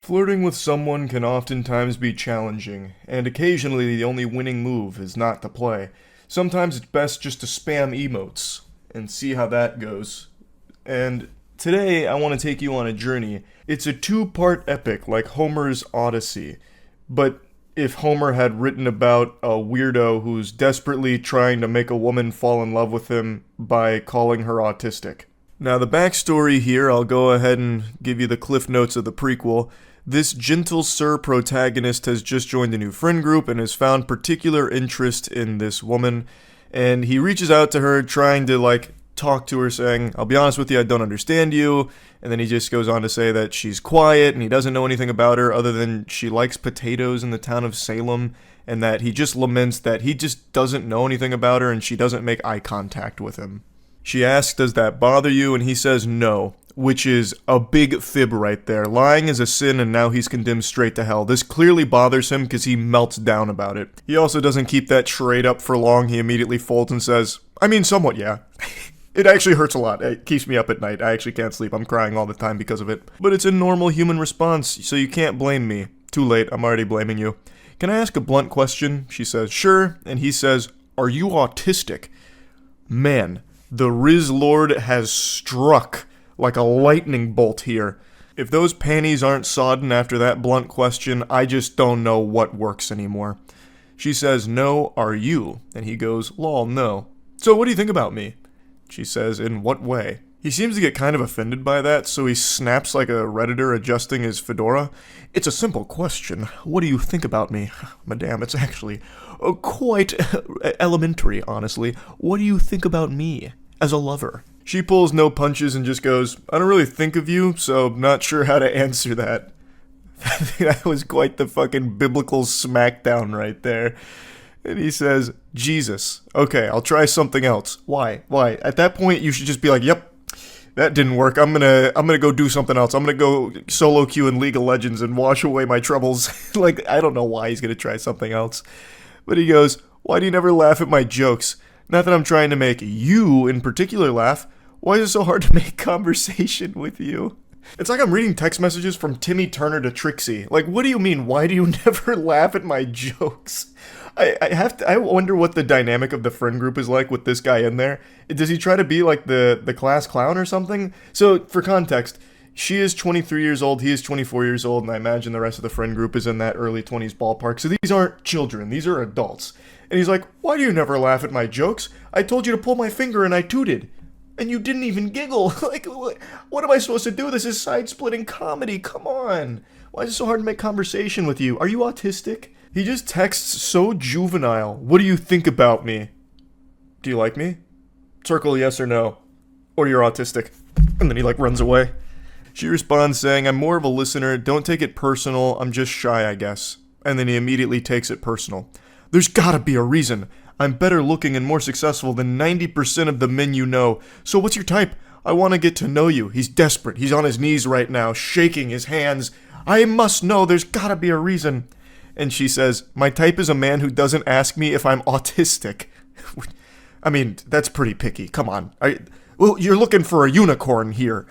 Flirting with someone can oftentimes be challenging, and occasionally the only winning move is not to play. Sometimes it's best just to spam emotes and see how that goes. And today I want to take you on a journey. It's a two-part epic like Homer's Odyssey, but if Homer had written about a weirdo who's desperately trying to make a woman fall in love with him by calling her autistic. Now, the backstory here, I'll go ahead and give you the cliff notes of the prequel. This gentle sir protagonist has just joined a new friend group and has found particular interest in this woman. And he reaches out to her, trying to, talk to her, saying, I'll be honest with you, I don't understand you. And then he just goes on to say that she's quiet and he doesn't know anything about her other than she likes potatoes in the town of Salem. And that he just laments that he just doesn't know anything about her and she doesn't make eye contact with him. She asks, does that bother you? And he says no, which is a big fib right there. Lying is a sin and now he's condemned straight to hell. This clearly bothers him because he melts down about it. He also doesn't keep that charade up for long. He immediately folds and says, I mean, somewhat, yeah. It actually hurts a lot. It keeps me up at night. I actually can't sleep. I'm crying all the time because of it. But it's a normal human response, so you can't blame me. Too late. I'm already blaming you. Can I ask a blunt question? She says, sure. And he says, are you autistic? Man, the Riz Lord has struck like a lightning bolt here. If those panties aren't sodden after that blunt question, I just don't know what works anymore. She says, no, are you? And he goes, lol, no. So what do you think about me? She says, in what way? He seems to get kind of offended by that, so he snaps like a Redditor adjusting his fedora. It's a simple question. What do you think about me? Madame, it's actually quite elementary, honestly. What do you think about me as a lover? She pulls no punches and just goes, I don't really think of you, so not sure how to answer that. That was quite the fucking biblical smackdown right there. And he says, Jesus. Okay, I'll try something else. Why? At that point, you should just be like, yep, that didn't work. I'm gonna go do something else. I'm gonna go solo queue in League of Legends and wash away my troubles. I don't know why he's gonna try something else. But he goes, why do you never laugh at my jokes? Not that I'm trying to make you in particular laugh. Why is it so hard to make conversation with you? It's like I'm reading text messages from Timmy Turner to Trixie. What do you mean, why do you never laugh at my jokes? I wonder what the dynamic of the friend group is like with this guy in there. Does he try to be like the class clown or something? So, for context, she is 23 years old, he is 24 years old, and I imagine the rest of the friend group is in that early 20s ballpark. So these aren't children, these are adults. And he's like, why do you never laugh at my jokes? I told you to pull my finger and I tooted. And you didn't even giggle. What am I supposed to do? This is side-splitting comedy. Come on. Why is it so hard to make conversation with you? Are you autistic? He just texts so juvenile. What do you think about me? Do you like me? Circle yes or no. Or you're autistic. And then he runs away. She responds saying, I'm more of a listener. Don't take it personal. I'm just shy, I guess. And then he immediately takes it personal. There's gotta be a reason. I'm better looking and more successful than 90% of the men you know. So what's your type? I want to get to know you. He's desperate. He's on his knees right now, shaking his hands. I must know. There's gotta be a reason. And she says, my type is a man who doesn't ask me if I'm autistic. I mean, that's pretty picky. Come on. Well, you're looking for a unicorn here.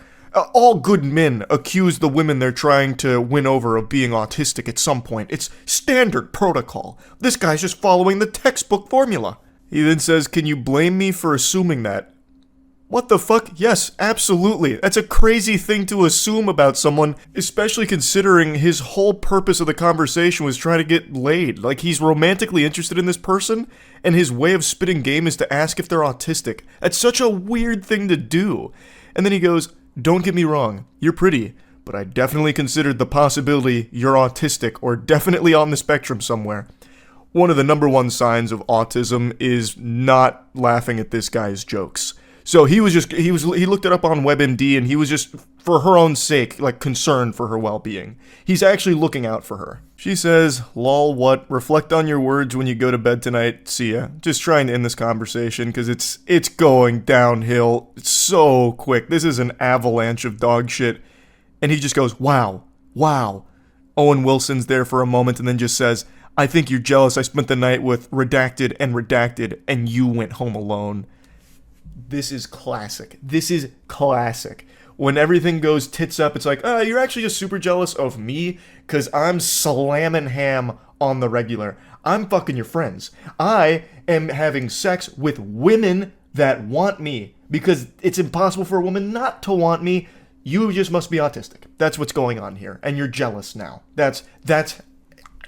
All good men accuse the women they're trying to win over of being autistic at some point. It's standard protocol. This guy's just following the textbook formula. He then says, can you blame me for assuming that? What the fuck? Yes, absolutely. That's a crazy thing to assume about someone, especially considering his whole purpose of the conversation was trying to get laid. He's romantically interested in this person, and his way of spitting game is to ask if they're autistic. That's such a weird thing to do. And then he goes, don't get me wrong, you're pretty, but I definitely considered the possibility you're autistic or definitely on the spectrum somewhere. One of the number one signs of autism is not laughing at this guy's jokes. So he looked it up on WebMD and he was just, for her own sake, concerned for her well-being. He's actually looking out for her. She says, lol, what? Reflect on your words when you go to bed tonight. See ya. Just trying to end this conversation because it's going downhill so quick. This is an avalanche of dog shit. And he just goes, wow. Owen Wilson's there for a moment and then just says, I think you're jealous I spent the night with redacted and you went home alone. This is classic. When everything goes tits up, it's like, you're actually just super jealous of me because I'm slamming ham on the regular. I'm fucking your friends. I am having sex with women that want me because it's impossible for a woman not to want me. You just must be autistic. That's what's going on here. And you're jealous now.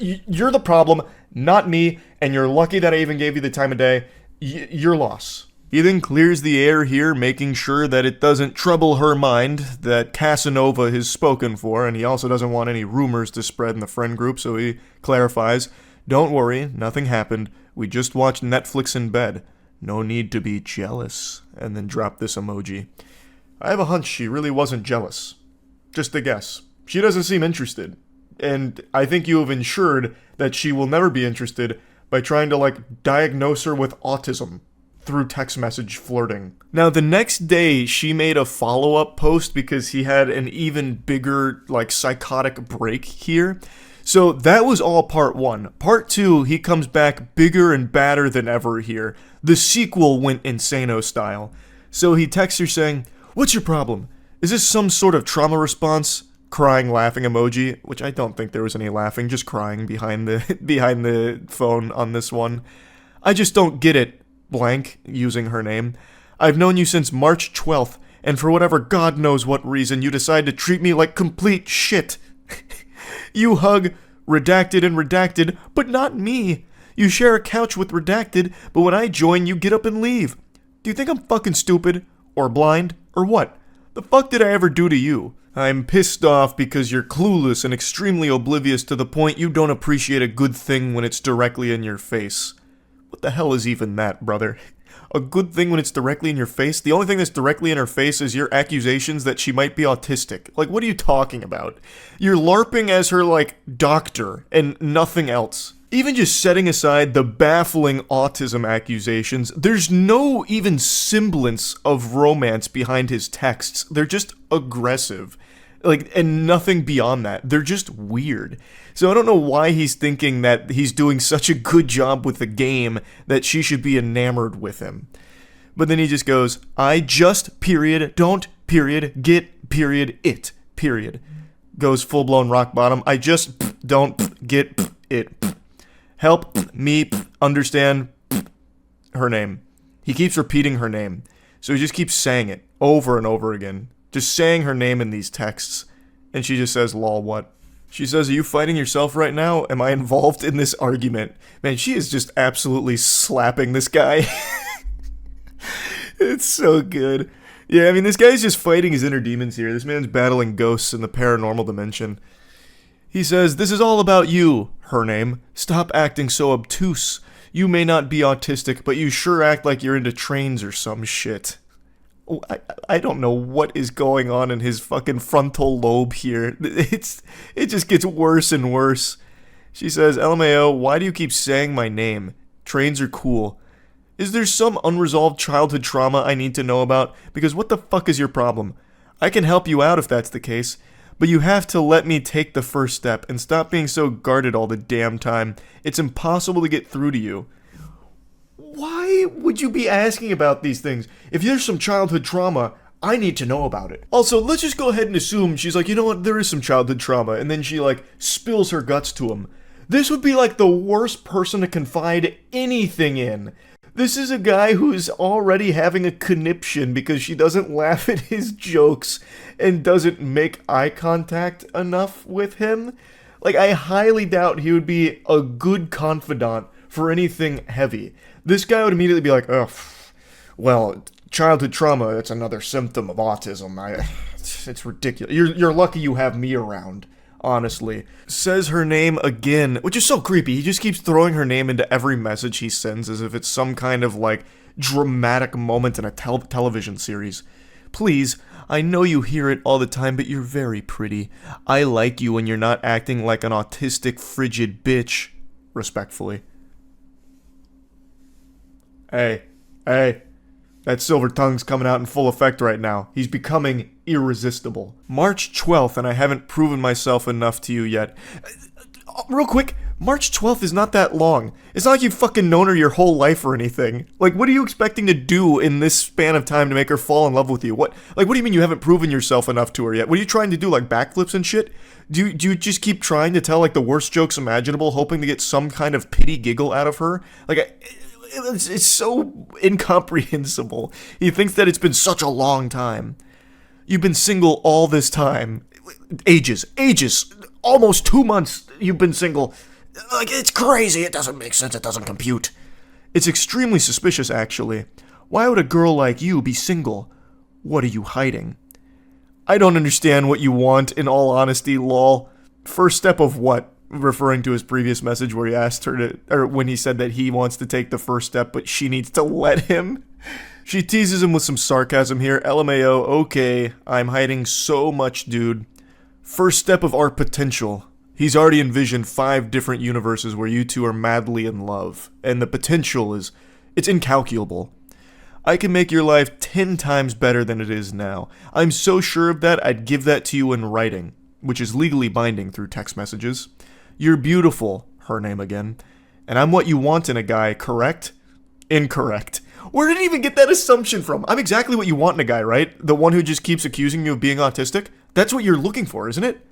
You're the problem, not me, and you're lucky that I even gave you the time of day. Your loss. He then clears the air here, making sure that it doesn't trouble her mind that Casanova is spoken for, and he also doesn't want any rumors to spread in the friend group, so he clarifies, "Don't worry, nothing happened. We just watched Netflix in bed. No need to be jealous," and then drop this emoji. I have a hunch she really wasn't jealous. Just a guess. She doesn't seem interested. And I think you have ensured that she will never be interested by trying to, diagnose her with autism through text message flirting. Now, the next day, she made a follow-up post because he had an even bigger, psychotic break here. So that was all part 1. Part 2, he comes back bigger and badder than ever here. The sequel went insano style. So he texts her saying, "What's your problem? Is this some sort of trauma response?" Crying, laughing emoji, which I don't think there was any laughing, just crying behind the phone on this one. "I just don't get it," blank, using her name. "I've known you since March 12th, and for whatever God knows what reason, you decide to treat me like complete shit. You hug Redacted and Redacted, but not me. You share a couch with Redacted, but when I join, you get up and leave. Do you think I'm fucking stupid? Or blind? Or what? The fuck did I ever do to you? I'm pissed off because you're clueless and extremely oblivious to the point you don't appreciate a good thing when it's directly in your face." What the hell is even that, brother? A good thing when it's directly in your face? The only thing that's directly in her face is your accusations that she might be autistic. What are you talking about? You're LARPing as her, doctor, and nothing else. Even just setting aside the baffling autism accusations, there's no even semblance of romance behind his texts. They're just aggressive. And nothing beyond that. They're just weird. So I don't know why he's thinking that he's doing such a good job with the game that she should be enamored with him. But then he just goes, "I just, period, don't, period, get, period, it, period." Goes full-blown rock bottom. "I just don't get it. Help me understand her name." He keeps repeating her name. So he just keeps saying it over and over again. Just saying her name in these texts. And she just says, "Lol, what?" She says, "Are you fighting yourself right now? Am I involved in this argument?" Man, she is just absolutely slapping this guy. It's so good. Yeah, I mean, this guy's just fighting his inner demons here. This man's battling ghosts in the paranormal dimension. He says, "This is all about you," her name. "Stop acting so obtuse. You may not be autistic, but you sure act like you're into trains or some shit." I don't know what is going on in his fucking frontal lobe here. It just gets worse and worse. She says, "LMAO, why do you keep saying my name? Trains are cool. Is there some unresolved childhood trauma I need to know about? Because what the fuck is your problem? I can help you out if that's the case, but you have to let me take the first step and stop being so guarded all the damn time. It's impossible to get through to you." Why would you be asking about these things? If there's some childhood trauma, I need to know about it. Also, let's just go ahead and assume she's like, "You know what, there is some childhood trauma," and then she, spills her guts to him. This would be, the worst person to confide anything in. This is a guy who's already having a conniption because she doesn't laugh at his jokes and doesn't make eye contact enough with him. I highly doubt he would be a good confidant for anything heavy. This guy would immediately be like, "Ugh, well, childhood trauma, it's another symptom of autism. It's ridiculous. You're lucky you have me around, honestly." Says her name again, which is so creepy. He just keeps throwing her name into every message he sends as if it's some kind of, dramatic moment in a television series. "Please, I know you hear it all the time, but you're very pretty. I like you when you're not acting like an autistic, frigid bitch. Respectfully." Hey, that silver tongue's coming out in full effect right now. He's becoming irresistible. March 12th, and I haven't proven myself enough to you yet. Real quick, March 12th is not that long. It's not like you've fucking known her your whole life or anything. Like, what are you expecting to do in this span of time to make her fall in love with you? What do you mean you haven't proven yourself enough to her yet? What are you trying to do, like backflips and shit? Do you just keep trying to tell, like, the worst jokes imaginable, hoping to get some kind of pity giggle out of her? Like, it's so incomprehensible. He thinks that it's been such a long time. You've been single all this time. Ages. Almost 2 months you've been single. Like, it's crazy. It doesn't make sense. It doesn't compute. It's extremely suspicious, actually. Why would a girl like you be single? What are you hiding? I don't understand what you want, in all honesty, lol. First step of what? Referring to his previous message where he asked her to, or when he said that he wants to take the first step, but she needs to let him. She teases him with some sarcasm here. LMAO, okay, I'm hiding so much, dude. First step of our potential. He's already envisioned 5 different universes where you two are madly in love, and the potential it's incalculable. I can make your life 10 times better than it is now. I'm so sure of that, I'd give that to you in writing, which is legally binding through text messages. You're beautiful, her name again, and I'm what you want in a guy, correct? Incorrect. Where did he even get that assumption from? I'm exactly what you want in a guy, right? The one who just keeps accusing you of being autistic? That's what you're looking for, isn't it?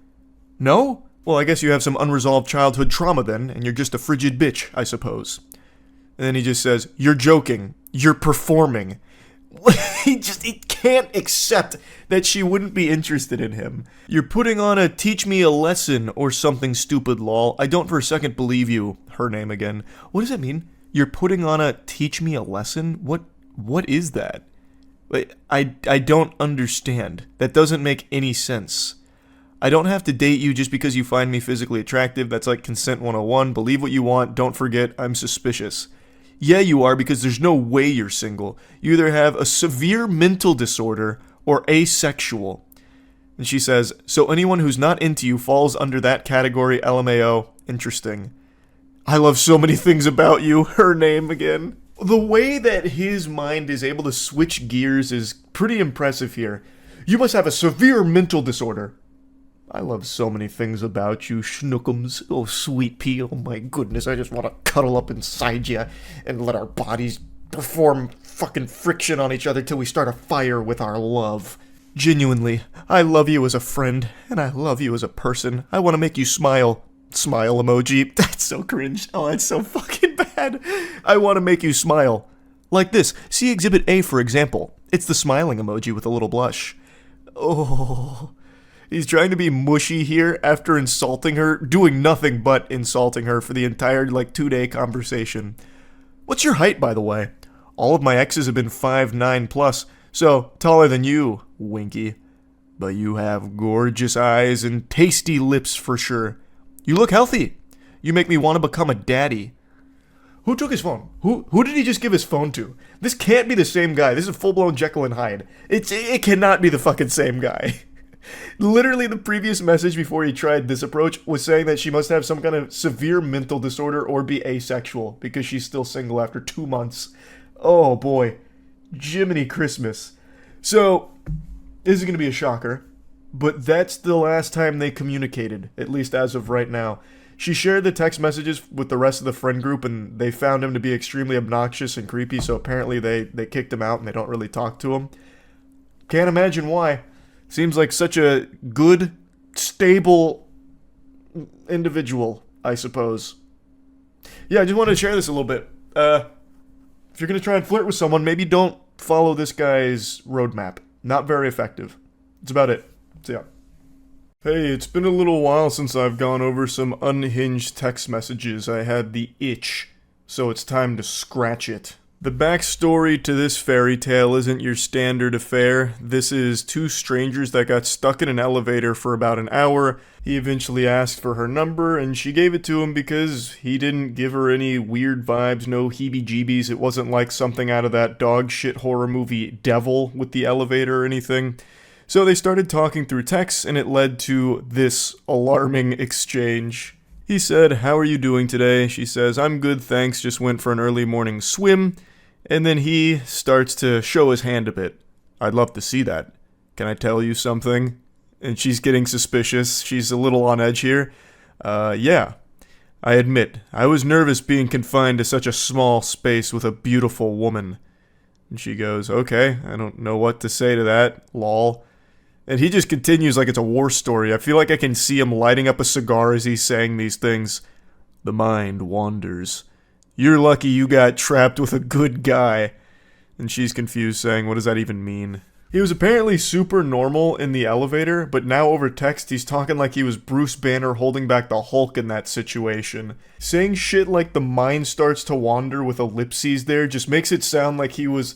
No? Well, I guess you have some unresolved childhood trauma then, and you're just a frigid bitch, I suppose. And then he just says, you're joking. You're performing. He can't accept that she wouldn't be interested in him. You're putting on a teach me a lesson or something stupid, lol. I don't for a second believe you. Her name again. What does that mean? You're putting on a teach me a lesson? What is that? I don't understand. That doesn't make any sense. I don't have to date you just because you find me physically attractive. That's like consent 101. Believe what you want. Don't forget, I'm suspicious. Yeah, you are, because there's no way you're single. You either have a severe mental disorder or asexual. And she says, so anyone who's not into you falls under that category, LMAO. Interesting. I love so many things about you. Her name again. The way that his mind is able to switch gears is pretty impressive here. You must have a severe mental disorder. I love so many things about you, schnookums. Oh, sweet pea. Oh my goodness, I just want to cuddle up inside you and let our bodies perform fucking friction on each other till we start a fire with our love. Genuinely, I love you as a friend, and I love you as a person. I want to make you smile. Smile emoji. That's so cringe. Oh, that's so fucking bad. I want to make you smile. Like this. See Exhibit A, for example. It's the smiling emoji with a little blush. Oh... He's trying to be mushy here after insulting her, doing nothing but insulting her for the entire, 2-day conversation. What's your height, by the way? All of my exes have been 5'9 plus, so taller than you, Winky. But you have gorgeous eyes and tasty lips for sure. You look healthy. You make me want to become a daddy. Who took his phone? Who did he just give his phone to? This can't be the same guy. This is full-blown Jekyll and Hyde. It cannot be the fucking same guy. Literally, the previous message before he tried this approach was saying that she must have some kind of severe mental disorder or be asexual because she's still single after 2 months. Oh boy. Jiminy Christmas. So, this is going to be a shocker, but that's the last time they communicated, at least as of right now. She shared the text messages with the rest of the friend group, and they found him to be extremely obnoxious and creepy, so apparently they kicked him out and they don't really talk to him. Can't imagine why. Seems like such a good, stable individual, I suppose. Yeah, I just wanted to share this a little bit. If you're going to try and flirt with someone, maybe don't follow this guy's roadmap. Not very effective. That's about it. So yeah. Hey, it's been a little while since I've gone over some unhinged text messages. I had the itch, so it's time to scratch it. The backstory to this fairy tale isn't your standard affair. This is 2 strangers that got stuck in an elevator for about an hour. He eventually asked for her number, and she gave it to him because he didn't give her any weird vibes, no heebie-jeebies. It wasn't like something out of that dog shit horror movie Devil with the elevator or anything. So they started talking through text, and it led to this alarming exchange. He said, "How are you doing today?" She says, "I'm good, thanks, just went for an early morning swim." And then he starts to show his hand a bit. "I'd love to see that. Can I tell you something?" And she's getting suspicious. She's a little on edge here. Yeah. I admit, I was nervous being confined to such a small space with a beautiful woman. And she goes, okay, I don't know what to say to that, lol. And he just continues like it's a war story. I feel like I can see him lighting up a cigar as he's saying these things. The mind wanders. You're lucky you got trapped with a good guy. And she's confused, saying, what does that even mean? He was apparently super normal in the elevator, but now over text he's talking like he was Bruce Banner holding back the Hulk in that situation. Saying shit like the mind starts to wander with ellipses there just makes it sound like he was,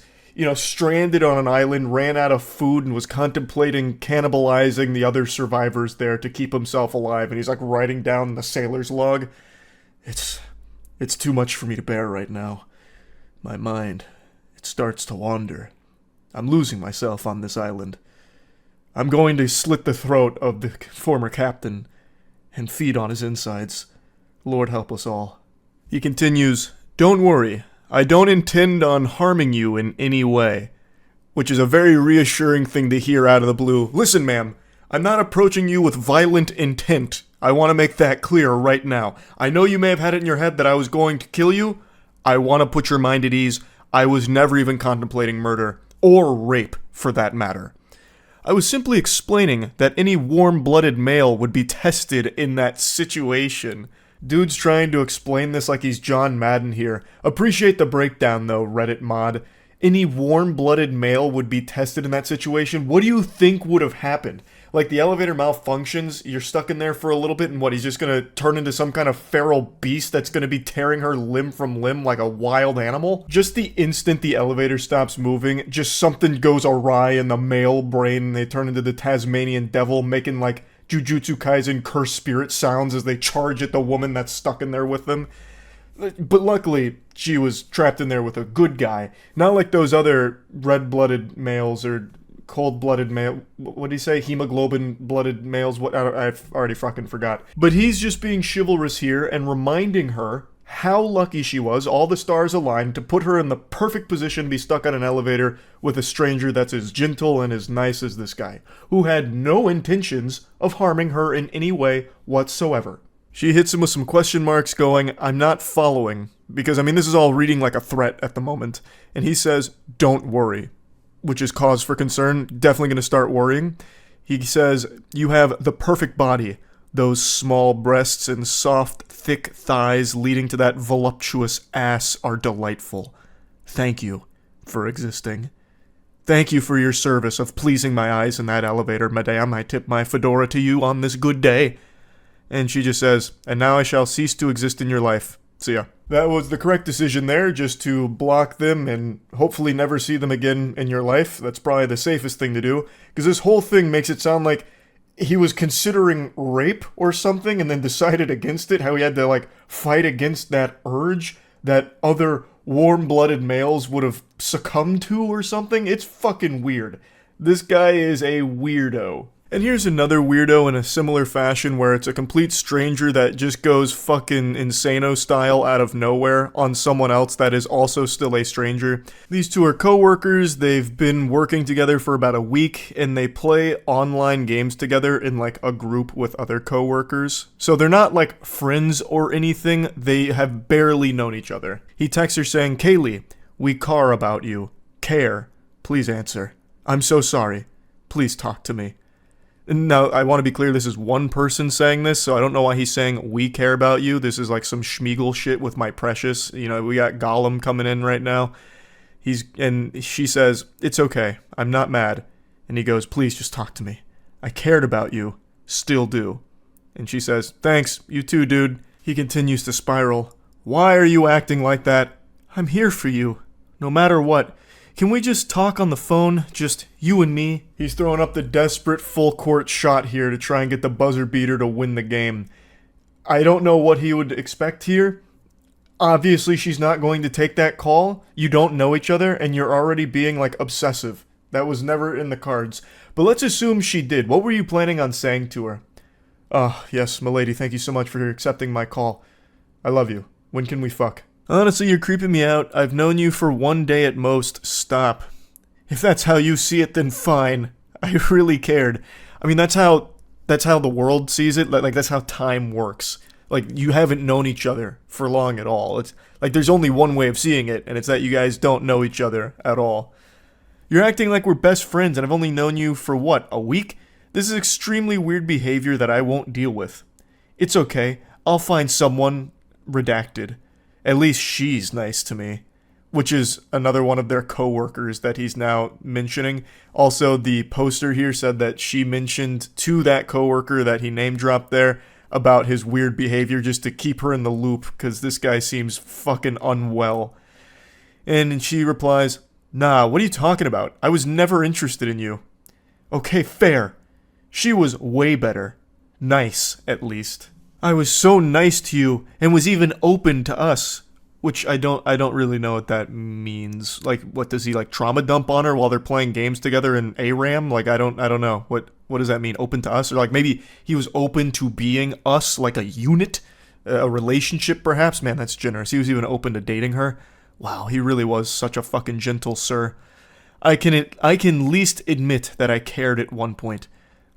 stranded on an island, ran out of food, and was contemplating cannibalizing the other survivors there to keep himself alive, and he's like writing down the sailor's log. It's too much for me to bear right now. My mind, it starts to wander. I'm losing myself on this island. I'm going to slit the throat of the former captain and feed on his insides. Lord help us all. He continues, don't worry, I don't intend on harming you in any way. Which is a very reassuring thing to hear out of the blue. Listen, ma'am, I'm not approaching you with violent intent. I want to make that clear right now. I know you may have had it in your head that I was going to kill you. I want to put your mind at ease. I was never even contemplating murder. Or rape, for that matter. I was simply explaining that any warm-blooded male would be tested in that situation. Dude's trying to explain this like he's John Madden here. Appreciate the breakdown though, Reddit mod. Any warm-blooded male would be tested in that situation? What do you think would have happened? Like, the elevator malfunctions, you're stuck in there for a little bit, and what, he's just gonna turn into some kind of feral beast that's gonna be tearing her limb from limb like a wild animal? Just the instant the elevator stops moving, just something goes awry in the male brain, and they turn into the Tasmanian devil, making, like, Jujutsu Kaisen cursed spirit sounds as they charge at the woman that's stuck in there with them. But luckily, she was trapped in there with a good guy. Not like those other red-blooded males or cold-blooded male. What did he say? Hemoglobin-blooded males? What? I've already fucking forgot. But he's just being chivalrous here and reminding her how lucky she was, all the stars aligned, to put her in the perfect position to be stuck on an elevator with a stranger that's as gentle and as nice as this guy, who had no intentions of harming her in any way whatsoever. She hits him with some question marks going, I'm not following, because, this is all reading like a threat at the moment. And he says, don't worry, which is cause for concern, definitely going to start worrying. He says, you have the perfect body, those small breasts and soft, thick thighs leading to that voluptuous ass are delightful. Thank you for existing. Thank you for your service of pleasing my eyes in that elevator, madame. I tip my fedora to you on this good day. And she just says, and now I shall cease to exist in your life. See ya. That was the correct decision there, just to block them and hopefully never see them again in your life. That's probably the safest thing to do, because this whole thing makes it sound like he was considering rape or something and then decided against it, how he had to, fight against that urge that other warm-blooded males would have succumbed to or something. It's fucking weird. This guy is a weirdo. And here's another weirdo in a similar fashion where it's a complete stranger that just goes fucking insano style out of nowhere on someone else that is also still a stranger. These two are co-workers, they've been working together for about a week, and they play online games together in a group with other co-workers. So they're not friends or anything, they have barely known each other. He texts her saying, Kaylee, we care about you. Care. Please answer. I'm so sorry. Please talk to me. Now, I want to be clear, this is one person saying this, so I don't know why he's saying, we care about you. This is some Schmeagle shit with my precious. We got Gollum coming in right now. And she says, it's okay, I'm not mad. And he goes, please just talk to me. I cared about you. Still do. And she says, thanks, you too, dude. He continues to spiral. Why are you acting like that? I'm here for you, no matter what. Can we just talk on the phone? Just you and me? He's throwing up the desperate full court shot here to try and get the buzzer beater to win the game. I don't know what he would expect here. Obviously, she's not going to take that call. You don't know each other, and you're already being, obsessive. That was never in the cards. But let's assume she did. What were you planning on saying to her? Yes, milady, thank you so much for accepting my call. I love you. When can we fuck? Honestly, you're creeping me out. I've known you for 1 day at most. Stop. If that's how you see it, then fine. I really cared. That's how the world sees it. That's how time works. Like, you haven't known each other for long at all. It's like there's only one way of seeing it, and it's that you guys don't know each other at all. You're acting like we're best friends, and I've only known you for what, a week? This is extremely weird behavior that I won't deal with. It's okay. I'll find someone redacted. At least she's nice to me. Which is another one of their coworkers that he's now mentioning. Also, the poster here said that she mentioned to that coworker that he name dropped there about his weird behavior just to keep her in the loop because this guy seems fucking unwell. And she replies, "Nah, what are you talking about? I was never interested in you." Okay, fair. She was way better. Nice, at least. I was so nice to you and was even open to us. Which I don't really know what that means. Like, what does he, like, trauma dump on her while they're playing games together in ARAM? Like, I don't know. What does that mean? Open to us? Or like maybe he was open to being us, like a unit, a relationship perhaps. Man, that's generous. He was even open to dating her. Wow, he really was such a fucking gentle sir. I can least admit that I cared at one point.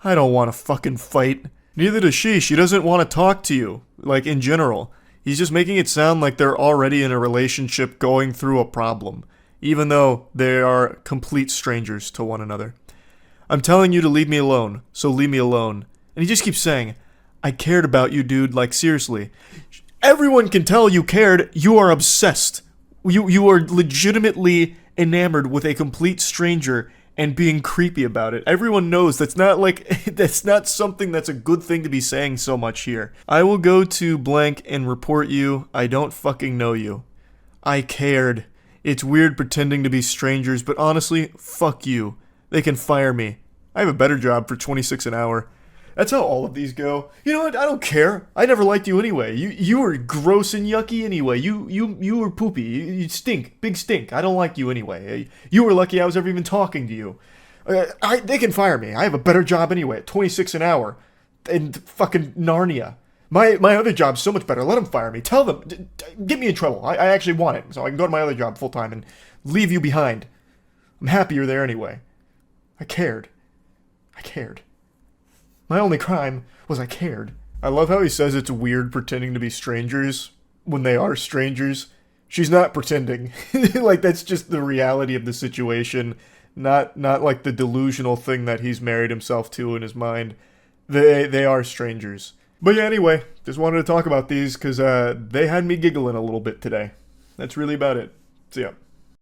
I don't want to fucking fight. Neither does she. She doesn't want to talk to you, like, in general. He's just making it sound like they're already in a relationship going through a problem, even though they are complete strangers to one another. I'm telling you to leave me alone, so leave me alone. And he just keeps saying, I cared about you, dude, like, seriously. Everyone can tell you cared. You are obsessed. You are legitimately enamored with a complete stranger and being creepy about it. Everyone knows that's not something that's a good thing to be saying so much here. I will go to blank and report you. I don't fucking know you. I cared. It's weird pretending to be strangers, but honestly, fuck you. They can fire me. I have a better job for $26 an hour. That's how all of these go. You know what? I don't care. I never liked you anyway. You were gross and yucky anyway. You were poopy. You stink. Big stink. I don't like you anyway. You were lucky I was ever even talking to you. They can fire me. I have a better job anyway at $26 an hour. In fucking Narnia. My other job's so much better. Let them fire me. Tell them. Get me in trouble. I actually want it. So I can go to my other job full time and leave you behind. I'm happy you're there anyway. I cared. My only crime was I cared. I love how he says it's weird pretending to be strangers when they are strangers. She's not pretending. Like, that's just the reality of the situation. Not like the delusional thing that he's married himself to in his mind. They are strangers. But yeah, anyway, just wanted to talk about these because they had me giggling a little bit today. That's really about it. So yeah.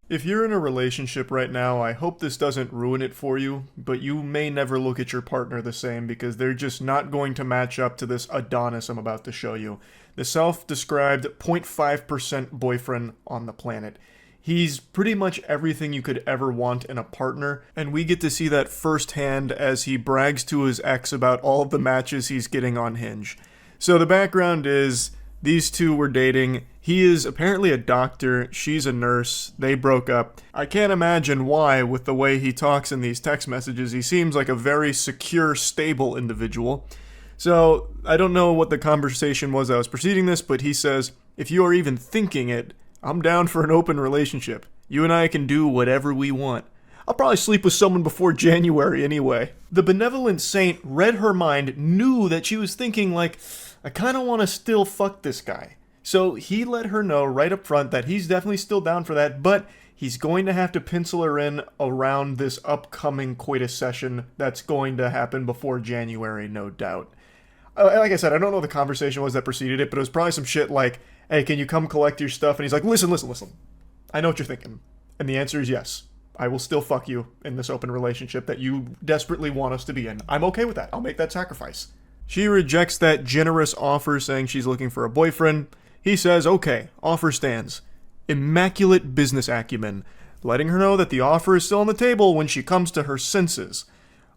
If you're in a relationship right now, I hope this doesn't ruin it for you, but you may never look at your partner the same because they're just not going to match up to this Adonis I'm about to show you. The self-described 0.5% boyfriend on the planet. He's pretty much everything you could ever want in a partner, and we get to see that firsthand as he brags to his ex about all of the matches he's getting on Hinge. So the background is, these two were dating. He is apparently a doctor, she's a nurse, they broke up. I can't imagine why with the way he talks in these text messages. He seems like a very secure, stable individual. So, I don't know what the conversation was that was preceding this, but he says, if you are even thinking it, I'm down for an open relationship. You and I can do whatever we want. I'll probably sleep with someone before January anyway. The benevolent saint read her mind, knew that she was thinking like, I kind of want to still fuck this guy. So he let her know right up front that he's definitely still down for that, but he's going to have to pencil her in around this upcoming coitus session that's going to happen before January, no doubt. Like I said, I don't know what the conversation was that preceded it, but it was probably some shit like, hey, can you come collect your stuff? And he's like, listen. I know what you're thinking. And the answer is yes. I will still fuck you in this open relationship that you desperately want us to be in. I'm okay with that. I'll make that sacrifice. She rejects that generous offer, saying she's looking for a boyfriend. He says, okay, offer stands. Immaculate business acumen, letting her know that the offer is still on the table when she comes to her senses.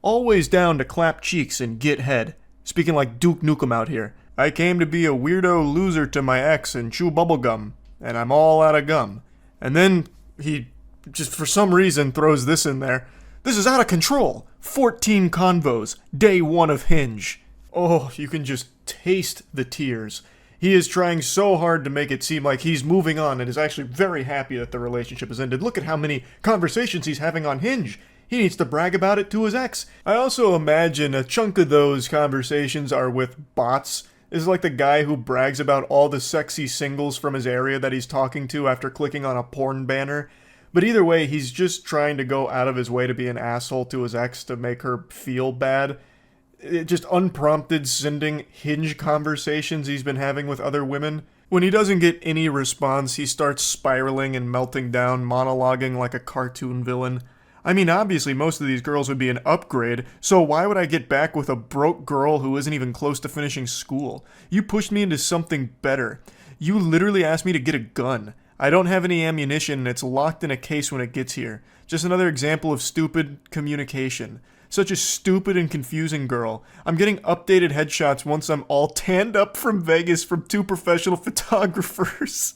Always down to clap cheeks and get head. Speaking like Duke Nukem out here. I came to be a weirdo loser to my ex and chew bubblegum, and I'm all out of gum. And then he just for some reason throws this in there. This is out of control. 14 convos, day 1 of Hinge. Oh, you can just taste the tears. He is trying so hard to make it seem like he's moving on and is actually very happy that the relationship has ended. Look at how many conversations he's having on Hinge. He needs to brag about it to his ex. I also imagine a chunk of those conversations are with bots This is like the guy who brags about all the sexy singles from his area that he's talking to after clicking on a porn banner. But either way, he's just trying to go out of his way to be an asshole to his ex to make her feel bad. Just unprompted sending Hinge conversations he's been having with other women. When he doesn't get any response, he starts spiraling and melting down, monologuing like a cartoon villain. I mean, obviously most of these girls would be an upgrade, so why would I get back with a broke girl who isn't even close to finishing school? You pushed me into something better. You literally asked me to get a gun. I don't have any ammunition and it's locked in a case when it gets here. Just another example of stupid communication. Such a stupid and confusing girl. I'm getting updated headshots once I'm all tanned up from Vegas from 2 professional photographers.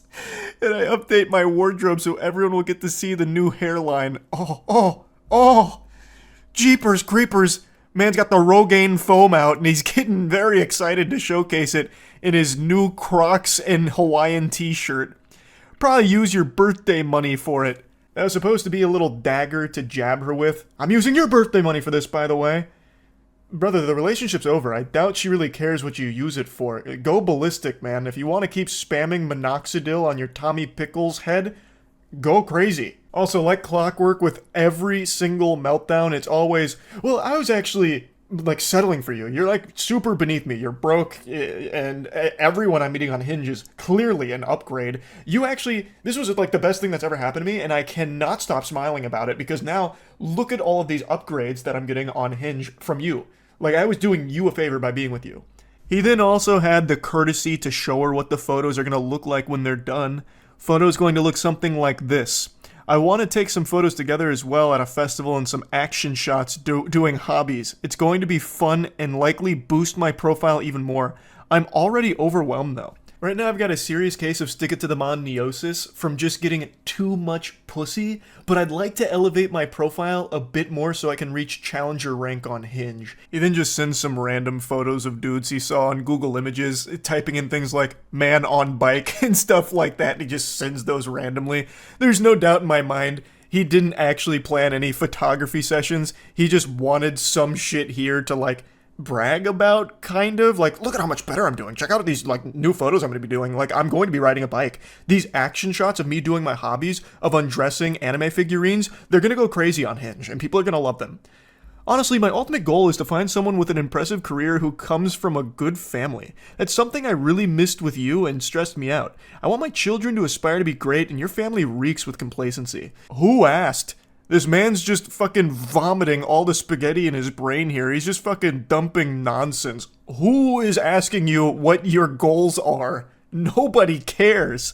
And I update my wardrobe so everyone will get to see the new hairline. Oh. Jeepers creepers. Man's got the Rogaine foam out and he's getting very excited to showcase it in his new Crocs and Hawaiian t-shirt. Probably use your birthday money for it. That was supposed to be a little dagger to jab her with. I'm using your birthday money for this, by the way. Brother, the relationship's over. I doubt she really cares what you use it for. Go ballistic, man. If you want to keep spamming minoxidil on your Tommy Pickles head, go crazy. Also, like clockwork with every single meltdown, it's always, well, I was actually like settling for you. You're like super beneath me. You're broke, and everyone I'm meeting on Hinge is clearly an upgrade. You actually, this was like the best thing that's ever happened to me, and I cannot stop smiling about it because now look at all of these upgrades that I'm getting on Hinge from you. Like I was doing you a favor by being with you. He then also had the courtesy to show her what the photos are going to look like when they're done. Photos going to look something like this. I want to take some photos together as well at a festival and some action shots doing hobbies. It's going to be fun and likely boost my profile even more. I'm already overwhelmed though. Right now I've got a serious case of stick-it-to-the-man-neosis from just getting too much pussy, but I'd like to elevate my profile a bit more so I can reach challenger rank on Hinge. He then just sends some random photos of dudes he saw on Google Images, typing in things like man on bike and stuff like that, and he just sends those randomly. There's no doubt in my mind he didn't actually plan any photography sessions. He just wanted some shit here to like brag about, kind of like, look at how much better I'm doing. Check out these like new photos I'm going to be doing. Like I'm going to be riding a bike. These action shots of me doing my hobbies of undressing anime figurines, they're going to go crazy on Hinge and people are going to love them. Honestly, my ultimate goal is to find someone with an impressive career who comes from a good family. That's something I really missed with you and stressed me out. I want my children to aspire to be great and your family reeks with complacency. Who asked? This man's just fucking vomiting all the spaghetti in his brain here. He's just fucking dumping nonsense. Who is asking you what your goals are? Nobody cares.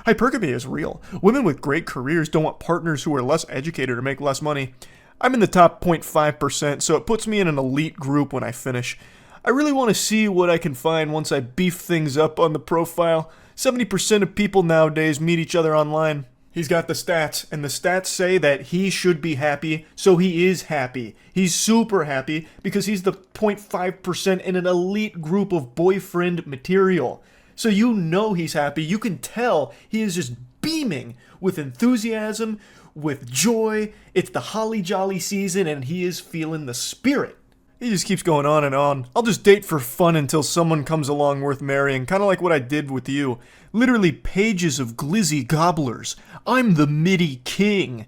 Hypergamy is real. Women with great careers don't want partners who are less educated or make less money. I'm in the top 0.5%, so it puts me in an elite group when I finish. I really want to see what I can find once I beef things up on the profile. 70% of people nowadays meet each other online. He's got the stats, and the stats say that he should be happy, so he is happy. He's super happy because he's the 0.5% in an elite group of boyfriend material. So you know he's happy. You can tell he is just beaming with enthusiasm, with joy. It's the holly jolly season, and he is feeling the spirit. He just keeps going on and on. I'll just date for fun until someone comes along worth marrying, kind of like what I did with you. Literally pages of glizzy gobblers. I'm the MIDI king.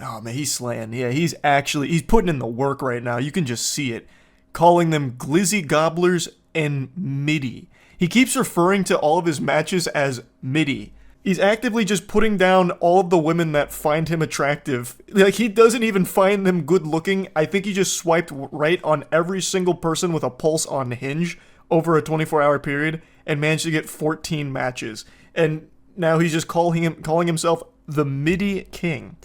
Oh man, he's slaying. Yeah, he's putting in the work right now. You can just see it. Calling them glizzy gobblers and MIDI. He keeps referring to all of his matches as MIDI. He's actively just putting down all of the women that find him attractive. Like, he doesn't even find them good looking. I think he just swiped right on every single person with a pulse on Hinge over a 24-hour period and managed to get 14 matches. And now he's just calling himself the MIDI king.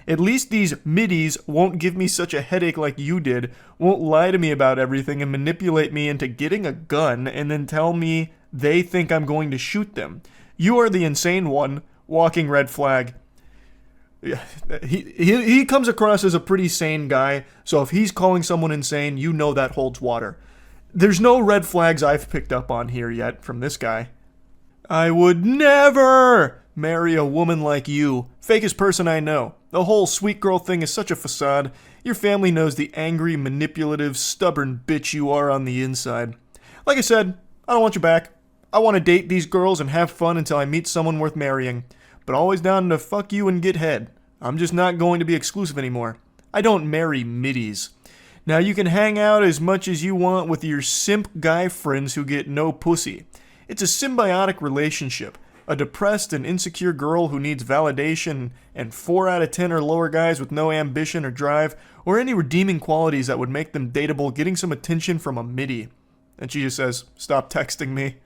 At least these middies won't give me such a headache like you did, won't lie to me about everything and manipulate me into getting a gun and then tell me they think I'm going to shoot them. You are the insane one, walking red flag. He comes across as a pretty sane guy, so if he's calling someone insane, you know that holds water. There's no red flags I've picked up on here yet from this guy. I would never marry a woman like you. Fakest person I know. The whole sweet girl thing is such a facade. Your family knows the angry, manipulative, stubborn bitch you are on the inside. Like I said, I don't want you back. I want to date these girls and have fun until I meet someone worth marrying. But always down to fuck you and get head. I'm just not going to be exclusive anymore. I don't marry middies. Now you can hang out as much as you want with your simp guy friends who get no pussy. It's a symbiotic relationship. A depressed and insecure girl who needs validation and 4 out of 10 or lower guys with no ambition or drive or any redeeming qualities that would make them dateable getting some attention from a middy. And she just says, stop texting me.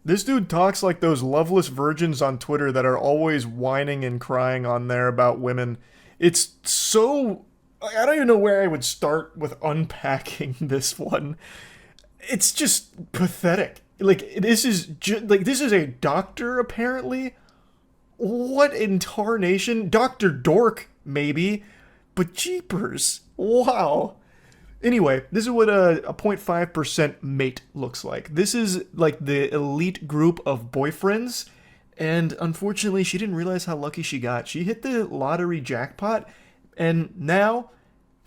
This dude talks like those loveless virgins on Twitter that are always whining and crying on there about women. It's so... I don't even know where I would start with unpacking this one. It's just pathetic. Like, this is this is a doctor, apparently? What in tarnation? Dr. Dork, maybe? But jeepers. Wow. Anyway, this is what a 0.5% mate looks like. This is like the elite group of boyfriends, and unfortunately she didn't realize how lucky she got. She hit the lottery jackpot, and now,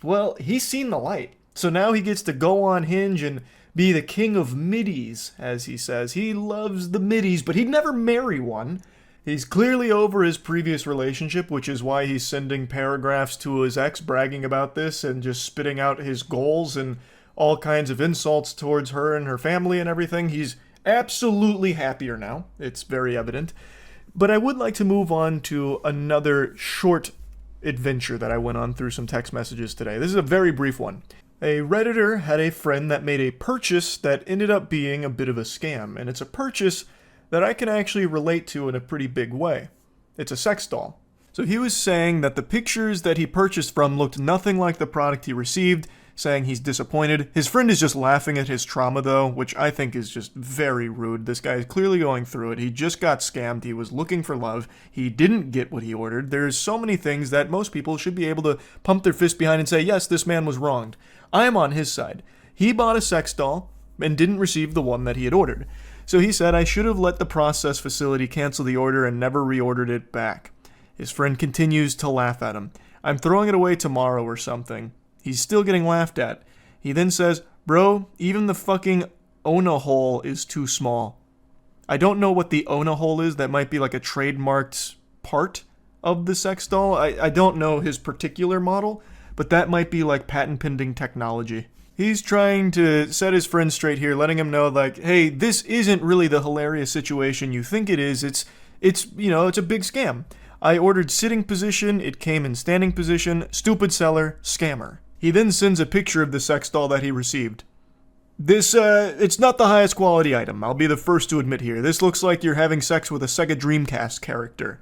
well, he's seen the light. So now he gets to go on Hinge and be the king of middies, as he says. He loves the middies, but he'd never marry one. He's clearly over his previous relationship, which is why he's sending paragraphs to his ex bragging about this and just spitting out his goals and all kinds of insults towards her and her family and everything. He's absolutely happier now. It's very evident. But I would like to move on to another short adventure that I went on through some text messages today. This is a very brief one. A Redditor had a friend that made a purchase that ended up being a bit of a scam, and it's a purchase that I can actually relate to in a pretty big way. It's a sex doll. So he was saying that the pictures that he purchased from looked nothing like the product he received, saying he's disappointed. His friend is just laughing at his trauma though, which I think is just very rude. This guy is clearly going through it. He just got scammed. He was looking for love. He didn't get what he ordered. There's so many things that most people should be able to pump their fist behind and say, yes, this man was wronged. I am on his side. He bought a sex doll and didn't receive the one that he had ordered. So he said, I should have let the process facility cancel the order and never reordered it back. His friend continues to laugh at him. I'm throwing it away tomorrow or something. He's still getting laughed at. He then says, bro, even the fucking Ona hole is too small. I don't know what the Ona hole is. That might be like a trademarked part of the sex doll. I don't know his particular model, but that might be like patent pending technology. He's trying to set his friend straight here, letting him know, like, hey, this isn't really the hilarious situation you think it is. It's a big scam. I ordered sitting position, it came in standing position, stupid seller, scammer. He then sends a picture of the sex doll that he received. This, it's not the highest quality item, I'll be the first to admit here. This looks like you're having sex with a Sega Dreamcast character.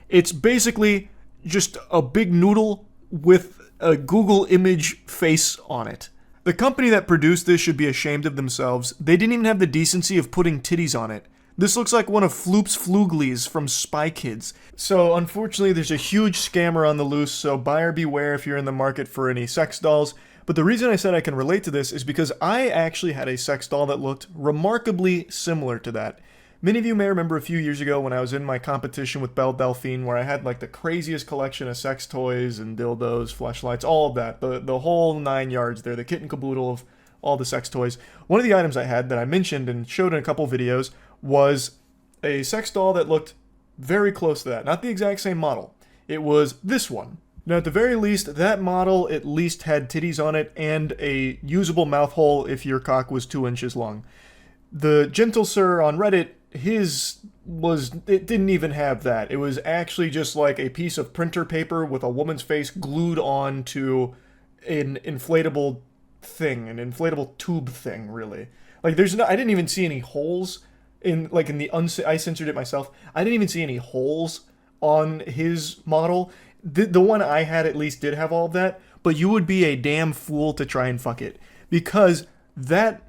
It's basically just a big noodle with a Google image face on it. The company that produced this should be ashamed of themselves. They didn't even have the decency of putting titties on it. This looks like one of Floop's Fluglies from Spy Kids. So unfortunately there's a huge scammer on the loose, so buyer beware if you're in the market for any sex dolls. But the reason I said I can relate to this is because I actually had a sex doll that looked remarkably similar to that. Many of you may remember a few years ago when I was in my competition with Belle Delphine, where I had like the craziest collection of sex toys and dildos, fleshlights, all of that. The whole 9 yards there, the kit and caboodle of all the sex toys. One of the items I had that I mentioned and showed in a couple videos was a sex doll that looked very close to that. Not the exact same model. It was this one. Now at the very least, that model at least had titties on it and a usable mouth hole if your cock was 2 inches long. The Gentle Sir on Reddit, it didn't even have that. It was actually just like a piece of printer paper with a woman's face glued on to an inflatable thing, an inflatable tube thing, really. Like I didn't even see any holes I censored it myself. I didn't even see any holes on his model. The one I had at least did have all of that, but you would be a damn fool to try and fuck it, because that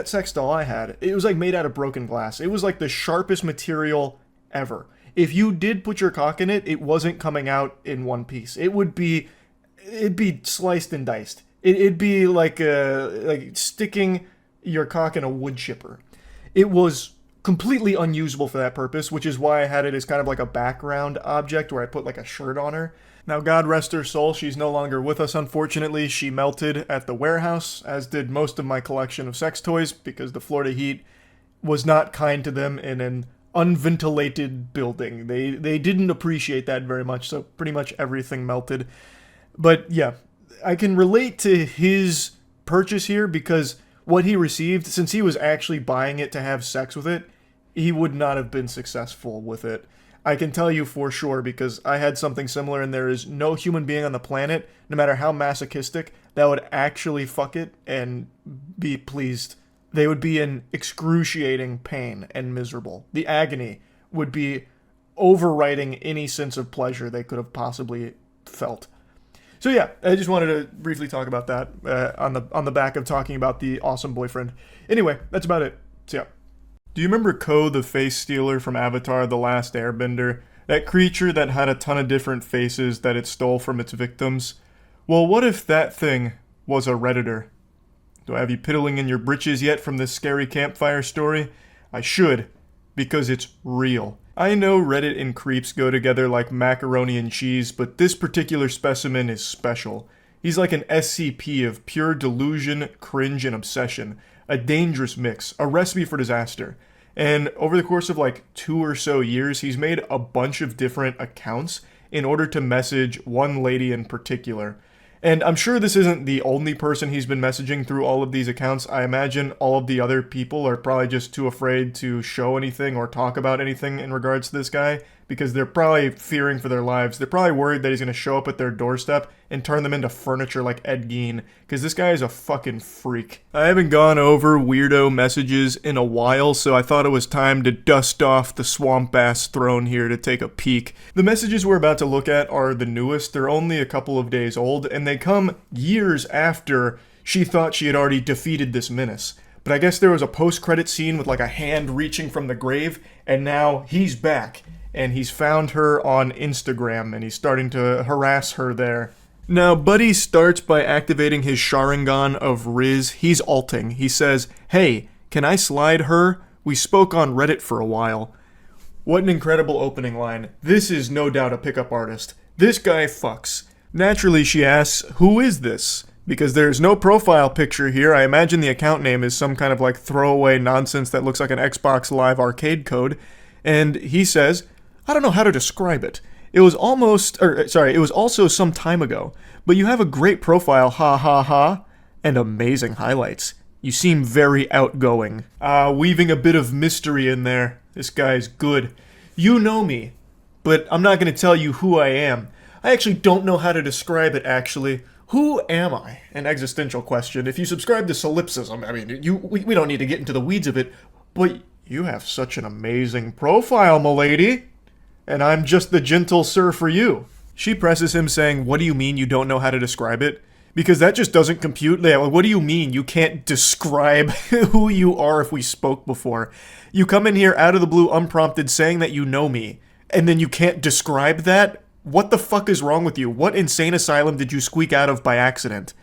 sex doll I had, it was like made out of broken glass. It was like the sharpest material ever. If you did put your cock in it, it wasn't coming out in one piece. It'd be sliced and diced. It'd be like sticking your cock in a wood chipper. It was completely unusable for that purpose, which is why I had it as kind of like a background object where I put like a shirt on her. Now, God rest her soul, she's no longer with us, unfortunately. She melted at the warehouse, as did most of my collection of sex toys, because the Florida heat was not kind to them in an unventilated building. They didn't appreciate that very much, so pretty much everything melted. But yeah, I can relate to his purchase here because what he received, since he was actually buying it to have sex with it, he would not have been successful with it. I can tell you for sure because I had something similar, and there is no human being on the planet, no matter how masochistic, that would actually fuck it and be pleased. They would be in excruciating pain and miserable. The agony would be overriding any sense of pleasure they could have possibly felt. So yeah, I just wanted to briefly talk about that on the back of talking about the awesome boyfriend. Anyway, that's about it. So yeah. Do you remember Ko, the face stealer from Avatar: The Last Airbender? That creature that had a ton of different faces that it stole from its victims? Well, what if that thing was a Redditor? Do I have you piddling in your britches yet from this scary campfire story? I should, because it's real. I know Reddit and creeps go together like macaroni and cheese, but this particular specimen is special. He's like an SCP of pure delusion, cringe, and obsession. A dangerous mix, a recipe for disaster. And over the course of like 2 or so years, he's made a bunch of different accounts in order to message one lady in particular. And I'm sure this isn't the only person he's been messaging through all of these accounts. I imagine all of the other people are probably just too afraid to show anything or talk about anything in regards to this guy because they're probably fearing for their lives. They're probably worried that he's going to show up at their doorstep and turn them into furniture like Ed Gein, because this guy is a fucking freak. I haven't gone over weirdo messages in a while, so I thought it was time to dust off the swamp ass throne here to take a peek. The messages we're about to look at are the newest. They're only a couple of days old, and they come years after she thought she had already defeated this menace. But I guess there was a post-credit scene with like a hand reaching from the grave, and now he's back. And he's found her on Instagram, and he's starting to harass her there. Now, Buddy starts by activating his Sharingan of Riz. He's alting. He says, "Hey, can I slide her? We spoke on Reddit for a while." What an incredible opening line. This is no doubt a pickup artist. This guy fucks. Naturally, she asks, "Who is this?" Because there's no profile picture here. I imagine the account name is some kind of like throwaway nonsense that looks like an Xbox Live arcade code. And he says, "I don't know how to describe it. It was also some time ago, but you have a great profile, ha ha ha, and amazing highlights. You seem very outgoing." Weaving a bit of mystery in there. This guy's good. "You know me, but I'm not going to tell you who I am. I actually don't know how to describe it, actually. Who am I?" An existential question. If you subscribe to solipsism, I mean, we don't need to get into the weeds of it, but you have such an amazing profile, m'lady. And I'm just the gentle sir for you. She presses him saying, "What do you mean you don't know how to describe it?" Because that just doesn't compute. What do you mean you can't describe who you are if we spoke before? You come in here out of the blue unprompted saying that you know me, and then you can't describe that? What the fuck is wrong with you? What insane asylum did you squeak out of by accident?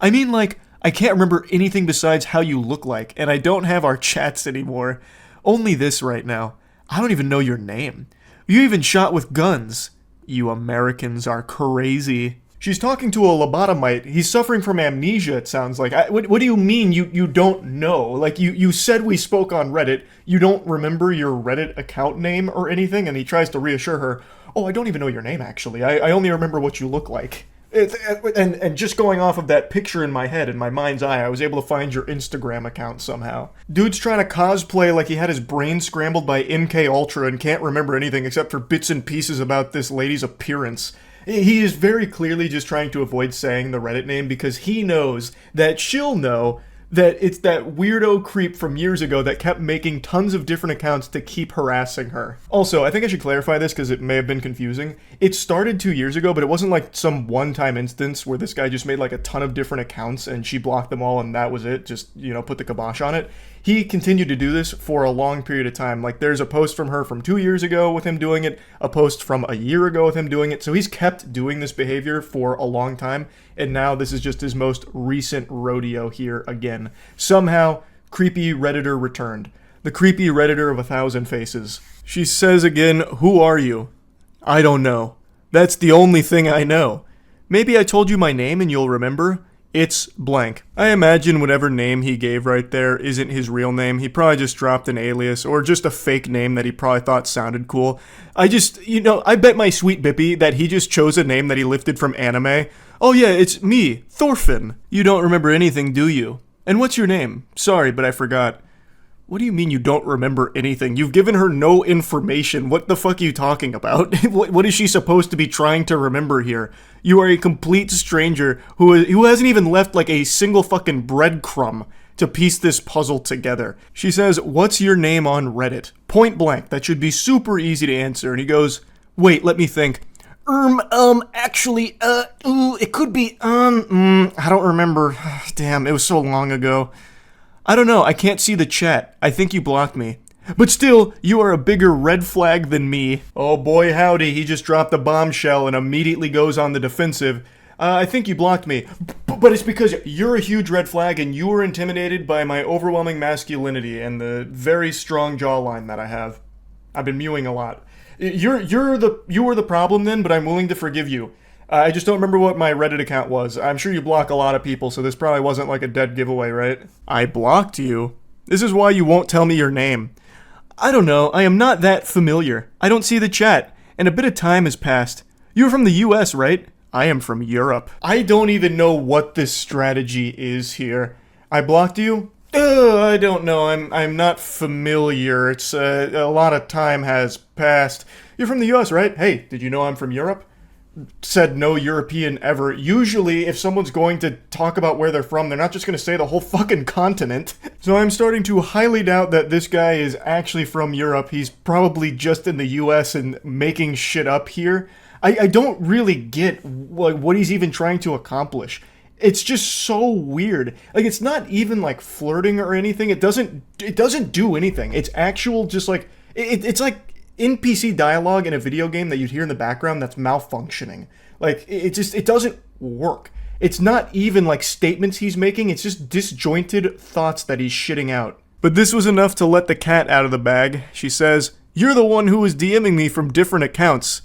I mean, like, I can't remember anything besides how you look like, and I don't have our chats anymore. Only this right now. I don't even know your name. You even shot with guns. You Americans are crazy. She's talking to a lobotomite. He's suffering from amnesia, it sounds like. What do you mean you don't know? Like, you said we spoke on Reddit. You don't remember your Reddit account name or anything? And he tries to reassure her, "Oh, I don't even know your name, actually. I only remember what you look like." And just going off of that picture in my head, in my mind's eye, I was able to find your Instagram account somehow. Dude's trying to cosplay like he had his brain scrambled by MK Ultra and can't remember anything except for bits and pieces about this lady's appearance. He is very clearly just trying to avoid saying the Reddit name because he knows that she'll know that it's that weirdo creep from years ago that kept making tons of different accounts to keep harassing her. Also, I think I should clarify this because it may have been confusing. It started 2 years ago, but it wasn't like some one-time instance where this guy just made like a ton of different accounts and she blocked them all and that was it, just, put the kibosh on it. He continued to do this for a long period of time. Like, there's a post from her from 2 years ago with him doing it, a post from a year ago with him doing it. So he's kept doing this behavior for a long time, and now this is just his most recent rodeo here again. Somehow, creepy Redditor returned. The creepy Redditor of 1,000 faces. She says again, "Who are you?" "I don't know. That's the only thing I know. Maybe I told you my name and you'll remember. It's blank. I imagine whatever name he gave right there isn't his real name. He probably just dropped an alias or just a fake name that he probably thought sounded cool. I bet my sweet Bippy that he just chose a name that he lifted from anime. Oh yeah, it's me, Thorfinn. You don't remember anything, do you? And what's your name? Sorry, but I forgot. What do you mean you don't remember anything? You've given her no information. What the fuck are you talking about? What is she supposed to be trying to remember here? You are a complete stranger who hasn't even left like a single fucking breadcrumb to piece this puzzle together. She says, "What's your name on Reddit?" Point blank. That should be super easy to answer. And he goes, "Wait, let me think. Actually, it could be, I don't remember. Damn, it was so long ago. I don't know, I can't see the chat. I think you blocked me. But still, you are a bigger red flag than me." Oh boy howdy, he just dropped a bombshell and immediately goes on the defensive. I think you blocked me. But it's because you're a huge red flag and you were intimidated by my overwhelming masculinity and the very strong jawline that I have. I've been mewing a lot. You were the problem then, but I'm willing to forgive you. I just don't remember what my Reddit account was. I'm sure you block a lot of people, so this probably wasn't like a dead giveaway, right? I blocked you? This is why you won't tell me your name. I don't know, I am not that familiar. I don't see the chat, and a bit of time has passed. You're from the US, right? I am from Europe. I don't even know what this strategy is here. I blocked you? I don't know, I'm not familiar. It's, a lot of time has passed. You're from the US, right? Hey, did you know I'm from Europe? Said no European ever. Usually, if someone's going to talk about where they're from, they're not just going to say the whole fucking continent. So I'm starting to highly doubt that this guy is actually from Europe. He's probably just in the US and making shit up here. I don't really get what he's even trying to accomplish. It's just so weird. Like, it's not even like flirting or anything. It doesn't do anything. It's actual just like it's like NPC dialogue in a video game that you'd hear in the background that's malfunctioning. Like, it doesn't work. It's not even like statements he's making, it's just disjointed thoughts that he's shitting out. But this was enough to let the cat out of the bag. She says, "You're the one who was DMing me from different accounts."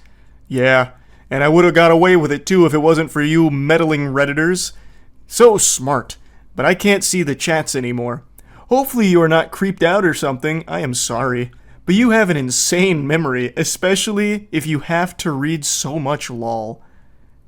Yeah, and I would have got away with it too if it wasn't for you meddling Redditors. So smart. But I can't see the chats anymore. Hopefully you are not creeped out or something. I am sorry. But you have an insane memory, especially if you have to read so much lol.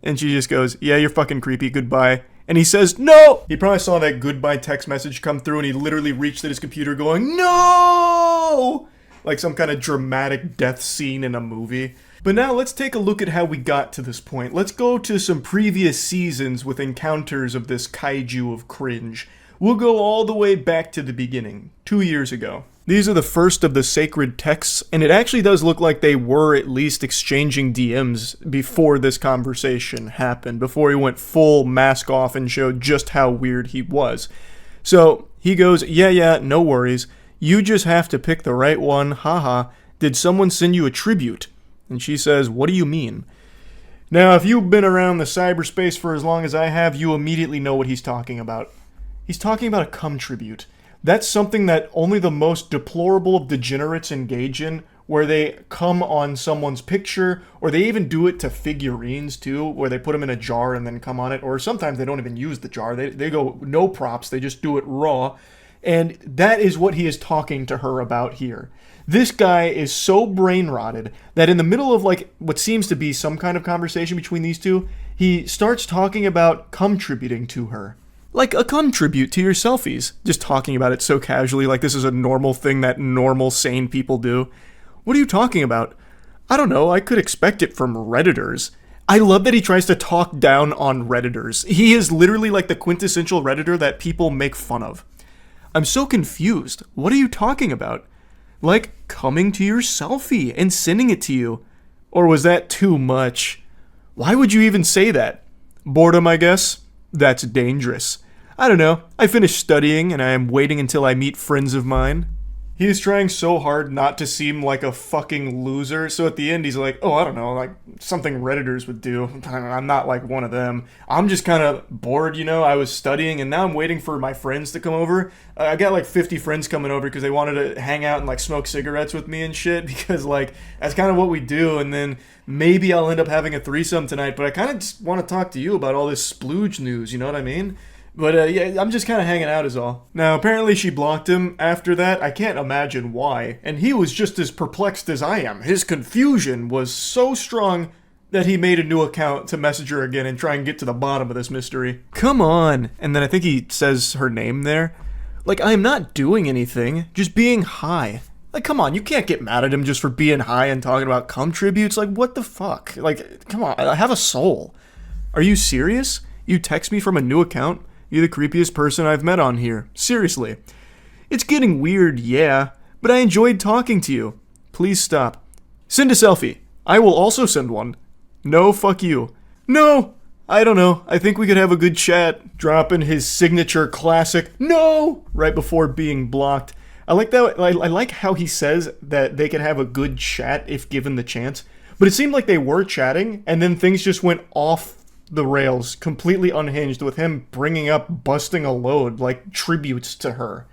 And she just goes, "Yeah, you're fucking creepy, goodbye." And he says, "No!" He probably saw that goodbye text message come through and he literally reached at his computer going, "No!" Like some kind of dramatic death scene in a movie. But now let's take a look at how we got to this point. Let's go to some previous seasons with encounters of this kaiju of cringe. We'll go all the way back to the beginning, 2 years ago. These are the first of the sacred texts, and it actually does look like they were at least exchanging DMs before this conversation happened, before he went full mask off and showed just how weird he was. So he goes, yeah, no worries. You just have to pick the right one, haha. Did someone send you a tribute?" And she says, "What do you mean?" Now, if you've been around the cyberspace for as long as I have, you immediately know what he's talking about. He's talking about a cum tribute. That's something that only the most deplorable of degenerates engage in, where they come on someone's picture, or they even do it to figurines too, where they put them in a jar and then come on it, or sometimes they don't even use the jar. They go no props, they just do it raw. And that is what he is talking to her about here. This guy is so brain rotted that in the middle of like what seems to be some kind of conversation between these two, he starts talking about cum tributing to her. Like a cum tribute to your selfies. Just talking about it so casually, like this is a normal thing that normal, sane people do. What are you talking about? I don't know, I could expect it from Redditors. I love that he tries to talk down on Redditors. He is literally like the quintessential Redditor that people make fun of. I'm so confused. What are you talking about? Like coming to your selfie and sending it to you. Or was that too much? Why would you even say that? Boredom, I guess? That's dangerous. I don't know. I finished studying and I am waiting until I meet friends of mine. He is trying so hard not to seem like a fucking loser, so at the end he's like, oh, I don't know, like something Redditors would do. I'm not like one of them. I'm just kind of bored, I was studying and now I'm waiting for my friends to come over. I got like 50 friends coming over because they wanted to hang out and like smoke cigarettes with me and shit because like that's kind of what we do, and then maybe I'll end up having a threesome tonight, but I kind of just want to talk to you about all this splooge news, you know what I mean? But yeah, I'm just kind of hanging out is all. Now, apparently she blocked him after that. I can't imagine why. And he was just as perplexed as I am. His confusion was so strong that he made a new account to message her again and try and get to the bottom of this mystery. Come on. And then I think he says her name there. Like, I'm not doing anything, just being high. Like, come on, you can't get mad at him just for being high and talking about cum tributes. Like, what the fuck? Like, come on, I have a soul. Are you serious? You text me from a new account? You're the creepiest person I've met on here. Seriously. It's getting weird, yeah, but I enjoyed talking to you. Please stop. Send a selfie. I will also send one. No, fuck you. No! I don't know. I think we could have a good chat. Dropping his signature classic, no! Right before being blocked. I like that. I like how he says that they can have a good chat if given the chance. But it seemed like they were chatting, and then things just went off the rails, completely unhinged, with him bringing up busting a load like tributes to her.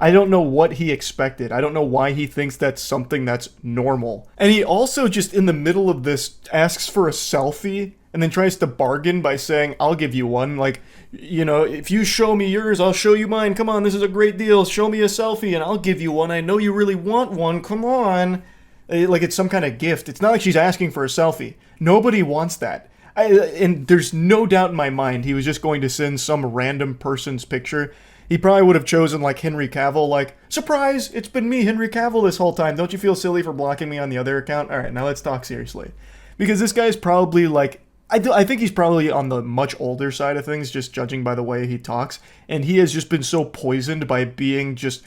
I don't know what he expected. I don't know why he thinks that's something that's normal. And he also just in the middle of this asks for a selfie and then tries to bargain by saying, I'll give you one. Like, if you show me yours, I'll show you mine. Come on, this is a great deal. Show me a selfie and I'll give you one. I know you really want one. Come on. Like it's some kind of gift. It's not like she's asking for a selfie. Nobody wants that. And there's no doubt in my mind he was just going to send some random person's picture. He probably would have chosen like Henry Cavill, like, surprise, it's been me, Henry Cavill, this whole time. Don't you feel silly for blocking me on the other account? All right, now let's talk seriously. Because this guy's probably like, I think he's probably on the much older side of things, just judging by the way he talks. And he has just been so poisoned by being just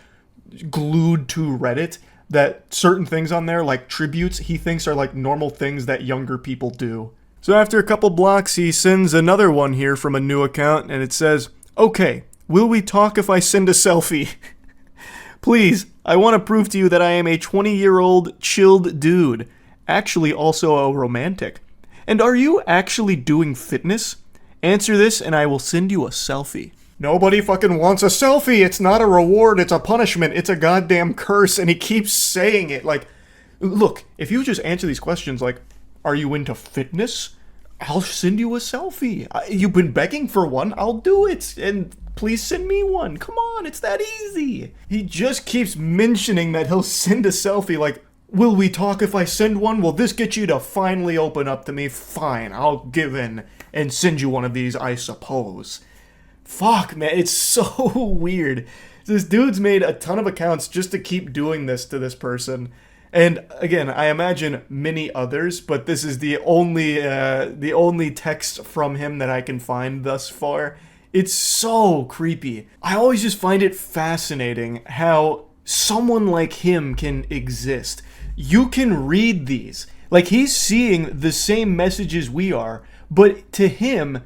glued to Reddit that certain things on there, like tributes, he thinks are like normal things that younger people do. So after a couple blocks, he sends another one here from a new account, and it says, okay, will we talk if I send a selfie? Please, I want to prove to you that I am a 20-year-old chilled dude, actually also a romantic. And are you actually doing fitness? Answer this and I will send you a selfie. Nobody fucking wants a selfie. It's not a reward, it's a punishment, it's a goddamn curse, and he keeps saying it. Like, look, if you just answer these questions like, are you into fitness? I'll send you a selfie. You've been begging for one. I'll do it. And please send me one. Come on, it's that easy. He just keeps mentioning that he'll send a selfie. Like, will we talk if I send one? Will this get you to finally open up to me? Fine, I'll give in and send you one of these, I suppose. Fuck, man, it's so weird. This dude's made a ton of accounts just to keep doing this to this person. And again, I imagine many others, but this is the only text from him that I can find thus far. It's so creepy. I always just find it fascinating how someone like him can exist. You can read these. Like, he's seeing the same messages we are, but to him,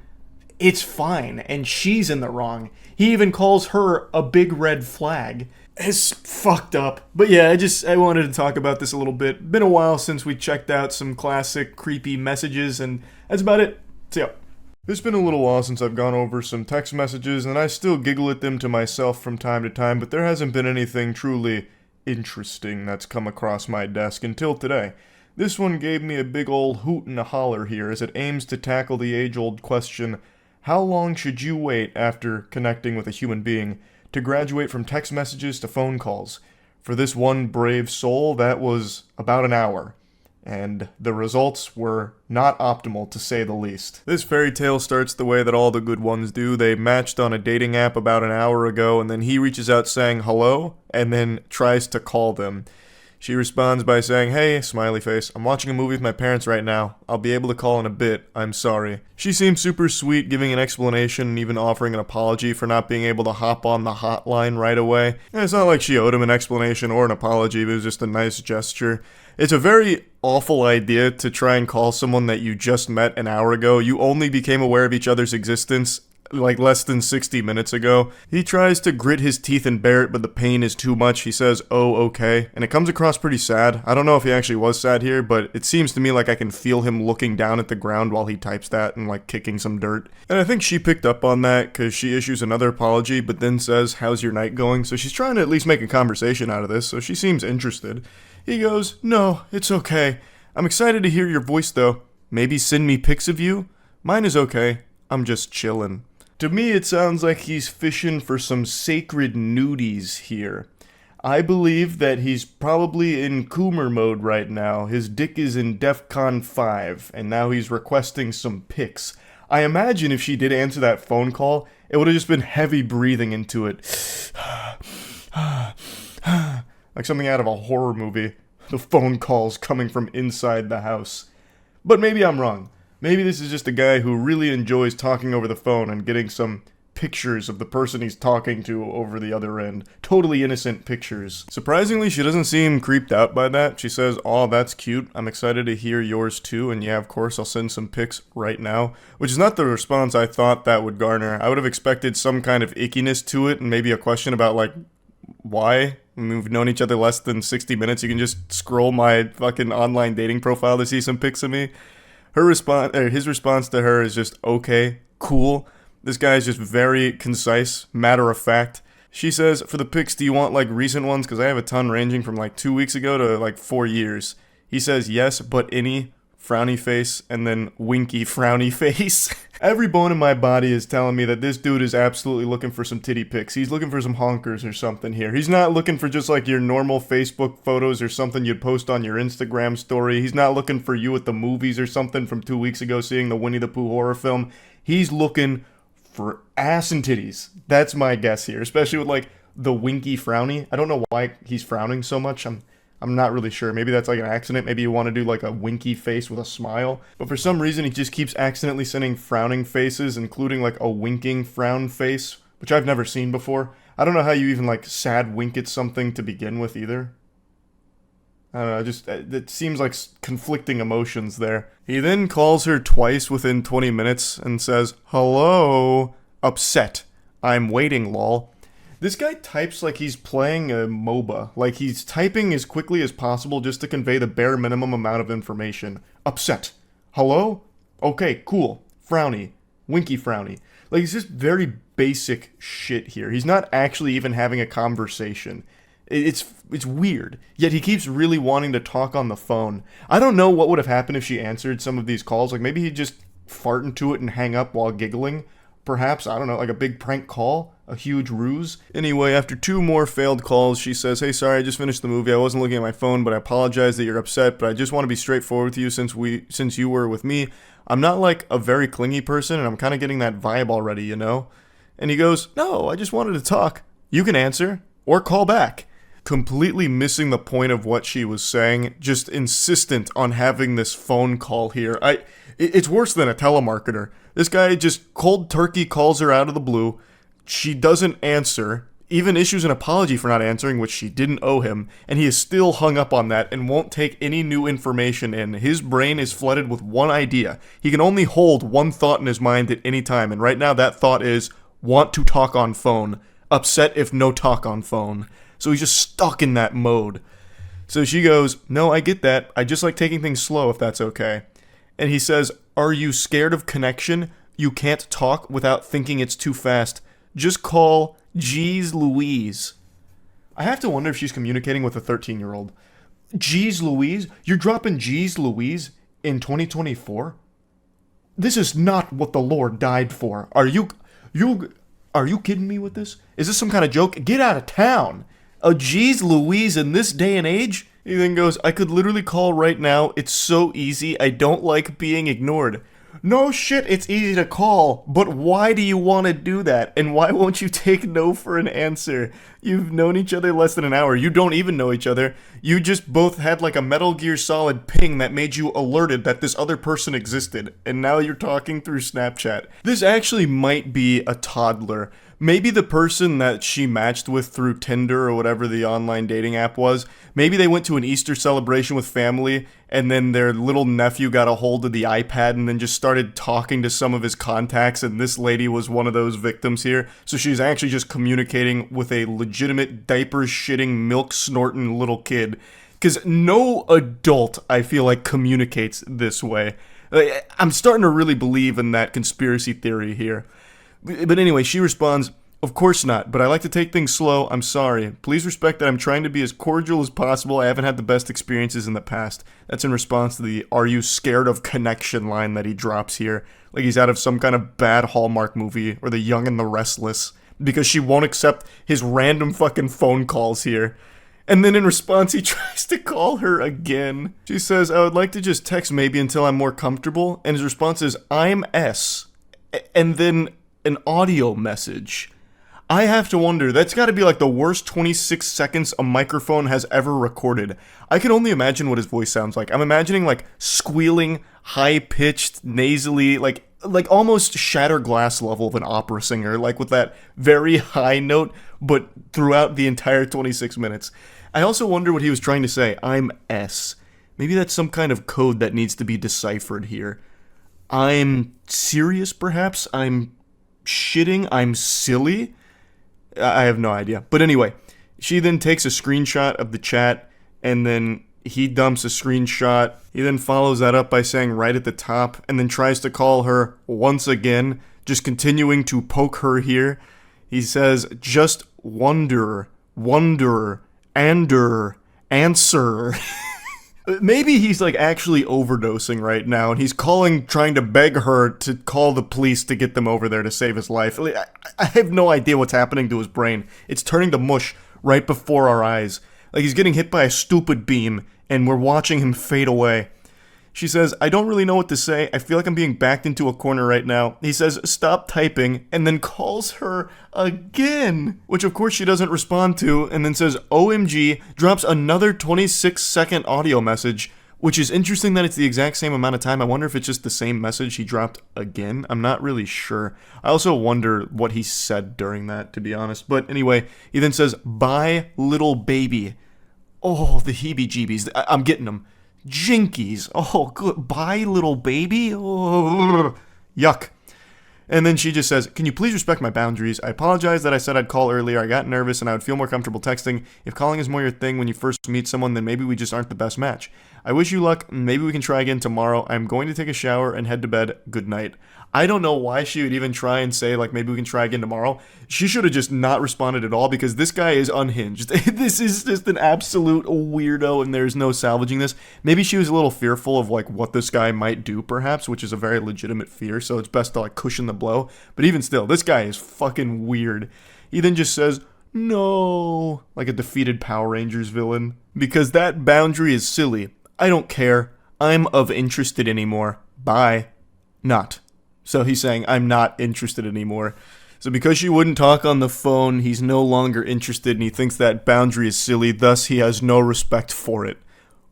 it's fine, and she's in the wrong. He even calls her a big red flag. It's fucked up. But yeah, I wanted to talk about this a little bit. Been a while since we checked out some classic creepy messages, and that's about it. See ya. It's been a little while since I've gone over some text messages, and I still giggle at them to myself from time to time, but there hasn't been anything truly interesting that's come across my desk until today. This one gave me a big ol' hoot and a holler here as it aims to tackle the age-old question, how long should you wait after connecting with a human being to graduate from text messages to phone calls? For this one brave soul, that was about an hour. And the results were not optimal, to say the least. This fairy tale starts the way that all the good ones do. They matched on a dating app about an hour ago, and then he reaches out saying hello, and then tries to call them. She responds by saying, hey, smiley face, I'm watching a movie with my parents right now. I'll be able to call in a bit. I'm sorry. She seems super sweet, giving an explanation and even offering an apology for not being able to hop on the hotline right away. And it's not like she owed him an explanation or an apology, it was just a nice gesture. It's a very awful idea to try and call someone that you just met an hour ago. You only became aware of each other's existence like less than 60 minutes ago. He tries to grit his teeth and bear it, but the pain is too much. He says, "Oh, okay." And it comes across pretty sad. I don't know if he actually was sad here, but it seems to me like I can feel him looking down at the ground while he types that and like kicking some dirt. And I think she picked up on that because she issues another apology, but then says, "How's your night going?" So she's trying to at least make a conversation out of this, so she seems interested. He goes, "No, it's okay. I'm excited to hear your voice though. Maybe send me pics of you? Mine is okay. I'm just chillin'." To me, it sounds like he's fishing for some sacred nudies here. I believe that he's probably in Coomer mode right now. His dick is in DEFCON 5, and now he's requesting some pics. I imagine if she did answer that phone call, it would have just been heavy breathing into it. Like something out of a horror movie. The phone calls coming from inside the house. But maybe I'm wrong. Maybe this is just a guy who really enjoys talking over the phone and getting some pictures of the person he's talking to over the other end. Totally innocent pictures. Surprisingly, she doesn't seem creeped out by that. She says, "Oh, that's cute. I'm excited to hear yours too. And yeah, of course, I'll send some pics right now." Which is not the response I thought that would garner. I would have expected some kind of ickiness to it and maybe a question about, like, why? I mean, we've known each other less than 60 minutes. You can just scroll my fucking online dating profile to see some pics of me. His response to her is just, "Okay, cool." This guy is just very concise, matter of fact. She says, "For the pics, do you want like recent ones? Because I have a ton ranging from like 2 weeks ago to like 4 years." He says, "Yes, but any," frowny face, and then winky frowny face. Every bone in my body is telling me that this dude is absolutely looking for some titty pics. He's looking for some honkers or something here. He's not looking for just like your normal Facebook photos or something you'd post on your Instagram story. He's not looking for you at the movies or something from 2 weeks ago seeing the Winnie the Pooh horror film. He's looking for ass and titties. That's my guess here, especially with like the winky frowny. I don't know why he's frowning so much. I'm not really sure. Maybe that's like an accident. Maybe you want to do like a winky face with a smile. But for some reason, he just keeps accidentally sending frowning faces, including like a winking frown face, which I've never seen before. I don't know how you even like sad wink at something to begin with either. I don't know, just it seems like conflicting emotions there. He then calls her twice within 20 minutes and says, "Hello, upset. I'm waiting, lol." This guy types like he's playing a MOBA. Like he's typing as quickly as possible just to convey the bare minimum amount of information. Upset. Hello? Okay, cool. Frowny. Winky frowny. Like it's just very basic shit here. He's not actually even having a conversation. It's weird. Yet he keeps really wanting to talk on the phone. I don't know what would have happened if she answered some of these calls. Like maybe he'd just fart into it and hang up while giggling. Perhaps, I don't know, like a big prank call? A huge ruse? Anyway, after 2 more failed calls, she says, "Hey, sorry, I just finished the movie. I wasn't looking at my phone, but I apologize that you're upset, but I just want to be straightforward with you since you were with me. I'm not like a very clingy person, and I'm kind of getting that vibe already, you know?" And he goes, "No, I just wanted to talk. You can answer, or call back." Completely missing the point of what she was saying, just insistent on having this phone call here. It's worse than a telemarketer. This guy just cold turkey calls her out of the blue. She doesn't answer, even issues an apology for not answering, which she didn't owe him, and he is still hung up on that and won't take any new information in. His brain is flooded with one idea. He can only hold one thought in his mind at any time, and right now that thought is, want to talk on phone. Upset if no talk on phone. So he's just stuck in that mode. So she goes, "No, I get that. I just like taking things slow if that's okay." And he says, "Are you scared of connection? You can't talk without thinking it's too fast. Just call Jeez Louise." I have to wonder if she's communicating with a 13-year-old. Jeez Louise? You're dropping Jeez Louise in 2024? This is not what the Lord died for. Are you kidding me with this? Is this some kind of joke? Get out of town. A Jeez Louise in this day and age? He then goes, "I could literally call right now. It's so easy. I don't like being ignored." No shit, it's easy to call, but why do you want to do that? And why won't you take no for an answer? You've known each other less than an hour. You don't even know each other. You just both had like a Metal Gear Solid ping that made you alerted that this other person existed, and now you're talking through Snapchat. This actually might be a toddler, maybe the person that she matched with through Tinder or whatever the online dating app was, maybe they went to an Easter celebration with family and then their little nephew got a hold of the iPad and then just started talking to some of his contacts, and this lady was one of those victims here. So she's actually just communicating with a legitimate diaper-shitting, milk-snorting little kid. Because no adult, I feel like, communicates this way. I'm starting to really believe in that conspiracy theory here. But anyway, she responds, "Of course not, but I like to take things slow. I'm sorry. Please respect that I'm trying to be as cordial as possible. I haven't had the best experiences in the past." That's in response to the "Are you scared of connection" line that he drops here. Like he's out of some kind of bad Hallmark movie, or The Young and the Restless. Because she won't accept his random fucking phone calls here. And then in response, he tries to call her again. She says, "I would like to just text maybe until I'm more comfortable." And his response is, "I'm S." And then an audio message. I have to wonder, that's got to be like the worst 26 seconds a microphone has ever recorded. I can only imagine what his voice sounds like. I'm imagining like squealing, high-pitched, nasally, like almost shatter glass level of an opera singer, like with that very high note, but throughout the entire 26 minutes. I also wonder what he was trying to say. I'm S. Maybe that's some kind of code that needs to be deciphered here. I'm serious, perhaps? I'm shitting? I'm silly? I have no idea. But anyway, she then takes a screenshot of the chat, and then he dumps a screenshot. He then follows that up by saying right at the top, and then tries to call her once again, just continuing to poke her here. He says, "Just wonder, answer." Maybe he's like actually overdosing right now, and he's trying to beg her to call the police to get them over there to save his life. I have no idea what's happening to his brain. It's turning to mush right before our eyes. Like he's getting hit by a stupid beam, and we're watching him fade away. She says, "I don't really know what to say. I feel like I'm being backed into a corner right now." He says, "Stop typing," and then calls her again, which of course she doesn't respond to, and then says, "OMG," drops another 26-second audio message, which is interesting that it's the exact same amount of time. I wonder if it's just the same message he dropped again. I'm not really sure. I also wonder what he said during that, to be honest. But anyway, he then says, "Bye, little baby." Oh, the heebie-jeebies. I'm getting them. Jinkies. Oh, good. Bye, little baby. Oh, yuck. And then she just says, "Can you please respect my boundaries? I apologize that I said I'd call earlier. I got nervous and I would feel more comfortable texting. If calling is more your thing when you first meet someone, then maybe we just aren't the best match. I wish you luck. Maybe we can try again tomorrow. I'm going to take a shower and head to bed. Good night." I don't know why she would even try and say, like, maybe we can try again tomorrow. She should have just not responded at all, because this guy is unhinged. This is just an absolute weirdo, and there's no salvaging this. Maybe she was a little fearful of, like, what this guy might do, perhaps, which is a very legitimate fear, so it's best to, like, cushion the blow. But even still, this guy is fucking weird. He then just says, "No," like a defeated Power Rangers villain. Because that boundary is silly. I don't care. I'm of interested anymore. Bye. Not. So he's saying, I'm not interested anymore. So because she wouldn't talk on the phone, he's no longer interested, and he thinks that boundary is silly, thus he has no respect for it.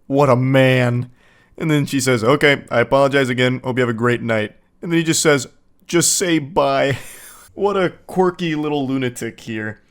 What a man. And then she says, "Okay, I apologize again. Hope you have a great night." And then he just says, "Just say bye." What a quirky little lunatic here.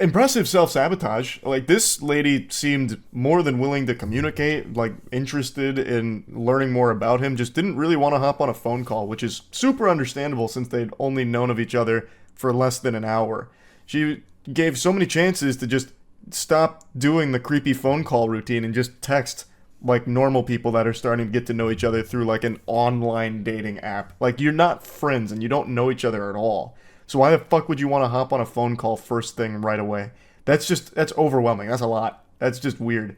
Impressive self-sabotage. Like, this lady seemed more than willing to communicate, like, interested in learning more about him, just didn't really want to hop on a phone call, which is super understandable since they'd only known of each other for less than an hour. She gave so many chances to just stop doing the creepy phone call routine and just text like normal people that are starting to get to know each other through, like, an online dating app. Like, you're not friends and you don't know each other at all. So why the fuck would you want to hop on a phone call first thing right away? That's overwhelming. That's a lot. That's just weird.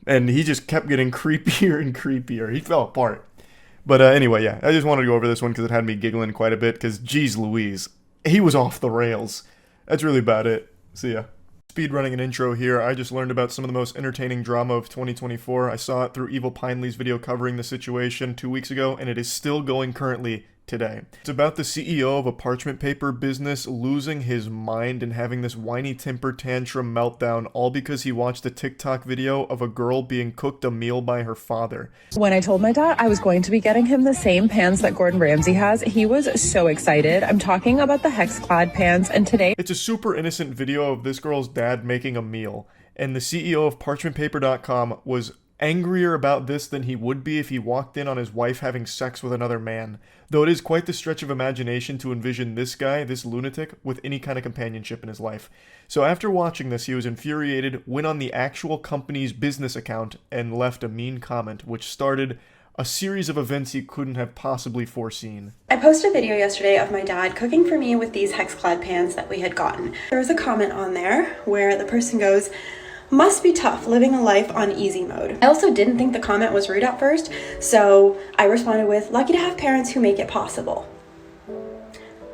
And he just kept getting creepier and creepier. He fell apart. But anyway, yeah, I just wanted to go over this one because it had me giggling quite a bit, because geez Louise, he was off the rails. That's really about it. See ya. Speedrunning an intro here. I just learned about some of the most entertaining drama of 2024. I saw it through Evil Pineley's video covering the situation 2 weeks ago, and it is still going currently today. It's about the CEO of a parchment paper business losing his mind and having this whiny temper tantrum meltdown all because he watched a TikTok video of a girl being cooked a meal by her father. When I told my dad I was going to be getting him the same pans that Gordon Ramsay has, he was so excited. I'm talking about the hex-clad pans, and today It's a super innocent video of this girl's dad making a meal, and the CEO of parchmentpaper.com was angrier about this than he would be if he walked in on his wife having sex with another man. Though it is quite the stretch of imagination to envision this guy, this lunatic, with any kind of companionship in his life. So after watching this, he was infuriated, went on the actual company's business account, and left a mean comment, which started a series of events he couldn't have possibly foreseen. I posted a video yesterday of my dad cooking for me with these hex-clad pans that we had gotten. There was a comment on there where the person goes, "Must be tough living a life on easy mode." I also didn't think the comment was rude at first, so I responded with, "Lucky to have parents who make it possible."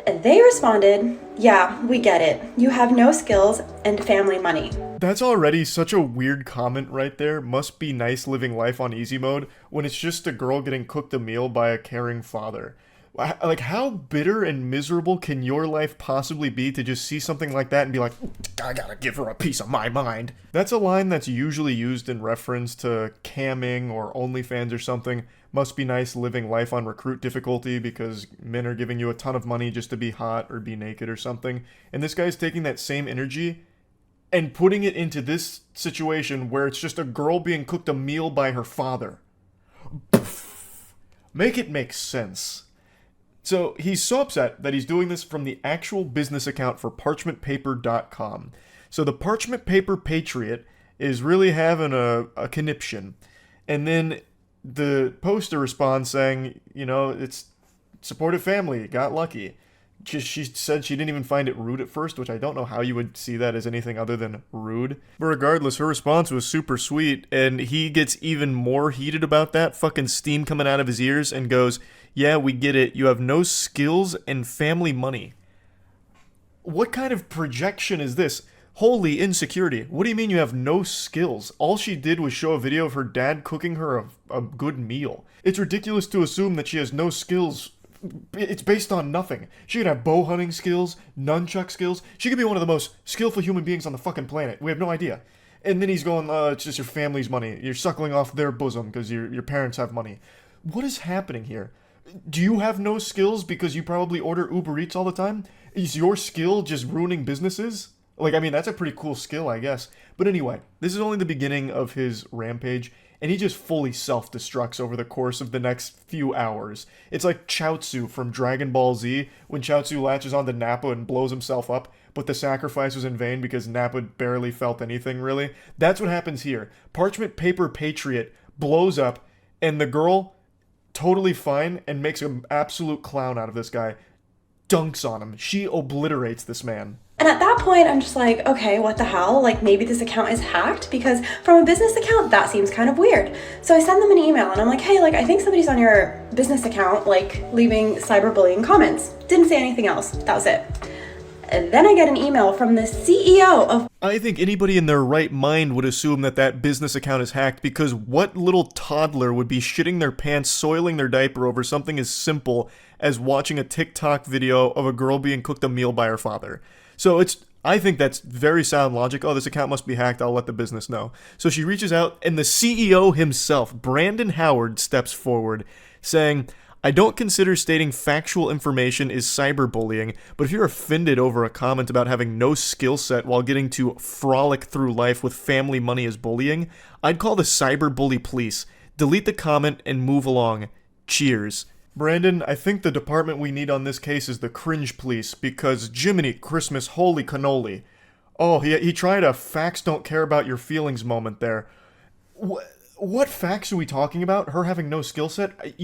And they responded, "Yeah, we get it. You have no skills and family money." That's already such a weird comment right there. Must be nice living life on easy mode when it's just a girl getting cooked a meal by a caring father. Like, how bitter and miserable can your life possibly be to just see something like that and be like, I gotta give her a piece of my mind? That's a line that's usually used in reference to camming or OnlyFans or something. Must be nice living life on recruit difficulty because men are giving you a ton of money just to be hot or be naked or something. And this guy's taking that same energy and putting it into this situation where it's just a girl being cooked a meal by her father. Make it make sense. So he's so upset that he's doing this from the actual business account for parchmentpaper.com. So the Parchment Paper Patriot is really having a conniption. And then the poster responds saying, you know, it's supportive family, got lucky. She said she didn't even find it rude at first, which I don't know how you would see that as anything other than rude. But regardless, her response was super sweet, and he gets even more heated about that, fucking steam coming out of his ears, and goes, "Yeah, we get it. You have no skills and family money." What kind of projection is this? Holy insecurity. What do you mean you have no skills? All she did was show a video of her dad cooking her a good meal. It's ridiculous to assume that she has no skills. It's based on nothing. She could have bow hunting skills, nunchuck skills. She could be one of the most skillful human beings on the fucking planet. We have no idea. And then he's going, it's just your family's money. You're suckling off their bosom because your parents have money. What is happening here? Do you have no skills because you probably order Uber Eats all the time? Is your skill just ruining businesses? Like, I mean, that's a pretty cool skill, I guess. But anyway, this is only the beginning of his rampage, and he just fully self-destructs over the course of the next few hours. It's like Chaozu from Dragon Ball Z, when Chaozu latches onto Nappa and blows himself up, but the sacrifice was in vain because Nappa barely felt anything, really. That's what happens here. Parchment Paper Patriot blows up, and the girl, totally fine, and makes an absolute clown out of this guy, dunks on him. She obliterates this man. And at that point, I'm just like, okay, what the hell? Like, maybe this account is hacked, because from a business account, that seems kind of weird. So I send them an email and I'm like, hey, like, I think somebody's on your business account, like, leaving cyberbullying comments. Didn't say anything else. That was it. And then I get an email from the CEO of... I think anybody in their right mind would assume that that business account is hacked, because what little toddler would be shitting their pants, soiling their diaper over something as simple as watching a TikTok video of a girl being cooked a meal by her father? So I think that's very sound logic. Oh, this account must be hacked. I'll let the business know. So she reaches out, and the CEO himself, Brandon Howard, steps forward, saying, I don't consider stating factual information is cyberbullying, but if you're offended over a comment about having no skill set while getting to frolic through life with family money as bullying, I'd call the cyberbully police. Delete the comment and move along. Cheers. Brandon, I think the department we need on this case is the cringe police, because Jiminy Christmas, holy cannoli. Oh, he tried a facts don't care about your feelings moment there. What facts are we talking about? Her having no skill set?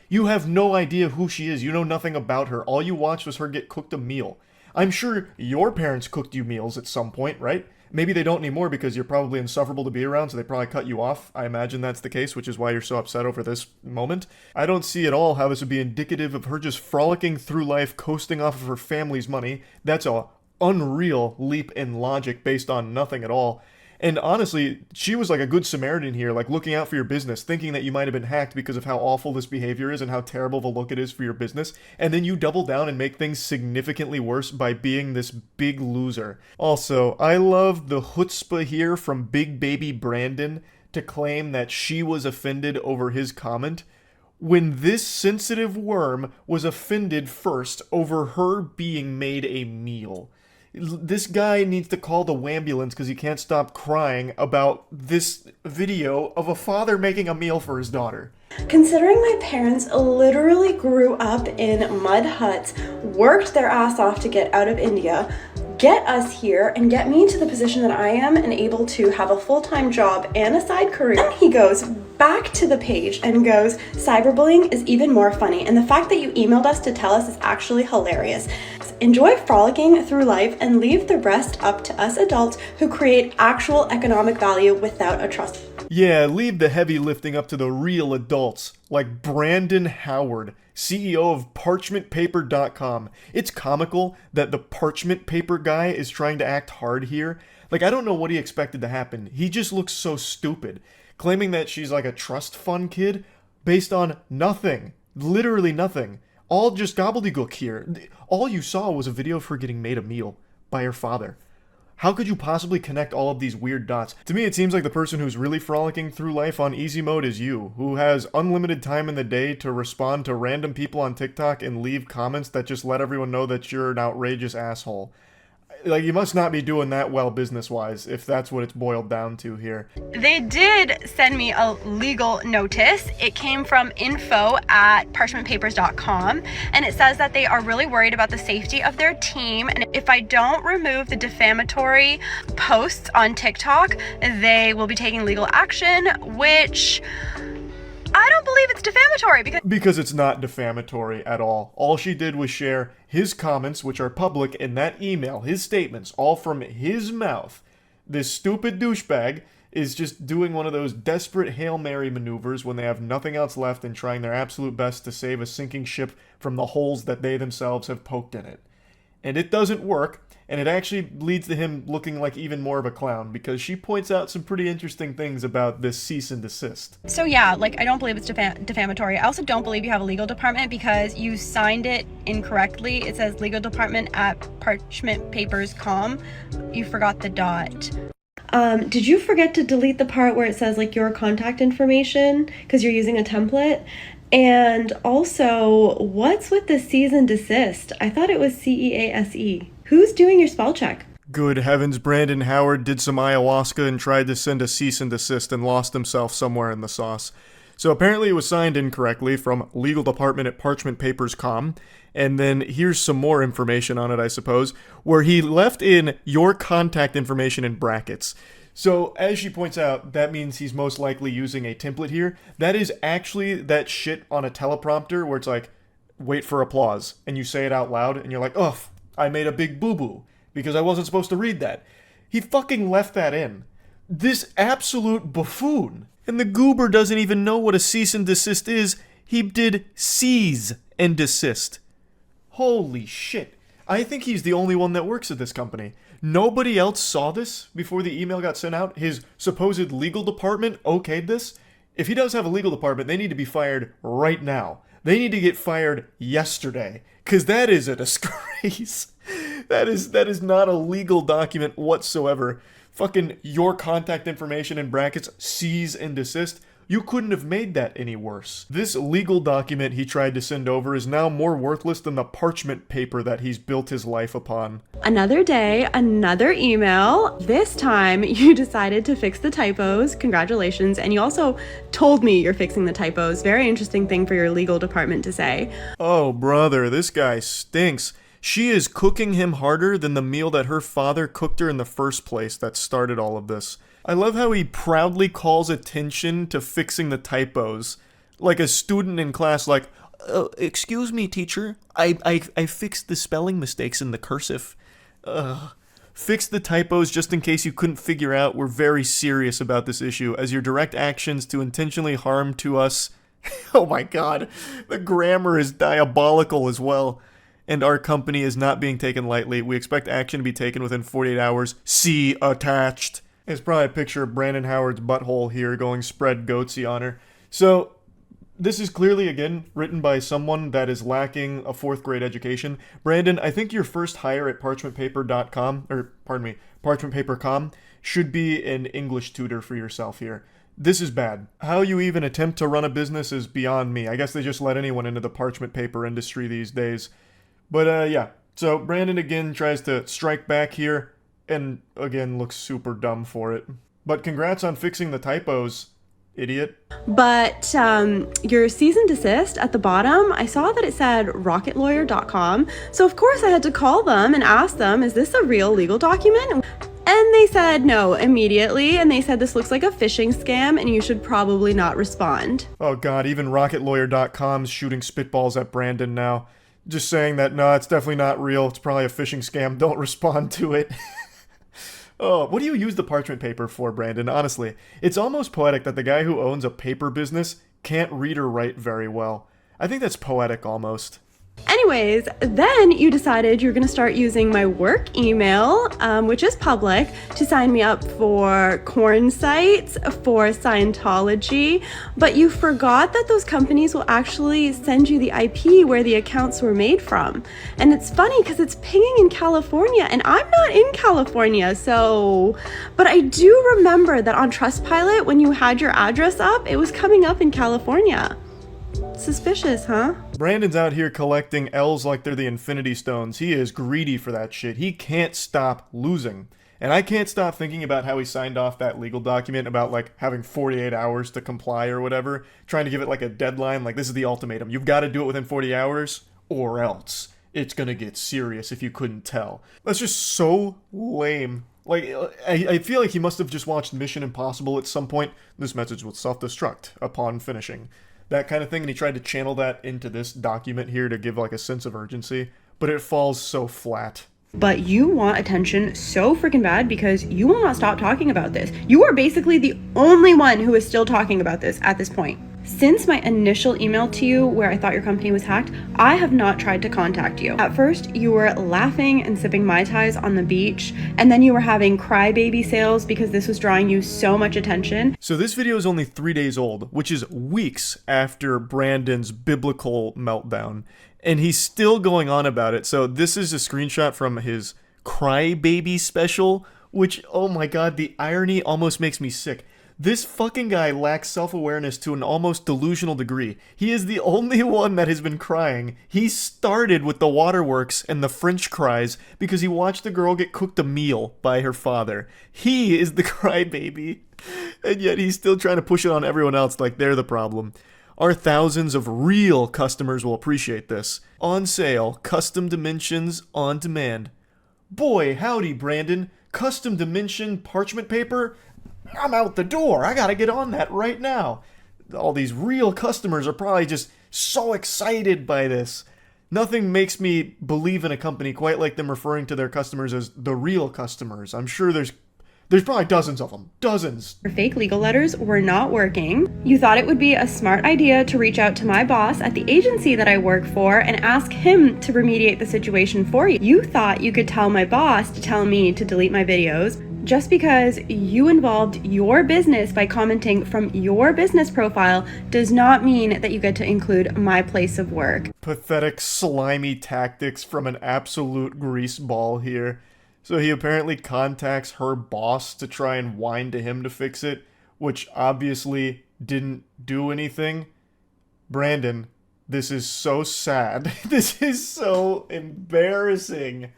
You have no idea who she is. You know nothing about her. All you watched was her get cooked a meal. I'm sure your parents cooked you meals at some point, right? Maybe they don't anymore because you're probably insufferable to be around, so they probably cut you off. I imagine that's the case, which is why you're so upset over this moment. I don't see at all how this would be indicative of her just frolicking through life, coasting off of her family's money. That's a unreal leap in logic based on nothing at all. And honestly, she was like a good Samaritan here, like looking out for your business, thinking that you might have been hacked because of how awful this behavior is and how terrible of a look it is for your business. And then you double down and make things significantly worse by being this big loser. Also, I love the chutzpah here from Big Baby Brandon to claim that she was offended over his comment, when this sensitive worm was offended first over her being made a meal. This guy needs to call the wambulance because he can't stop crying about this video of a father making a meal for his daughter. Considering my parents literally grew up in mud huts, worked their ass off to get out of India, get us here, and get me to the position that I am and able to have a full-time job and a side career. Then he goes back to the page and goes, cyberbullying is even more funny, and the fact that you emailed us to tell us is actually hilarious. Enjoy frolicking through life and leave the rest up to us adults who create actual economic value without a trust. Yeah, leave the heavy lifting up to the real adults, like Brandon Howard, CEO of parchmentpaper.com. It's comical that the parchment paper guy is trying to act hard here. Like, I don't know what he expected to happen. He just looks so stupid, claiming that she's like a trust fund kid based on nothing. Literally nothing. All just gobbledygook here. All you saw was a video of her getting made a meal by her father. How could you possibly connect all of these weird dots? To me, it seems like the person who's really frolicking through life on easy mode is you, who has unlimited time in the day to respond to random people on TikTok and leave comments that just let everyone know that you're an outrageous asshole. Like, you must not be doing that well business-wise, if that's what it's boiled down to here. They did send me a legal notice. It came from info@parchmentpapers.com, and it says that they are really worried about the safety of their team, and if I don't remove the defamatory posts on TikTok, they will be taking legal action, which I don't believe it's defamatory because it's not defamatory at all. All she did was share his comments, which are public, in that email, his statements, all from his mouth. This stupid douchebag is just doing one of those desperate Hail Mary maneuvers when they have nothing else left and trying their absolute best to save a sinking ship from the holes that they themselves have poked in it. And it doesn't work, and it actually leads to him looking like even more of a clown, because she points out some pretty interesting things about this cease and desist. So yeah, like, I don't believe it's defamatory. I also don't believe you have a legal department because you signed it incorrectly. It says legal department at parchmentpapers.com. You forgot the dot. Did you forget to delete the part where it says like your contact information because you're using a template? And also, what's with the cease and desist? I thought it was CEASE. Who's doing your spell check? Good heavens, Brandon Howard did some ayahuasca and tried to send a cease and desist and lost himself somewhere in the sauce. So apparently it was signed incorrectly from legal department at parchmentpapers.com. And then here's some more information on it, I suppose, where he left in your contact information in brackets. So, as she points out, that means he's most likely using a template here. That is actually that shit on a teleprompter where it's like, wait for applause, and you say it out loud, and you're like, ugh, I made a big boo-boo, because I wasn't supposed to read that. He fucking left that in. This absolute buffoon. And the goober doesn't even know what a cease and desist is. He did seize and desist. Holy shit. I think he's the only one that works at this company. Nobody else saw this before the email got sent out. His supposed legal department okayed this. If he does have a legal department, they need to be fired right now. They need to get fired yesterday, because that is a disgrace. That is not a legal document whatsoever. Fucking your contact information in brackets, cease and desist. You couldn't have made that any worse. This legal document he tried to send over is now more worthless than the parchment paper that he's built his life upon. Another day, another email. This time you decided to fix the typos. Congratulations. And you also told me you're fixing the typos. Very interesting thing for your legal department to say. Oh, brother, this guy stinks. She is cooking him harder than the meal that her father cooked her in the first place that started all of this. I love how he proudly calls attention to fixing the typos. Like a student in class, like, excuse me, teacher, I fixed the spelling mistakes in the cursive. Fix the typos just in case you couldn't figure out we're very serious about this issue, as your direct actions to intentionally harm to us. Oh my god, the grammar is diabolical as well. And our company is not being taken lightly. We expect action to be taken within 48 hours. See attached. It's probably a picture of Brandon Howard's butthole here going spread goatsy on her. So, this is clearly, again, written by someone that is lacking a 4th grade education. Brandon, I think your first hire at parchmentpaper.com should be an English tutor for yourself here. This is bad. How you even attempt to run a business is beyond me. I guess they just let anyone into the parchment paper industry these days. But, yeah. So, Brandon again tries to strike back here, and again looks super dumb for it. But congrats on fixing the typos, idiot. But your cease and desist at the bottom, I saw that it said rocketlawyer.com. So of course I had to call them and ask them, is this a real legal document? And they said no immediately, and they said this looks like a phishing scam and you should probably not respond. Oh god, even rocketlawyer.com's shooting spitballs at Brandon now. Just saying that, no, it's definitely not real, it's probably a phishing scam, don't respond to it. Oh, what do you use the parchment paper for, Brandon? Honestly, it's almost poetic that the guy who owns a paper business can't read or write very well. I think that's poetic almost. Anyways, then you decided you're going to start using my work email, which is public, to sign me up for corn sites, for Scientology, but you forgot that those companies will actually send you the IP where the accounts were made from. And it's funny because it's pinging in California, and I'm not in California, so... But I do remember that on Trustpilot, when you had your address up, it was coming up in California. Suspicious, huh? Brandon's out here collecting L's like they're the Infinity Stones. He is greedy for that shit. He can't stop losing. And I can't stop thinking about how he signed off that legal document about, like, having 48 hours to comply or whatever. Trying to give it, like, a deadline. Like, this is the ultimatum. You've got to do it within 40 hours or else it's gonna get serious if you couldn't tell. That's just so lame. Like, I feel like he must have just watched Mission Impossible at some point. This message will self-destruct upon finishing. That kind of thing, and he tried to channel that into this document here to give like a sense of urgency, but it falls so flat. But you want attention so freaking bad because you will not stop talking about this. You are basically the only one who is still talking about this at this point. Since my initial email to you where I thought your company was hacked, I have not tried to contact you. At first, you were laughing and sipping Mai Tais on the beach, and then you were having crybaby sales because this was drawing you so much attention. So this video is only 3 days old, which is weeks after Brandon's biblical meltdown, and he's still going on about it. So this is a screenshot from his crybaby special, which, oh my god, the irony almost makes me sick. This fucking guy lacks self-awareness to an almost delusional degree. He is the only one that has been crying. He started with the waterworks and the French cries because he watched the girl get cooked a meal by her father. He is the crybaby. And yet he's still trying to push it on everyone else like they're the problem. Our thousands of real customers will appreciate this. On sale, custom dimensions on demand. Boy, howdy, Brandon. Custom dimension parchment paper? I'm out the door. I gotta get on that right now. All these real customers are probably just so excited by this. Nothing makes me believe in a company quite like them referring to their customers as the real customers. I'm sure there's probably dozens of them. Dozens. Your fake legal letters were not working. You thought it would be a smart idea to reach out to my boss at the agency that I work for and ask him to remediate the situation for you. You thought you could tell my boss to tell me to delete my videos. Just because you involved your business by commenting from your business profile does not mean that you get to include my place of work. Pathetic, slimy tactics from an absolute greaseball here. So he apparently contacts her boss to try and whine to him to fix it, which obviously didn't do anything. Brandon, this is so sad. This is so embarrassing.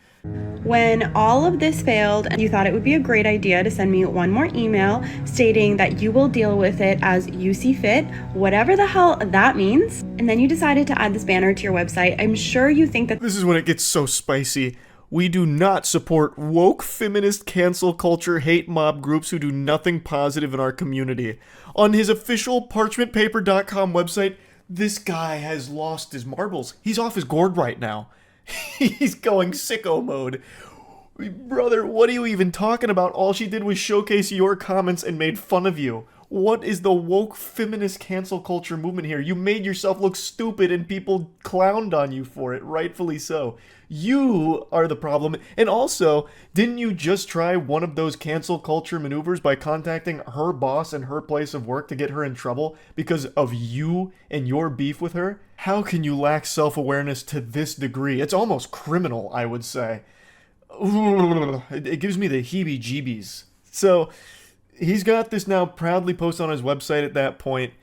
When all of this failed, you thought it would be a great idea to send me one more email stating that you will deal with it as you see fit, whatever the hell that means. And then you decided to add this banner to your website. I'm sure you think that this is when it gets so spicy. We do not support woke, feminist, cancel culture, hate mob groups who do nothing positive in our community. On his official parchmentpaper.com website, this guy has lost his marbles. He's off his gourd right now. He's going sicko mode. Brother, what are you even talking about? All she did was showcase your comments and made fun of you. What is the woke feminist cancel culture movement here? You made yourself look stupid and people clowned on you for it, rightfully so. You are the problem. And also, didn't you just try one of those cancel culture maneuvers by contacting her boss and her place of work to get her in trouble because of you and your beef with her? How can you lack self-awareness to this degree? It's almost criminal, I would say. It gives me the heebie-jeebies. So, he's got this now proudly posted on his website at that point.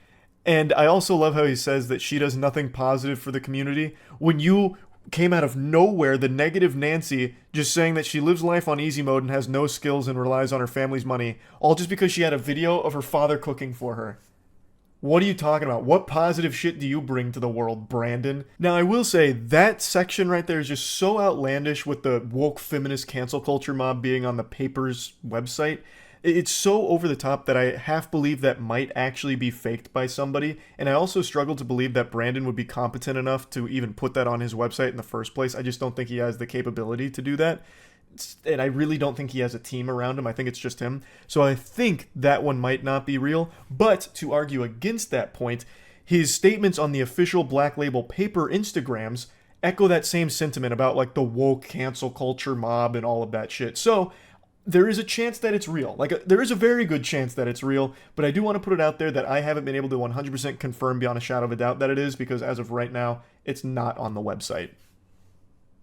And I also love how he says that she does nothing positive for the community. When you came out of nowhere, the negative Nancy, just saying that she lives life on easy mode and has no skills and relies on her family's money, all just because she had a video of her father cooking for her. What are you talking about? What positive shit do you bring to the world, Brandon? Now, I will say, that section right there is just so outlandish with the woke feminist cancel culture mob being on the paper's website. It's so over the top that I half believe that might actually be faked by somebody, and I also struggle to believe that Brandon would be competent enough to even put that on his website in the first place. I just don't think he has the capability to do that, and I really don't think he has a team around him. I think it's just him. So I think that one might not be real, but to argue against that point, his statements on the official Black Label Paper Instagrams echo that same sentiment about like the woke cancel culture mob and all of that shit. So there is a chance that it's real. There is a very good chance that it's real, but I do want to put it out there that I haven't been able to 100% confirm beyond a shadow of a doubt that it is, because as of right now, it's not on the website.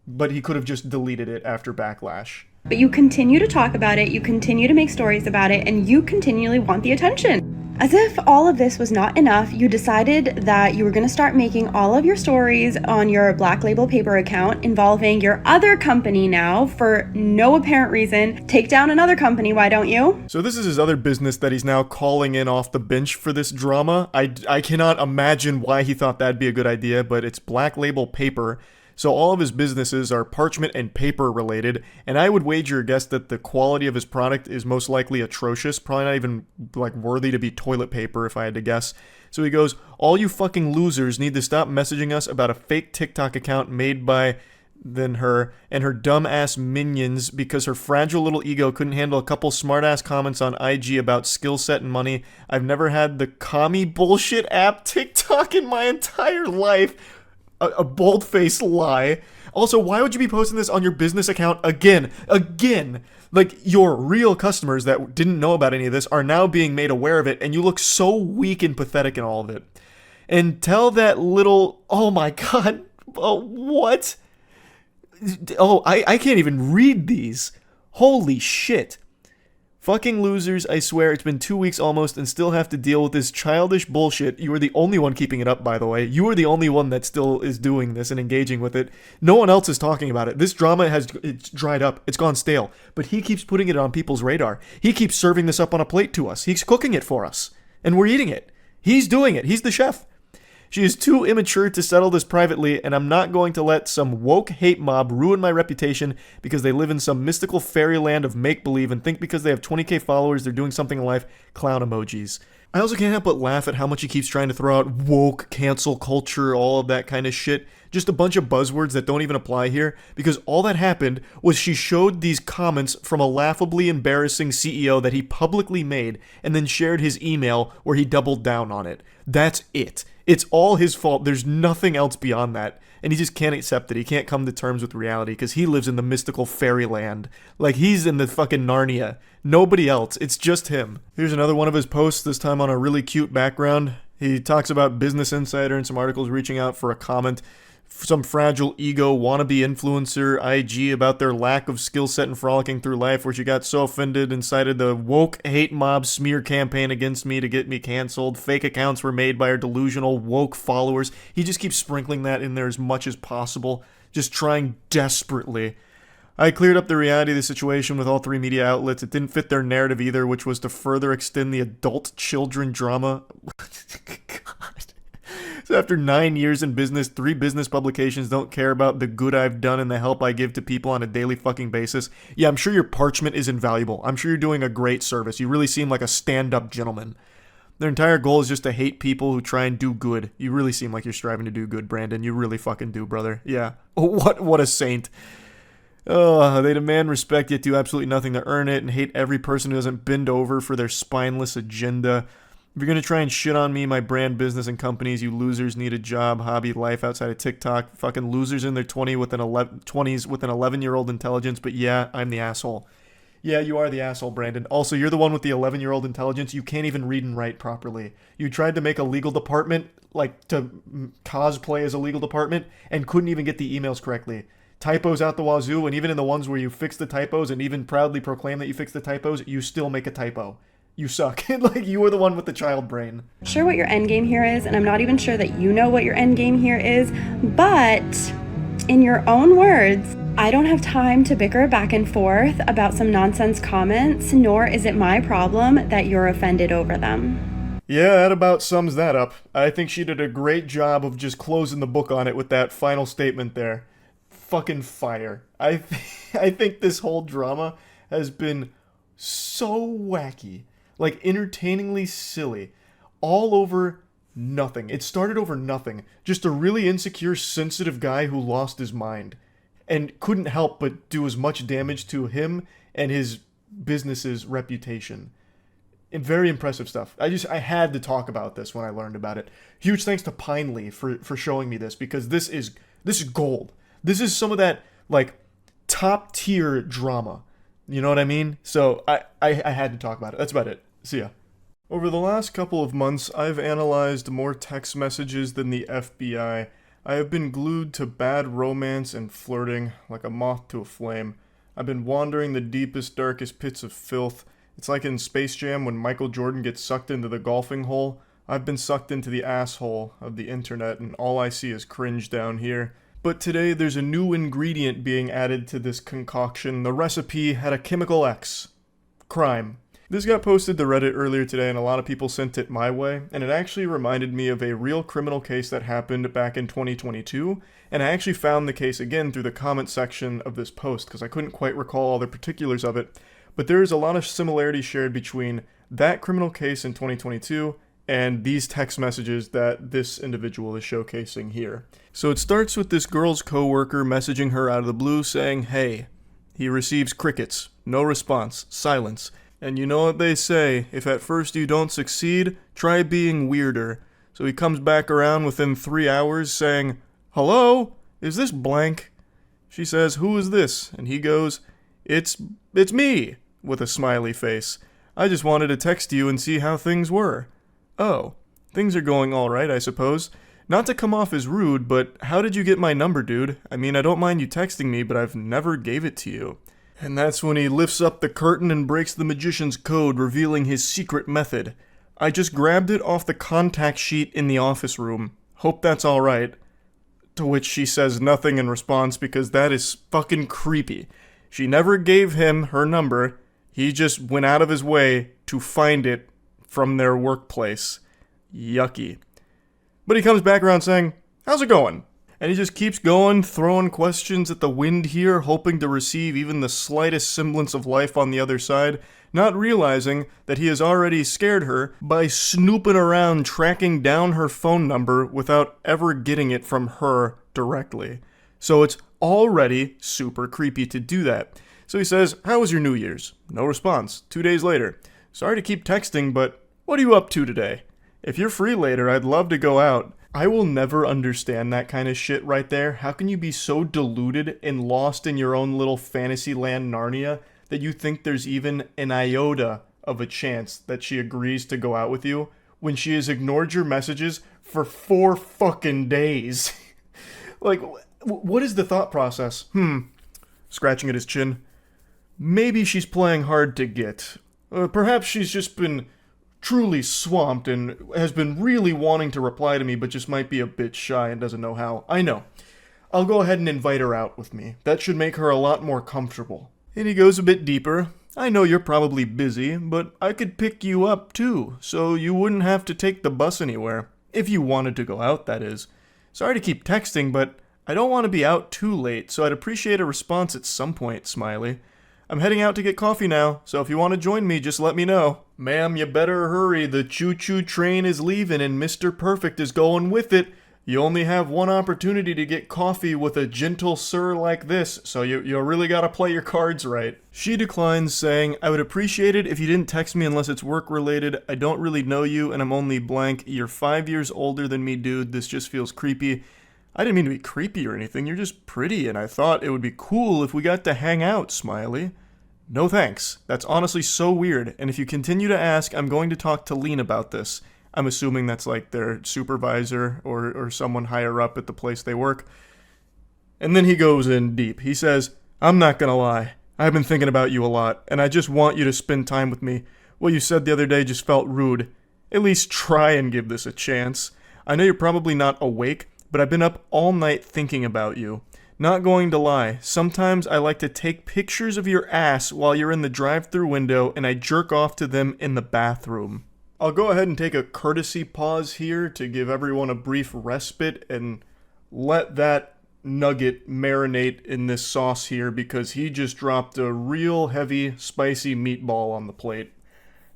But he could have just deleted it after backlash. But you continue to talk about it, you continue to make stories about it, and you continually want the attention. As if all of this was not enough, you decided that you were going to start making all of your stories on your Black Label Paper account involving your other company now for no apparent reason. Take down another company, why don't you? So this is his other business that he's now calling in off the bench for this drama. I cannot imagine why he thought that'd be a good idea, but it's Black Label Paper. So all of his businesses are parchment and paper related, and I would wager a guess that the quality of his product is most likely atrocious, probably not even like worthy to be toilet paper if I had to guess. So he goes, all you fucking losers need to stop messaging us about a fake TikTok account made by then her and her dumb ass minions because her fragile little ego couldn't handle a couple smart ass comments on IG about skill set and money. I've never had the commie bullshit app TikTok in my entire life. A bold-faced lie. Also, why would you be posting this on your business account again? Like, your real customers that didn't know about any of this are now being made aware of it, and you look so weak and pathetic in all of it. And tell that little... Oh my god. Oh, what? Oh, I can't even read these. Holy shit. Fucking losers, I swear, it's been 2 weeks almost and still have to deal with this childish bullshit. You are the only one keeping it up, by the way. You are the only one that still is doing this and engaging with it. No one else is talking about it. This drama it's dried up. It's gone stale. But he keeps putting it on people's radar. He keeps serving this up on a plate to us. He's cooking it for us. And we're eating it. He's doing it. He's the chef. She is too immature to settle this privately, and I'm not going to let some woke hate mob ruin my reputation because they live in some mystical fairyland of make-believe and think because they have 20k followers they're doing something in life. Clown emojis. I also can't help but laugh at how much he keeps trying to throw out woke, cancel culture, all of that kind of shit. Just a bunch of buzzwords that don't even apply here, because all that happened was she showed these comments from a laughably embarrassing CEO that he publicly made and then shared his email where he doubled down on it. That's it. It's all his fault. There's nothing else beyond that. And he just can't accept it. He can't come to terms with reality because he lives in the mystical fairyland. Like, he's in the fucking Narnia. Nobody else. It's just him. Here's another one of his posts, this time on a really cute background. He talks about Business Insider and some articles reaching out for a comment. Some fragile ego wannabe influencer IG about their lack of skill set and frolicking through life, where she got so offended and cited the woke hate mob smear campaign against me to get me canceled. Fake accounts were made by her delusional woke followers. He just keeps sprinkling that in there as much as possible, just trying desperately. I cleared up the reality of the situation with all three media outlets. It didn't fit their narrative either, which was to further extend the adult children drama. God. So after 9 years in business, 3 business publications don't care about the good I've done and the help I give to people on a daily fucking basis. Yeah, I'm sure your parchment is invaluable. I'm sure you're doing a great service. You really seem like a stand-up gentleman. Their entire goal is just to hate people who try and do good. You really seem like you're striving to do good, Brandon. You really fucking do, brother. Yeah. What a saint. Oh, they demand respect, yet do absolutely nothing to earn it, and hate every person who doesn't bend over for their spineless agenda. If you're going to try and shit on me, my brand, business, and companies, you losers need a job, hobby, life outside of TikTok. Fucking losers in their 20s with an 11-year-old intelligence, but yeah, I'm the asshole. Yeah, you are the asshole, Brandon. Also, you're the one with the 11-year-old intelligence. You can't even read and write properly. You tried to make a legal department, like to cosplay as a legal department, and couldn't even get the emails correctly. Typos out the wazoo, and even in the ones where you fix the typos and even proudly proclaim that you fix the typos, you still make a typo. You suck. Like, you are the one with the child brain. Sure what your end game here is, and I'm not even sure that you know what your end game here is, but in your own words, I don't have time to bicker back and forth about some nonsense comments, nor is it my problem that you're offended over them. Yeah, that about sums that up. I think she did a great job of just closing the book on it with that final statement there. Fucking fire. I think this whole drama has been so wacky. Like, entertainingly silly. All over nothing. It started over nothing. Just a really insecure, sensitive guy who lost his mind. And couldn't help but do as much damage to him and his business's reputation. And very impressive stuff. I had to talk about this when I learned about it. Huge thanks to Pinely for showing me this, because this is gold. This is some of that, like, top tier drama. You know what I mean? So I had to talk about it. That's about it. See ya. Over the last couple of months, I've analyzed more text messages than the FBI. I have been glued to bad romance and flirting, like a moth to a flame. I've been wandering the deepest, darkest pits of filth. It's like in Space Jam when Michael Jordan gets sucked into the golfing hole. I've been sucked into the asshole of the internet, and all I see is cringe down here. But today, there's a new ingredient being added to this concoction. The recipe had a chemical X. Crime. This got posted to Reddit earlier today, and a lot of people sent it my way, and it actually reminded me of a real criminal case that happened back in 2022, and I actually found the case again through the comment section of this post, because I couldn't quite recall all the particulars of it, but there is a lot of similarities shared between that criminal case in 2022 and these text messages that this individual is showcasing here. So it starts with this girl's coworker messaging her out of the blue saying, "Hey." He receives crickets, no response, silence. And you know what they say, if at first you don't succeed, try being weirder. So he comes back around within 3 hours saying, "Hello? Is this blank?" She says, "Who is this?" And he goes, It's me," with a smiley face. "I just wanted to text you and see how things were." "Oh, things are going alright, I suppose. Not to come off as rude, but how did you get my number, dude? I mean, I don't mind you texting me, but I've never gave it to you." And that's when he lifts up the curtain and breaks the magician's code, revealing his secret method. "I just grabbed it off the contact sheet in the office room. Hope that's alright." To which she says nothing in response, because that is fucking creepy. She never gave him her number. He just went out of his way to find it from their workplace. Yucky. But he comes back around saying, "How's it going?" And he just keeps going, throwing questions at the wind here, hoping to receive even the slightest semblance of life on the other side, not realizing that he has already scared her by snooping around tracking down her phone number without ever getting it from her directly. So it's already super creepy to do that. So he says, "How was your New Year's?" No response. 2 days later. "Sorry to keep texting, but what are you up to today? If you're free later, I'd love to go out." I will never understand that kind of shit right there. How can you be so deluded and lost in your own little fantasy land Narnia that you think there's even an iota of a chance that she agrees to go out with you when she has ignored your messages for 4 fucking days? Like, what is the thought process? Scratching at his chin. Maybe she's playing hard to get. Perhaps she's just been truly swamped and has been really wanting to reply to me, but just might be a bit shy and doesn't know how. I know. I'll go ahead and invite her out with me. That should make her a lot more comfortable. And he goes a bit deeper. "I know you're probably busy, but I could pick you up too, so you wouldn't have to take the bus anywhere. If you wanted to go out, that is. Sorry to keep texting, but I don't want to be out too late, so I'd appreciate a response at some point, smiley. I'm heading out to get coffee now, so if you want to join me, just let me know." "Ma'am, you better hurry. The choo-choo train is leaving and Mr. Perfect is going with it. You only have one opportunity to get coffee with a gentle sir like this, so you really gotta play your cards right. She declines, saying, I would appreciate it if you didn't text me unless it's work related. I don't really know you and I'm only blank. You're 5 years older than me, dude. This just feels creepy. I didn't mean to be creepy or anything. You're just pretty and I thought it would be cool if we got to hang out, Smiley. No thanks. That's honestly so weird. And if you continue to ask, I'm going to talk to Lean about this. I'm assuming that's like their supervisor or someone higher up at the place they work. And then he goes in deep. He says, I'm not gonna lie. I've been thinking about you a lot, and I just want you to spend time with me. What you said the other day just felt rude. At least try and give this a chance. I know you're probably not awake, but I've been up all night thinking about you. Not going to lie, sometimes I like to take pictures of your ass while you're in the drive-thru window and I jerk off to them in the bathroom. I'll go ahead and take a courtesy pause here to give everyone a brief respite and let that nugget marinate in this sauce here because he just dropped a real heavy, spicy meatball on the plate.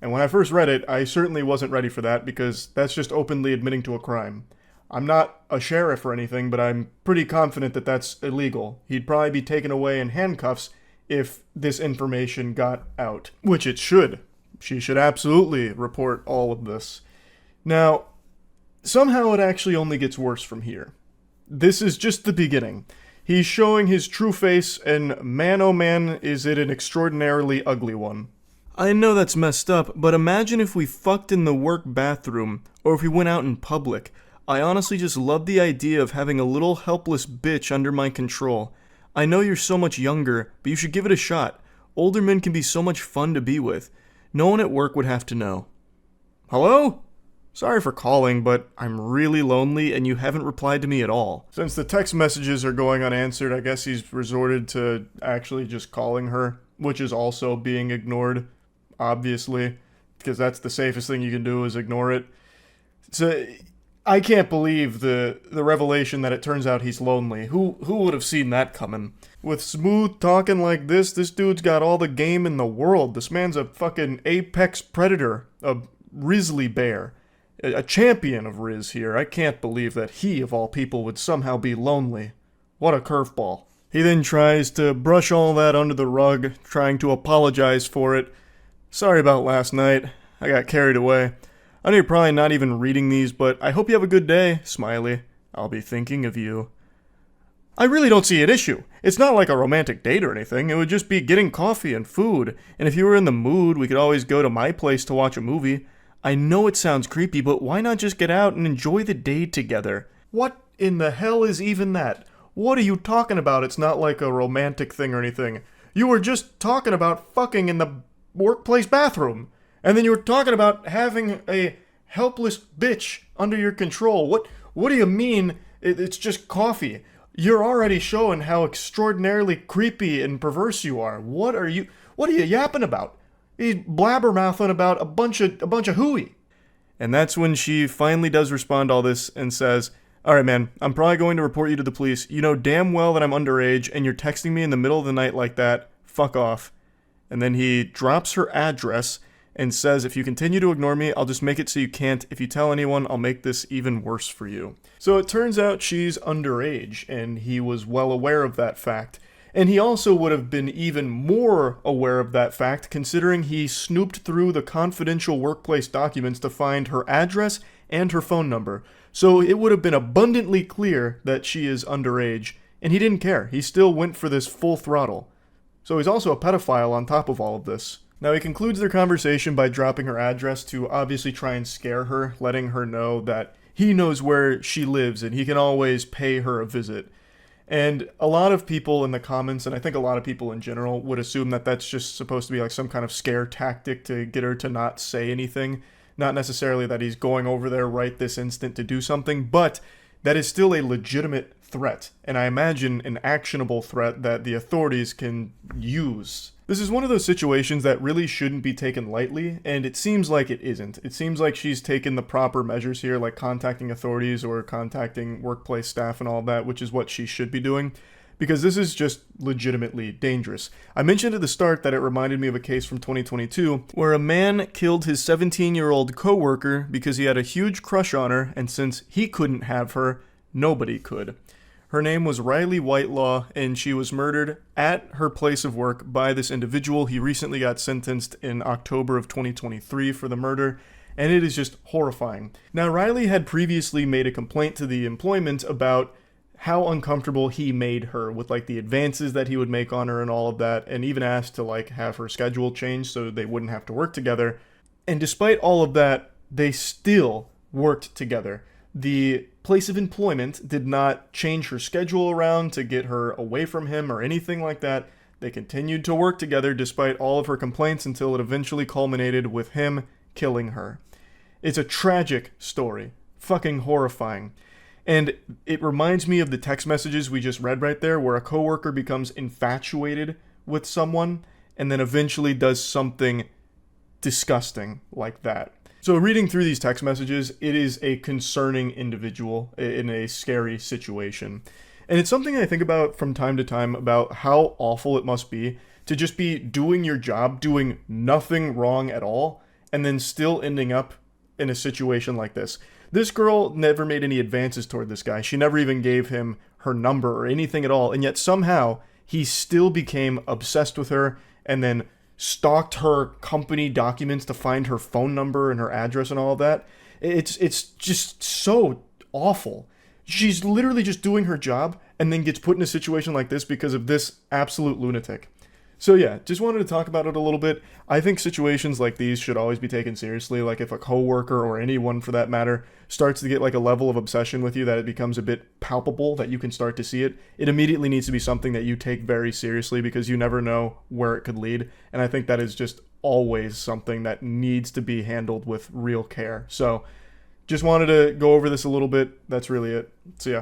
And when I first read it, I certainly wasn't ready for that because that's just openly admitting to a crime. I'm not a sheriff or anything, but I'm pretty confident that that's illegal. He'd probably be taken away in handcuffs if this information got out, which it should. She should absolutely report all of this. Now, somehow it actually only gets worse from here. This is just the beginning. He's showing his true face, and man oh man, is it an extraordinarily ugly one. I know that's messed up, but imagine if we fucked in the work bathroom, or if we went out in public. I honestly just love the idea of having a little helpless bitch under my control. I know you're so much younger, but you should give it a shot. Older men can be so much fun to be with. No one at work would have to know. Hello? Sorry for calling, but I'm really lonely and you haven't replied to me at all. Since the text messages are going unanswered, I guess he's resorted to actually just calling her, which is also being ignored, obviously, because that's the safest thing you can do is ignore it. So I can't believe the revelation that it turns out he's lonely. Who would have seen that coming? With smooth talking like this dude's got all the game in the world. This man's a fucking apex predator, a grizzly bear, a champion of Riz here. I can't believe that he, of all people, would somehow be lonely. What a curveball. He then tries to brush all that under the rug, trying to apologize for it. Sorry about last night. I got carried away. I know you're probably not even reading these, but I hope you have a good day, Smiley. I'll be thinking of you. I really don't see an issue. It's not like a romantic date or anything. It would just be getting coffee and food. And if you were in the mood, we could always go to my place to watch a movie. I know it sounds creepy, but why not just get out and enjoy the day together? What in the hell is even that? What are you talking about? It's not like a romantic thing or anything. You were just talking about fucking in the workplace bathroom. And then you were talking about having a helpless bitch under your control. What do you mean it's just coffee? You're already showing how extraordinarily creepy and perverse you are. What are you yapping about? He's blabbermouthing about a bunch of hooey. And that's when she finally does respond to all this and says, Alright man, I'm probably going to report you to the police. You know damn well that I'm underage and you're texting me in the middle of the night like that. Fuck off. And then he drops her address and says, if you continue to ignore me, I'll just make it so you can't. If you tell anyone, I'll make this even worse for you. So it turns out she's underage, and he was well aware of that fact. And he also would have been even more aware of that fact, considering he snooped through the confidential workplace documents to find her address and her phone number. So it would have been abundantly clear that she is underage, and he didn't care. He still went for this full throttle. So he's also a pedophile on top of all of this. Now, he concludes their conversation by dropping her address to obviously try and scare her, letting her know that he knows where she lives and he can always pay her a visit. And a lot of people in the comments, and I think a lot of people in general, would assume that that's just supposed to be like some kind of scare tactic to get her to not say anything. Not necessarily that he's going over there right this instant to do something, but that is still a legitimate threat, and I imagine an actionable threat that the authorities can use. This is one of those situations that really shouldn't be taken lightly, and it seems like it isn't. It seems like she's taken the proper measures here, like contacting authorities or contacting workplace staff and all that, which is what she should be doing, because this is just legitimately dangerous. I mentioned at the start that it reminded me of a case from 2022, where a man killed his 17-year-old coworker because he had a huge crush on her, and since he couldn't have her, nobody could. Her name was Riley Whitelaw, and she was murdered at her place of work by this individual. He recently got sentenced in October of 2023 for the murder, and it is just horrifying. Now, Riley had previously made a complaint to the employment about how uncomfortable he made her with, like, the advances that he would make on her and all of that, and even asked to, like, have her schedule changed so they wouldn't have to work together. And despite all of that, they still worked together. The place of employment did not change her schedule around to get her away from him or anything like that. They continued to work together despite all of her complaints until it eventually culminated with him killing her. It's a tragic story. Fucking horrifying. And it reminds me of the text messages we just read right there, where a coworker becomes infatuated with someone and then eventually does something disgusting like that. So reading through these text messages, it is a concerning individual in a scary situation. And it's something I think about from time to time about how awful it must be to just be doing your job, doing nothing wrong at all, and then still ending up in a situation like this. This girl never made any advances toward this guy. She never even gave him her number or anything at all. And yet somehow he still became obsessed with her and then stalked her company documents to find her phone number and her address and all of that. It's just so awful. She's literally just doing her job and then gets put in a situation like this because of this absolute lunatic. So yeah, just wanted to talk about it a little bit. I think situations like these should always be taken seriously. Like if a coworker or anyone for that matter starts to get like a level of obsession with you that it becomes a bit palpable, that you can start to see it, it immediately needs to be something that you take very seriously because you never know where it could lead. And I think that is just always something that needs to be handled with real care. So just wanted to go over this a little bit. That's really it. So yeah.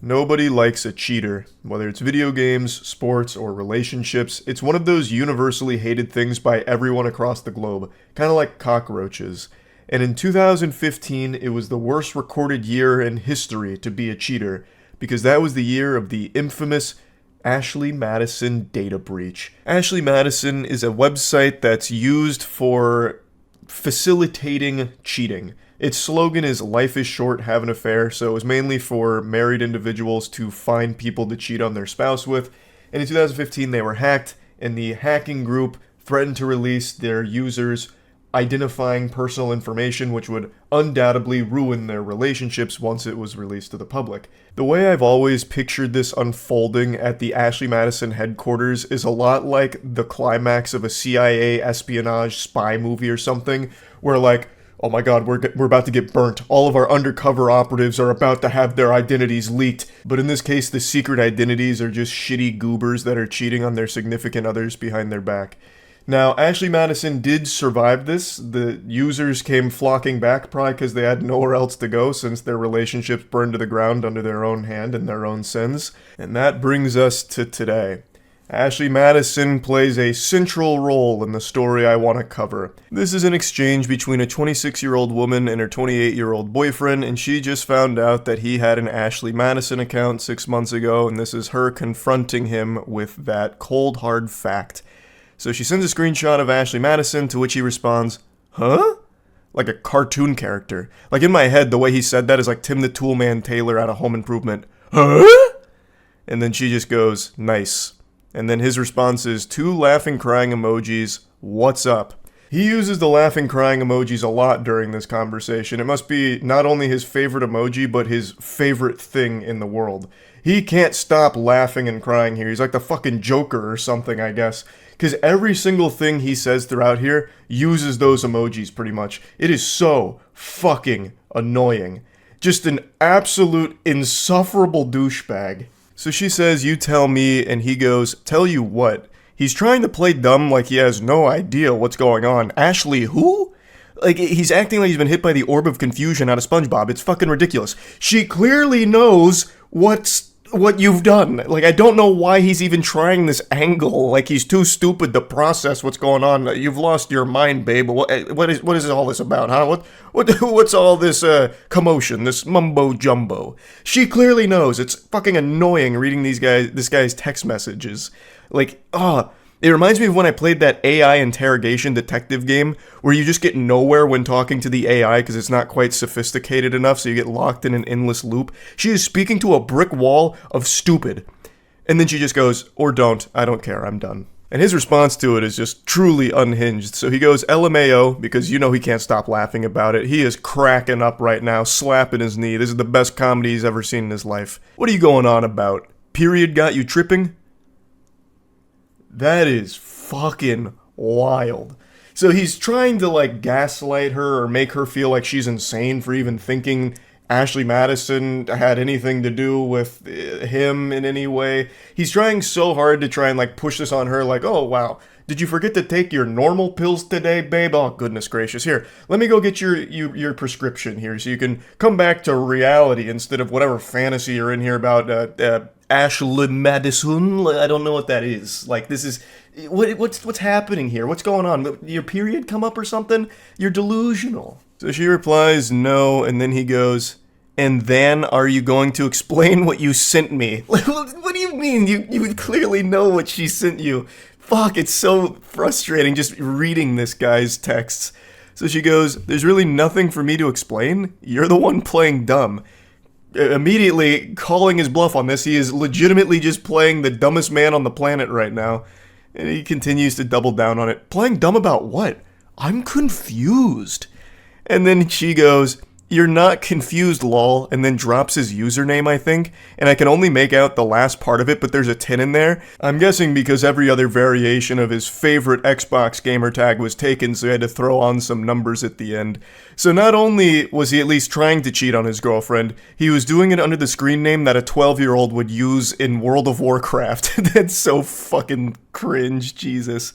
Nobody likes a cheater. Whether it's video games, sports, or relationships, it's one of those universally hated things by everyone across the globe, kind of like cockroaches. And in 2015, it was the worst recorded year in history to be a cheater, because that was the year of the infamous Ashley Madison data breach. Ashley Madison is a website that's used for facilitating cheating. Its slogan is "Life is short, have an affair," so it was mainly for married individuals to find people to cheat on their spouse with. And in 2015, they were hacked, and the hacking group threatened to release their users' identifying personal information, which would undoubtedly ruin their relationships once it was released to the public. The way I've always pictured this unfolding at the Ashley Madison headquarters is a lot like the climax of a CIA espionage spy movie or something, where like, oh my god, we're about to get burnt. All of our undercover operatives are about to have their identities leaked. But in this case, the secret identities are just shitty goobers that are cheating on their significant others behind their back. Now, Ashley Madison did survive this. The users came flocking back, probably because they had nowhere else to go since their relationships burned to the ground under their own hand and their own sins. And that brings us to today. Ashley Madison plays a central role in the story I want to cover. This is an exchange between a 26-year-old woman and her 28-year-old boyfriend, and she just found out that he had an Ashley Madison account 6 months ago, and this is her confronting him with that cold, hard fact. So she sends a screenshot of Ashley Madison, to which he responds, "Huh?" Like a cartoon character. Like in my head, the way he said that is like Tim the Toolman Taylor out of Home Improvement. "Huh?" And then she just goes, "Nice." And then his response is 2 laughing crying emojis, "What's up?" He uses the laughing crying emojis a lot during this conversation. It must be not only his favorite emoji, but his favorite thing in the world. He can't stop laughing and crying here. He's like the fucking Joker or something, I guess. Because every single thing he says throughout here uses those emojis pretty much. It is so fucking annoying. Just an absolute insufferable douchebag. So she says, "You tell me," and he goes, "Tell you what?" He's trying to play dumb like he has no idea what's going on. Ashley who? Like, he's acting like he's been hit by the orb of confusion out of SpongeBob. It's fucking ridiculous. She clearly knows what you've done. Like, I don't know why he's even trying this angle. Like, he's too stupid to process what's going on. You've lost your mind, babe. What is all this about, huh? What's all this commotion, this mumbo jumbo? She clearly knows. It's fucking annoying reading this guy's text messages. Like, It reminds me of when I played that AI interrogation detective game where you just get nowhere when talking to the AI because it's not quite sophisticated enough, so you get locked in an endless loop. She is speaking to a brick wall of stupid. And then she just goes, or don't, I don't care, I'm done. And his response to it is just truly unhinged. So he goes LMAO, because you know he can't stop laughing about it. He is cracking up right now, slapping his knee. This is the best comedy he's ever seen in his life. What are you going on about? Period got you tripping? That is fucking wild. So he's trying to like gaslight her or make her feel like she's insane for even thinking Ashley Madison had anything to do with him in any way. He's trying so hard to try and like push this on her like, oh wow, did you forget to take your normal pills today, babe? Oh goodness gracious. Here, let me go get your prescription here so you can come back to reality instead of whatever fantasy you're in here about Ashley Madison. I don't know what that is. Like, this is what's happening here? What's going on? Your period come up or something? You're delusional. So she replies no, and then he goes, and then are you going to explain what you sent me? What do you mean? You clearly know what she sent you. Fuck, it's so frustrating just reading this guy's texts. So she goes, there's really nothing for me to explain. You're the one playing dumb. Immediately calling his bluff on this, he is legitimately just playing the dumbest man on the planet right now. And he continues to double down on it. Playing dumb about what? I'm confused. And then she goes, you're not confused, lol, and then drops his username, I think, and I can only make out the last part of it, but there's a 10 in there. I'm guessing because every other variation of his favorite Xbox gamer tag was taken, so he had to throw on some numbers at the end. So not only was he at least trying to cheat on his girlfriend, he was doing it under the screen name that a 12-year-old would use in World of Warcraft. That's so fucking cringe, Jesus.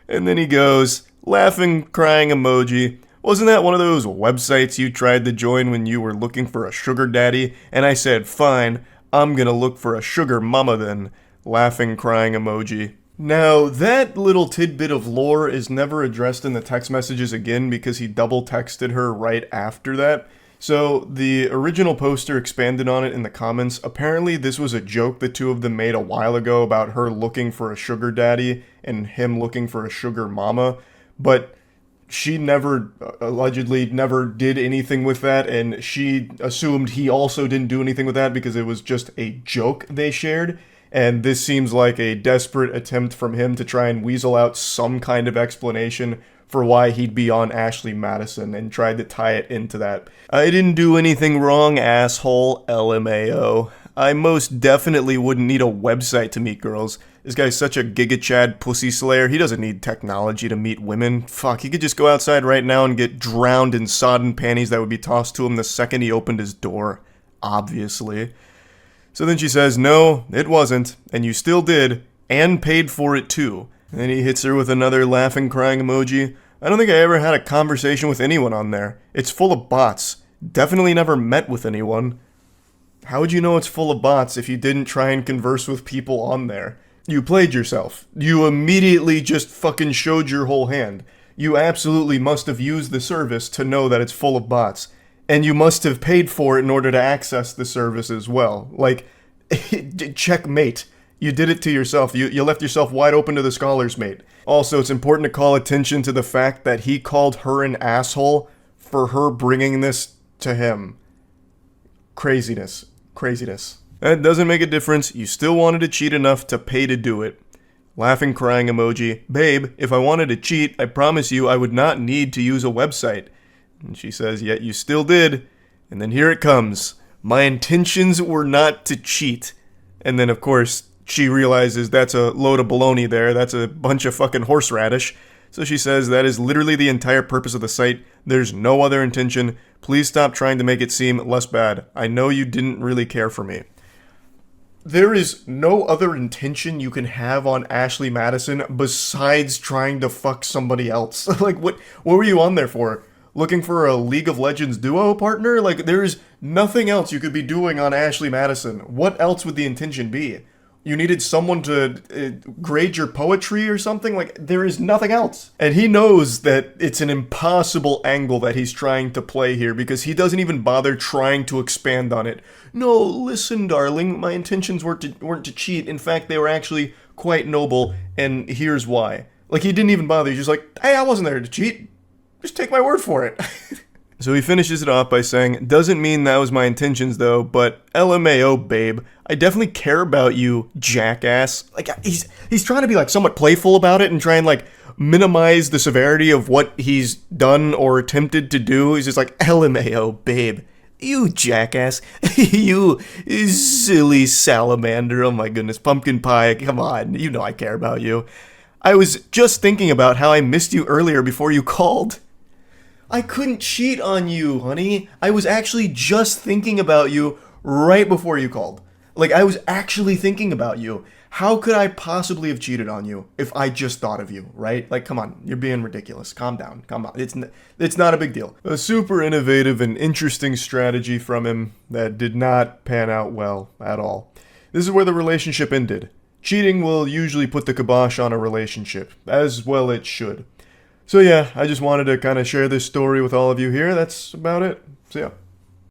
And then he goes, laughing, crying emoji. Wasn't that one of those websites you tried to join when you were looking for a sugar daddy? And I said, fine, I'm gonna look for a sugar mama then. Laughing, crying emoji. Now, that little tidbit of lore is never addressed in the text messages again because he double texted her right after that. So, the original poster expanded on it in the comments. Apparently, this was a joke the two of them made a while ago about her looking for a sugar daddy and him looking for a sugar mama. But she allegedly never did anything with that, and she assumed he also didn't do anything with that because it was just a joke they shared, and this seems like a desperate attempt from him to try and weasel out some kind of explanation for why he'd be on Ashley Madison and tried to tie it into that. I didn't do anything wrong, asshole, LMAO. I most definitely wouldn't need a website to meet girls. This guy's such a giga-chad pussy slayer, he doesn't need technology to meet women. Fuck, he could just go outside right now and get drowned in sodden panties that would be tossed to him the second he opened his door. Obviously. So then she says, no, it wasn't, and you still did, and paid for it too. And then he hits her with another laughing, crying emoji. I don't think I ever had a conversation with anyone on there. It's full of bots. Definitely never met with anyone. How would you know it's full of bots if you didn't try and converse with people on there? You played yourself. You immediately just fucking showed your whole hand. You absolutely must have used the service to know that it's full of bots. And you must have paid for it in order to access the service as well. Like, checkmate. You did it to yourself. You left yourself wide open to the scholars, mate. Also, it's important to call attention to the fact that he called her an asshole for her bringing this to him. Craziness. Craziness. That doesn't make a difference. You still wanted to cheat enough to pay to do it. Laughing, crying emoji. Babe, if I wanted to cheat, I promise you I would not need to use a website. And she says, yet you still did. And then here it comes. My intentions were not to cheat. And then, of course, she realizes that's a load of baloney there. That's a bunch of fucking horseradish. So she says that is literally the entire purpose of the site. There's no other intention. Please stop trying to make it seem less bad. I know you didn't really care for me. There is no other intention you can have on Ashley Madison besides trying to fuck somebody else. Like, what were you on there for? Looking for a League of Legends duo partner? Like, there is nothing else you could be doing on Ashley Madison. What else would the intention be? You needed someone to grade your poetry or something? Like, there is nothing else. And he knows that it's an impossible angle that he's trying to play here because he doesn't even bother trying to expand on it. No, listen, darling, my intentions weren't to cheat. In fact, they were actually quite noble, and here's why. Like, he didn't even bother. He's just like, hey, I wasn't there to cheat. Just take my word for it. So he finishes it off by saying, doesn't mean that was my intentions though, but LMAO, babe. I definitely care about you, jackass. Like, he's trying to be like somewhat playful about it and try and like minimize the severity of what he's done or attempted to do. He's just like, LMAO, babe. You jackass. You silly salamander. Oh my goodness. Pumpkin pie. Come on. You know I care about you. I was just thinking about how I missed you earlier before you called. I couldn't cheat on you, honey. I was actually just thinking about you right before you called. Like, I was actually thinking about you. How could I possibly have cheated on you if I just thought of you, right? Like, come on, you're being ridiculous. Calm down, come on. It's not a big deal. A super innovative and interesting strategy from him that did not pan out well at all. This is where the relationship ended. Cheating will usually put the kibosh on a relationship, as well it should. So yeah, I just wanted to kind of share this story with all of you here. That's about it. So yeah.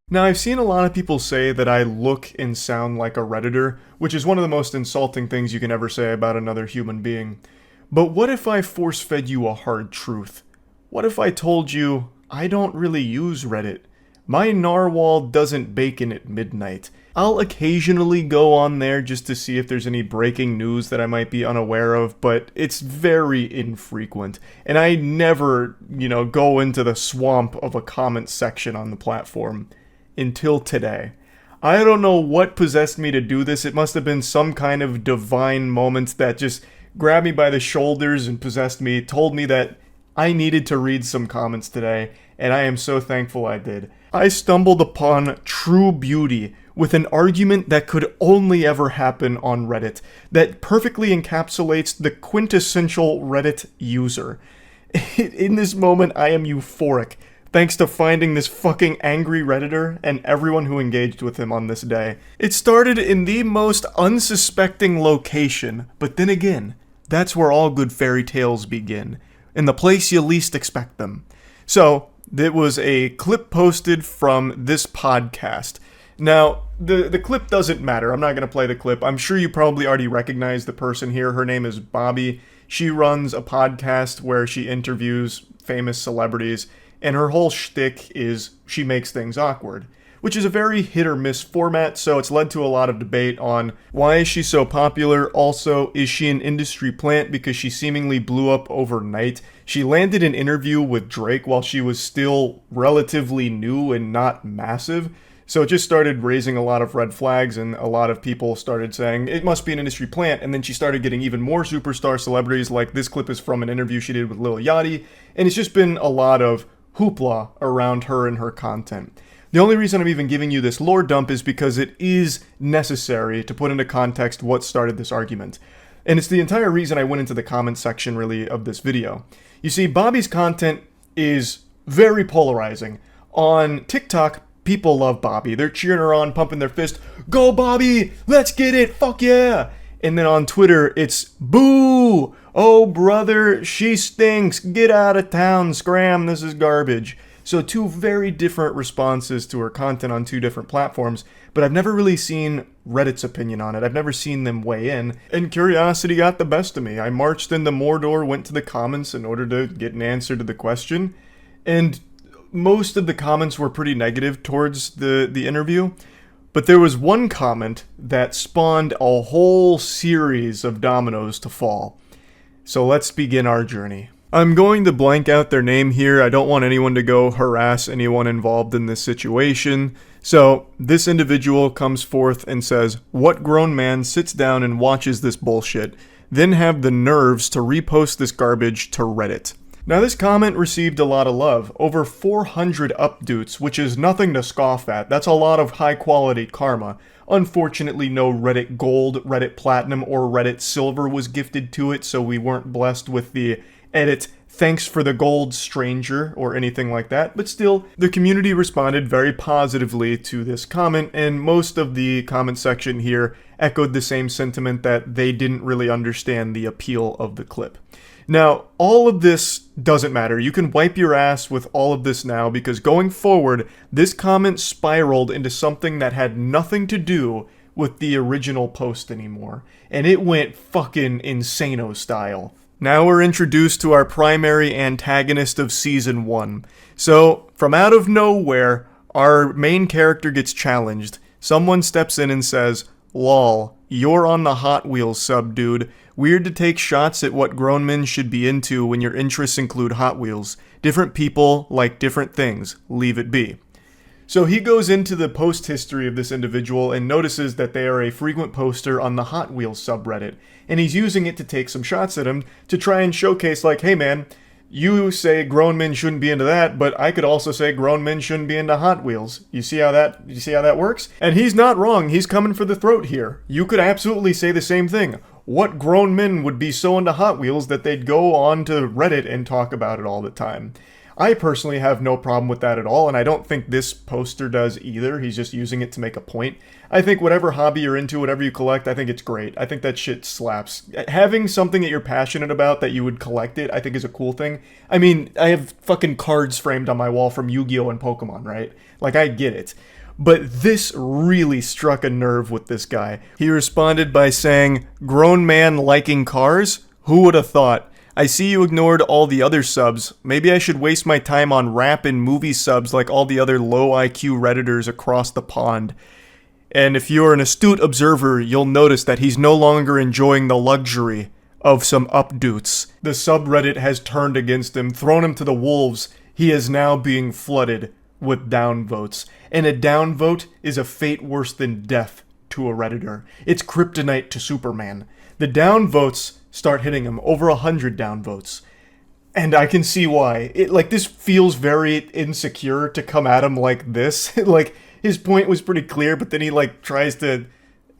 Now, I've seen a lot of people say that I look and sound like a Redditor, which is one of the most insulting things you can ever say about another human being. But what if I force-fed you a hard truth? What if I told you, I don't really use Reddit? My narwhal doesn't bacon at midnight. I'll occasionally go on there just to see if there's any breaking news that I might be unaware of, but it's very infrequent. And I never, go into the swamp of a comment section on the platform. Until today. I don't know what possessed me to do this. It must have been some kind of divine moment that just grabbed me by the shoulders and possessed me, told me that I needed to read some comments today, and I am so thankful I did. I stumbled upon true beauty with an argument that could only ever happen on Reddit, that perfectly encapsulates the quintessential Reddit user. In this moment, I am euphoric. Thanks to finding this fucking angry Redditor and everyone who engaged with him on this day. It started in the most unsuspecting location, but then again, that's where all good fairy tales begin. In the place you least expect them. So, it was a clip posted from this podcast. Now, the clip doesn't matter. I'm not going to play the clip. I'm sure you probably already recognize the person here. Her name is Bobby. She runs a podcast where she interviews famous celebrities. And her whole shtick is she makes things awkward, which is a very hit or miss format, so it's led to a lot of debate on why is she so popular. Also, is she an industry plant because she seemingly blew up overnight? She landed an interview with Drake while she was still relatively new and not massive, so it just started raising a lot of red flags, and a lot of people started saying it must be an industry plant. And then she started getting even more superstar celebrities, like this clip is from an interview she did with Lil Yachty, and it's just been a lot of hoopla around her and her content. The only reason I'm even giving you this lore dump is because it is necessary to put into context what started this argument. And it's the entire reason I went into the comment section, really, of this video. You see, Bobby's content is very polarizing. On TikTok, people love Bobby. They're cheering her on, pumping their fist. Go, Bobby! Let's get it! Fuck yeah! And then on Twitter, it's boo! Oh, brother, she stinks. Get out of town. Scram. This is garbage. So two very different responses to her content on two different platforms, but I've never really seen Reddit's opinion on it. I've never seen them weigh in, and curiosity got the best of me. I marched into Mordor, went to the comments in order to get an answer to the question, and most of the comments were pretty negative towards the interview. But there was one comment that spawned a whole series of dominoes to fall. So let's begin our journey. I'm going to blank out their name here. I don't want anyone to go harass anyone involved in this situation. So this individual comes forth and says, what grown man sits down and watches this bullshit, then have the nerves to repost this garbage to Reddit? Now this comment received a lot of love, over 400 upvotes, which is nothing to scoff at. That's a lot of high quality karma. Unfortunately, no Reddit Gold, Reddit Platinum, or Reddit Silver was gifted to it, so we weren't blessed with the edit thanks for the gold, stranger, or anything like that, but still, the community responded very positively to this comment, and most of the comment section here echoed the same sentiment that they didn't really understand the appeal of the clip. Now, all of this doesn't matter. You can wipe your ass with all of this now, because going forward, this comment spiraled into something that had nothing to do with the original post anymore, and it went fucking insano style. Now we're introduced to our primary antagonist of Season 1. So, from out of nowhere, our main character gets challenged. Someone steps in and says, "Lol, you're on the Hot Wheels sub, dude. Weird to take shots at what grown men should be into when your interests include Hot Wheels. Different people like different things. Leave it be." So he goes into the post history of this individual and notices that they are a frequent poster on the Hot Wheels subreddit, and he's using it to take some shots at him to try and showcase, like, hey man, you say grown men shouldn't be into that, but I could also say grown men shouldn't be into Hot Wheels. You see how that works? And he's not wrong. He's coming for the throat here. You could absolutely say the same thing. What grown men would be so into Hot Wheels that they'd go on to Reddit and talk about it all the time? I personally have no problem with that at all, and I don't think this poster does either. He's just using it to make a point. I think whatever hobby you're into, whatever you collect, I think it's great. I think that shit slaps. Having something that you're passionate about that you would collect it, I think is a cool thing. I mean, I have fucking cards framed on my wall from Yu-Gi-Oh! And Pokemon, right? Like, I get it. But this really struck a nerve with this guy. He responded by saying, "Grown man liking cars? Who would have thought? I see you ignored all the other subs. Maybe I should waste my time on rap and movie subs like all the other low IQ Redditors across the pond." And if you're an astute observer, you'll notice that he's no longer enjoying the luxury of some updoots. The subreddit has turned against him, thrown him to the wolves. He is now being flooded with downvotes. And a downvote is a fate worse than death to a Redditor. It's kryptonite to Superman. The downvotes start hitting him, over 100 downvotes. And I can see why. This feels very insecure to come at him like this. Like, his point was pretty clear, but then he, tries to,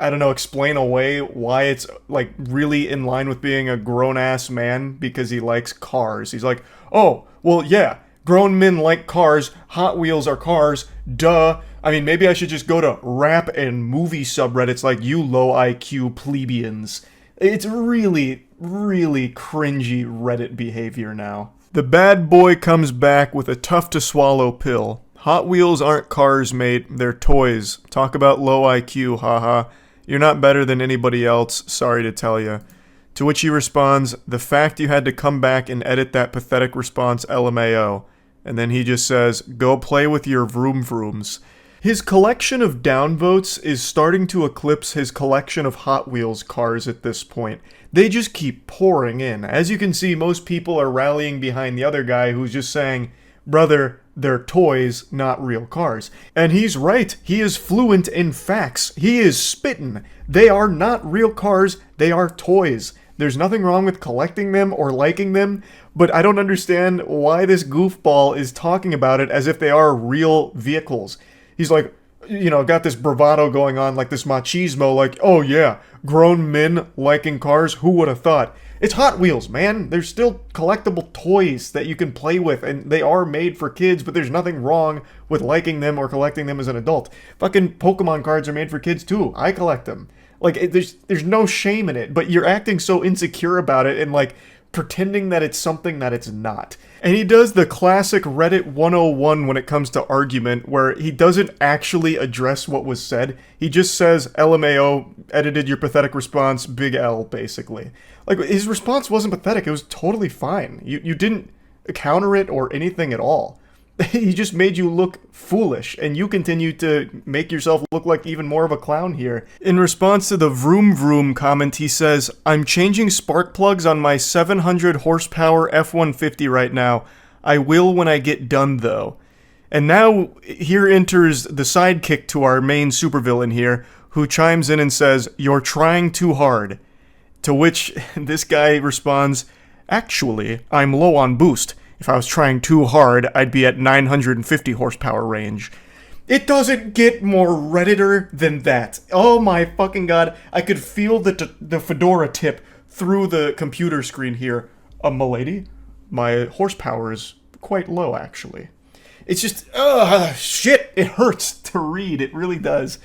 I don't know, explain away why it's, really in line with being a grown-ass man because he likes cars. He's like, oh, well, yeah, grown men like cars, Hot Wheels are cars, duh. I mean, maybe I should just go to rap and movie subreddits like you low IQ plebeians. It's really, really cringy Reddit behavior now. The bad boy comes back with a tough-to-swallow pill. Hot Wheels aren't cars, mate. They're toys. Talk about low IQ, haha. You're not better than anybody else, sorry to tell you. To which he responds, "The fact you had to come back and edit that pathetic response, LMAO." And then he just says, "Go play with your vroom vrooms." His collection of downvotes is starting to eclipse his collection of Hot Wheels cars at this point. They just keep pouring in. As you can see, most people are rallying behind the other guy who's just saying, brother, they're toys, not real cars. And he's right. He is fluent in facts. He is spittin'. They are not real cars. They are toys. There's nothing wrong with collecting them or liking them, but I don't understand why this goofball is talking about it as if they are real vehicles. He's like, got this bravado going on, like this machismo, like, oh yeah, grown men liking cars, who would have thought? It's Hot Wheels, man. They're still collectible toys that you can play with, and they are made for kids, but there's nothing wrong with liking them or collecting them as an adult. Fucking Pokemon cards are made for kids too. I collect them. There's no shame in it, but you're acting so insecure about it and pretending that it's something that it's not. And he does the classic Reddit 101 when it comes to argument, where he doesn't actually address what was said. He just says, LMAO, edited your pathetic response, big L, basically. His response wasn't pathetic, it was totally fine. You didn't counter it or anything at all. He just made you look foolish, and you continue to make yourself look like even more of a clown here. In response to the vroom vroom comment, he says, "I'm changing spark plugs on my 700 horsepower F-150 right now. I will when I get done, though." And now, here enters the sidekick to our main supervillain here, who chimes in and says, "You're trying too hard." To which this guy responds, "Actually, I'm low on boost. If I was trying too hard, I'd be at 950 horsepower range." It doesn't get more Redditor than that. Oh my fucking god. I could feel the fedora tip through the computer screen here. Milady? my horsepower is quite low, actually. It's just, shit, it hurts to read. It really does.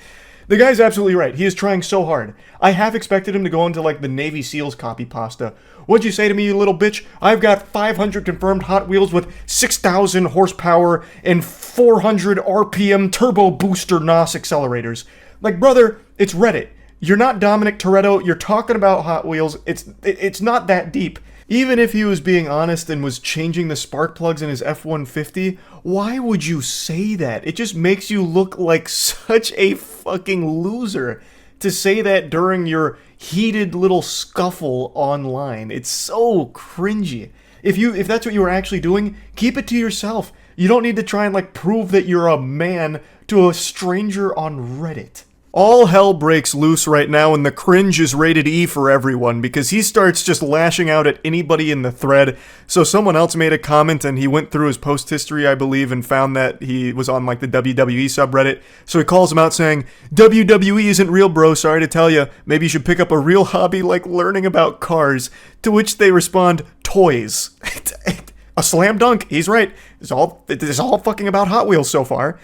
The guy's absolutely right. He is trying so hard. I half expected him to go into, like, the Navy SEALs copy pasta. What'd you say to me, you little bitch? I've got 500 confirmed Hot Wheels with 6,000 horsepower and 400 RPM turbo booster NOS accelerators. Like, brother, it's Reddit. You're not Dominic Toretto. You're talking about Hot Wheels. It's not that deep. Even if he was being honest and was changing the spark plugs in his F-150, why would you say that? It just makes you look like such a fucking loser to say that during your heated little scuffle online. It's so cringy. If that's what you were actually doing, keep it to yourself. You don't need to try and, like, prove that you're a man to a stranger on Reddit. All hell breaks loose right now, and the cringe is rated E for everyone, because he starts just lashing out at anybody in the thread. So someone else made a comment, and he went through his post history, I believe, and found that he was on, like, the WWE subreddit. So he calls him out saying, WWE isn't real, bro, sorry to tell you. Maybe you should pick up a real hobby like learning about cars. To which they respond, toys. A slam dunk, he's right. It's all fucking about Hot Wheels so far.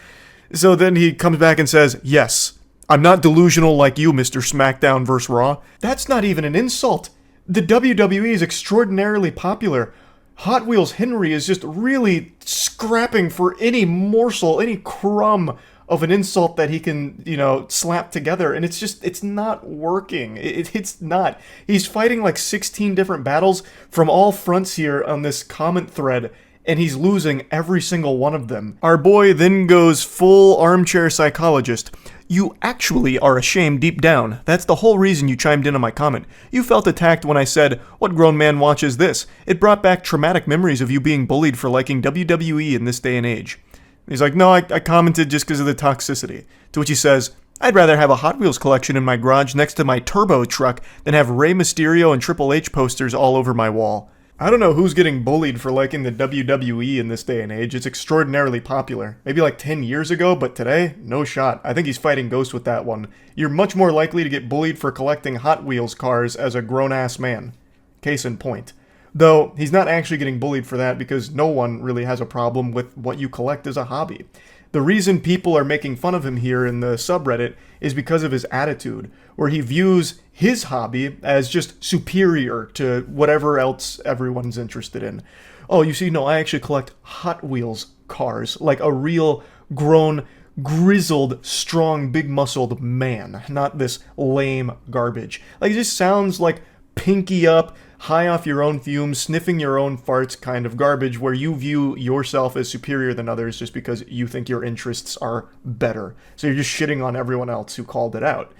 So then he comes back and says, yes, I'm not delusional like you, Mr. SmackDown vs. Raw. That's not even an insult. The WWE is extraordinarily popular. Hot Wheels Henry is just really scrapping for any morsel, any crumb of an insult that he can, slap together. And it's not working. It's not. He's fighting like 16 different battles from all fronts here on this comment thread, and he's losing every single one of them. Our boy then goes full armchair psychologist. You actually are ashamed deep down. That's the whole reason you chimed in on my comment. You felt attacked when I said, what grown man watches this? It brought back traumatic memories of you being bullied for liking WWE in this day and age. He's like, no, I commented just because of the toxicity. To which he says, I'd rather have a Hot Wheels collection in my garage next to my turbo truck than have Rey Mysterio and Triple H posters all over my wall. I don't know who's getting bullied for liking the WWE in this day and age. It's extraordinarily popular. Maybe like 10 years ago, but today, no shot. I think he's fighting ghosts with that one. You're much more likely to get bullied for collecting Hot Wheels cars as a grown-ass man. Case in point. Though, he's not actually getting bullied for that because no one really has a problem with what you collect as a hobby. The reason people are making fun of him here in the subreddit is because of his attitude, where he views his hobby as just superior to whatever else everyone's interested in. Oh, you see, no, I actually collect Hot Wheels cars, like a real grown, grizzled, strong, big-muscled man, not this lame garbage. Like, it just sounds like pinky up, high off your own fumes, sniffing your own farts kind of garbage where you view yourself as superior than others just because you think your interests are better. So you're just shitting on everyone else who called it out.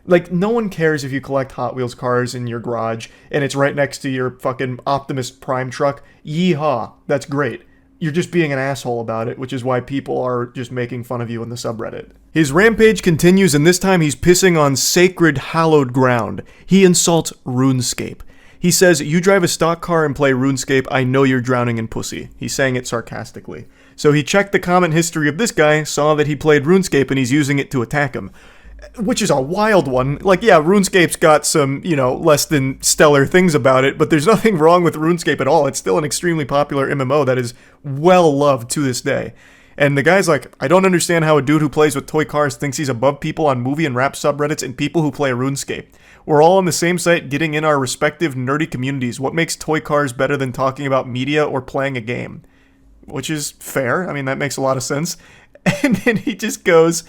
Like, no one cares if you collect Hot Wheels cars in your garage and it's right next to your fucking Optimus Prime truck. Yeehaw, that's great. You're just being an asshole about it, which is why people are just making fun of you in the subreddit. His rampage continues, and this time he's pissing on sacred, hallowed ground. He insults RuneScape. He says, you drive a stock car and play RuneScape, I know you're drowning in pussy. He's saying it sarcastically. So he checked the comment history of this guy, saw that he played RuneScape, and he's using it to attack him. Which is a wild one. Like, yeah, RuneScape's got some, less than stellar things about it, but there's nothing wrong with RuneScape at all. It's still an extremely popular MMO that is well loved to this day. And the guy's like, I don't understand how a dude who plays with toy cars thinks he's above people on movie and rap subreddits and people who play RuneScape. We're all on the same site getting in our respective nerdy communities. What makes toy cars better than talking about media or playing a game? Which is fair. I mean, that makes a lot of sense. And then he just goes,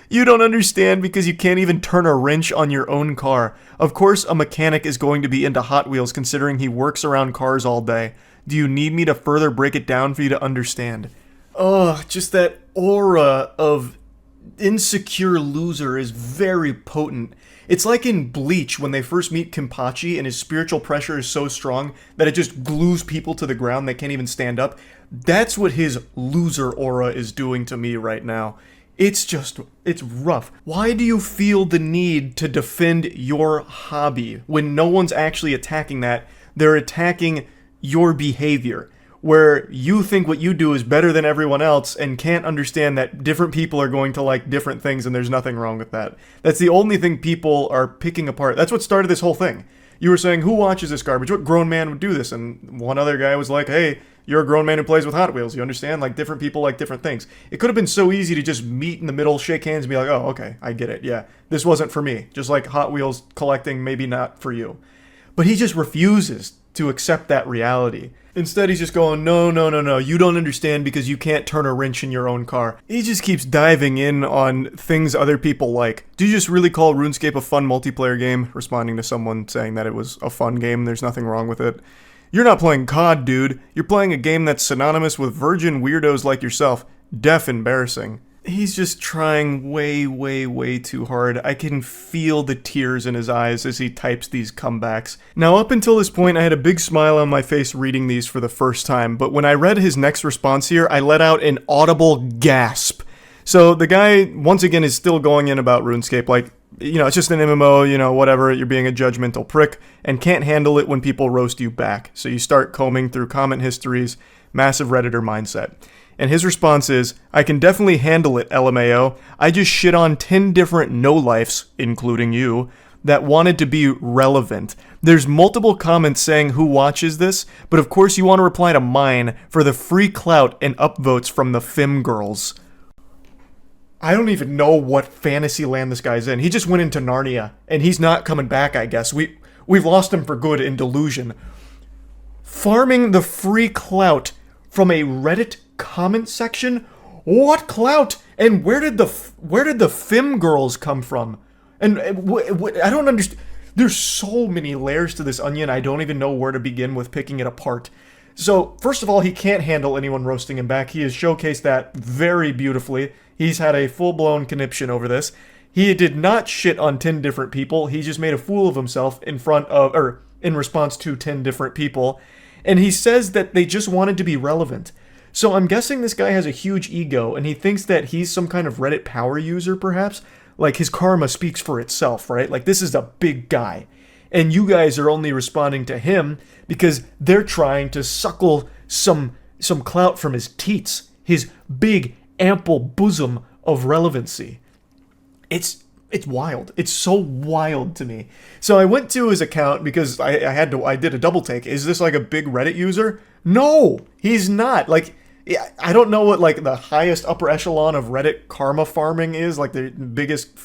you don't understand because you can't even turn a wrench on your own car. Of course, a mechanic is going to be into Hot Wheels considering he works around cars all day. Do you need me to further break it down for you to understand? Oh, just that aura of insecure loser is very potent. It's like in Bleach when they first meet Kenpachi and his spiritual pressure is so strong that it just glues people to the ground, they can't even stand up. That's what his loser aura is doing to me right now. It's rough. Why do you feel the need to defend your hobby when no one's actually attacking that? They're attacking your behavior, where you think what you do is better than everyone else and can't understand that different people are going to like different things and there's nothing wrong with that. That's the only thing people are picking apart. That's what started this whole thing. You were saying, who watches this garbage? What grown man would do this? And one other guy was like, hey, you're a grown man who plays with Hot Wheels. You understand? Like, different people like different things. It could have been so easy to just meet in the middle, shake hands, and be like, oh, okay, I get it. Yeah, this wasn't for me. Just like Hot Wheels collecting, maybe not for you. But he just refuses to accept that reality. Instead, he's just going, no, you don't understand because you can't turn a wrench in your own car. He just keeps diving in on things other people like. Do you just really call RuneScape a fun multiplayer game? Responding to someone saying that it was a fun game, there's nothing wrong with it. You're not playing COD, dude. You're playing a game that's synonymous with virgin weirdos like yourself. Deaf embarrassing. He's just trying way too hard. I can feel the tears in his eyes as he types these comebacks. Now, up until this point, I had a big smile on my face reading these for the first time, but when I read his next response here, I let out an audible gasp. So the guy, once again, is still going in about RuneScape, like, it's just an MMO, whatever, you're being a judgmental prick, and can't handle it when people roast you back. So you start combing through comment histories, massive Redditor mindset. And his response is, I can definitely handle it, LMAO. I just shit on 10 different no-lifes, including you, that wanted to be relevant. There's multiple comments saying who watches this, but of course you want to reply to mine for the free clout and upvotes from the fem girls. I don't even know what fantasy land this guy's in. He just went into Narnia, and he's not coming back, I guess. We've lost him for good in delusion. Farming the free clout from a Reddit comment section? What clout? And where did the fem girls come from? And I don't understand. There's so many layers to this onion, I don't even know where to begin with picking it apart. So, first of all, he can't handle anyone roasting him back. He has showcased that very beautifully. He's had a full-blown conniption over this. He did not shit on 10 different people. He just made a fool of himself in response to 10 different people. And he says that they just wanted to be relevant. So I'm guessing this guy has a huge ego, and he thinks that he's some kind of Reddit power user, perhaps? Like, his karma speaks for itself, right? Like, this is a big guy. And you guys are only responding to him because they're trying to suckle some clout from his teats, his big, ample bosom of relevancy. It's wild. It's so wild to me. So I went to his account because I did a double take. Is this like a big Reddit user? No, he's not. Like, I don't know what like the highest upper echelon of Reddit karma farming is, like the biggest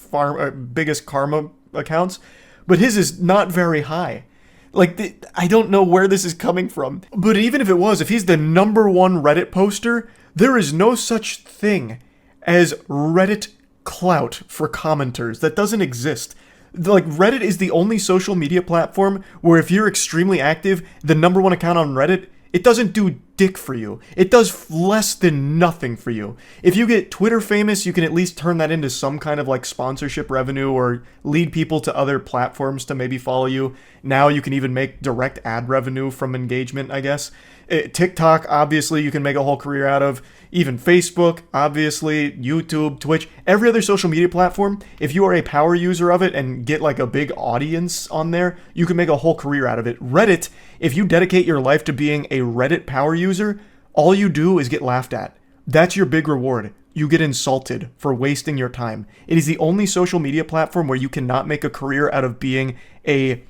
karma accounts, but his is not very high. Like, I don't know where this is coming from. But even if it was, if he's the #1 Reddit poster, there is no such thing as Reddit clout for commenters. That doesn't exist. Like, Reddit is the only social media platform where if you're extremely active, the #1 account on Reddit, it doesn't do dick for you. It does less than nothing for you. If you get Twitter famous, you can at least turn that into some kind of like sponsorship revenue or lead people to other platforms to maybe follow you. Now you can even make direct ad revenue from engagement, I guess. TikTok, obviously, you can make a whole career out of. Even Facebook, obviously, YouTube, Twitch, every other social media platform, if you are a power user of it and get like a big audience on there, you can make a whole career out of it. Reddit, if you dedicate your life to being a Reddit power user, all you do is get laughed at. That's your big reward. You get insulted for wasting your time. It is the only social media platform where you cannot make a career out of being a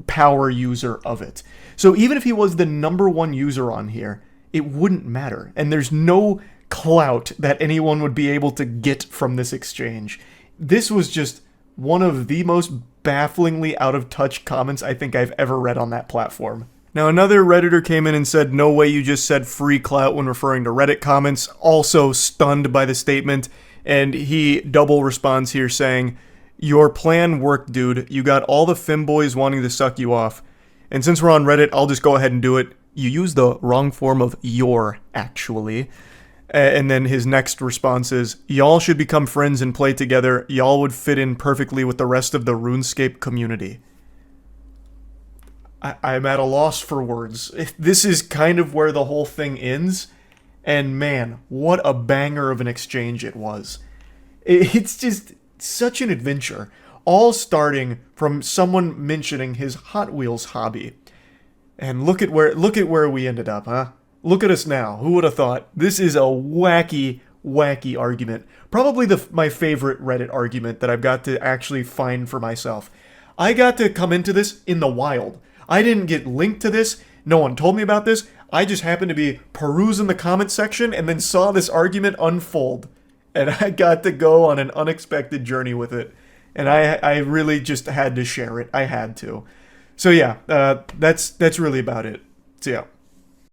power user of it. So even if he was the #1 user on here, it wouldn't matter. And there's no clout that anyone would be able to get from this exchange. This was just one of the most bafflingly out of touch comments I think I've ever read on that platform. Now, another Redditor came in and said, no way you just said free clout when referring to Reddit comments, also stunned by the statement, and he double responds here saying, your plan worked, dude. You got all the femboys wanting to suck you off. And since we're on Reddit, I'll just go ahead and do it. You use the wrong form of your, actually. And then his next response is, y'all should become friends and play together. Y'all would fit in perfectly with the rest of the RuneScape community. I'm at a loss for words. This is kind of where the whole thing ends. And man, what a banger of an exchange it was. It's just such an adventure. All starting from someone mentioning his Hot Wheels hobby. And look at where we ended up, huh? Look at us now. Who would have thought? This is a wacky argument. Probably my favorite Reddit argument that I've got to actually find for myself. I got to come into this in the wild. I didn't get linked to this. No one told me about this. I just happened to be perusing the comment section and then saw this argument unfold. And I got to go on an unexpected journey with it. And I really just had to share it. I had to. So yeah, that's really about it. So yeah.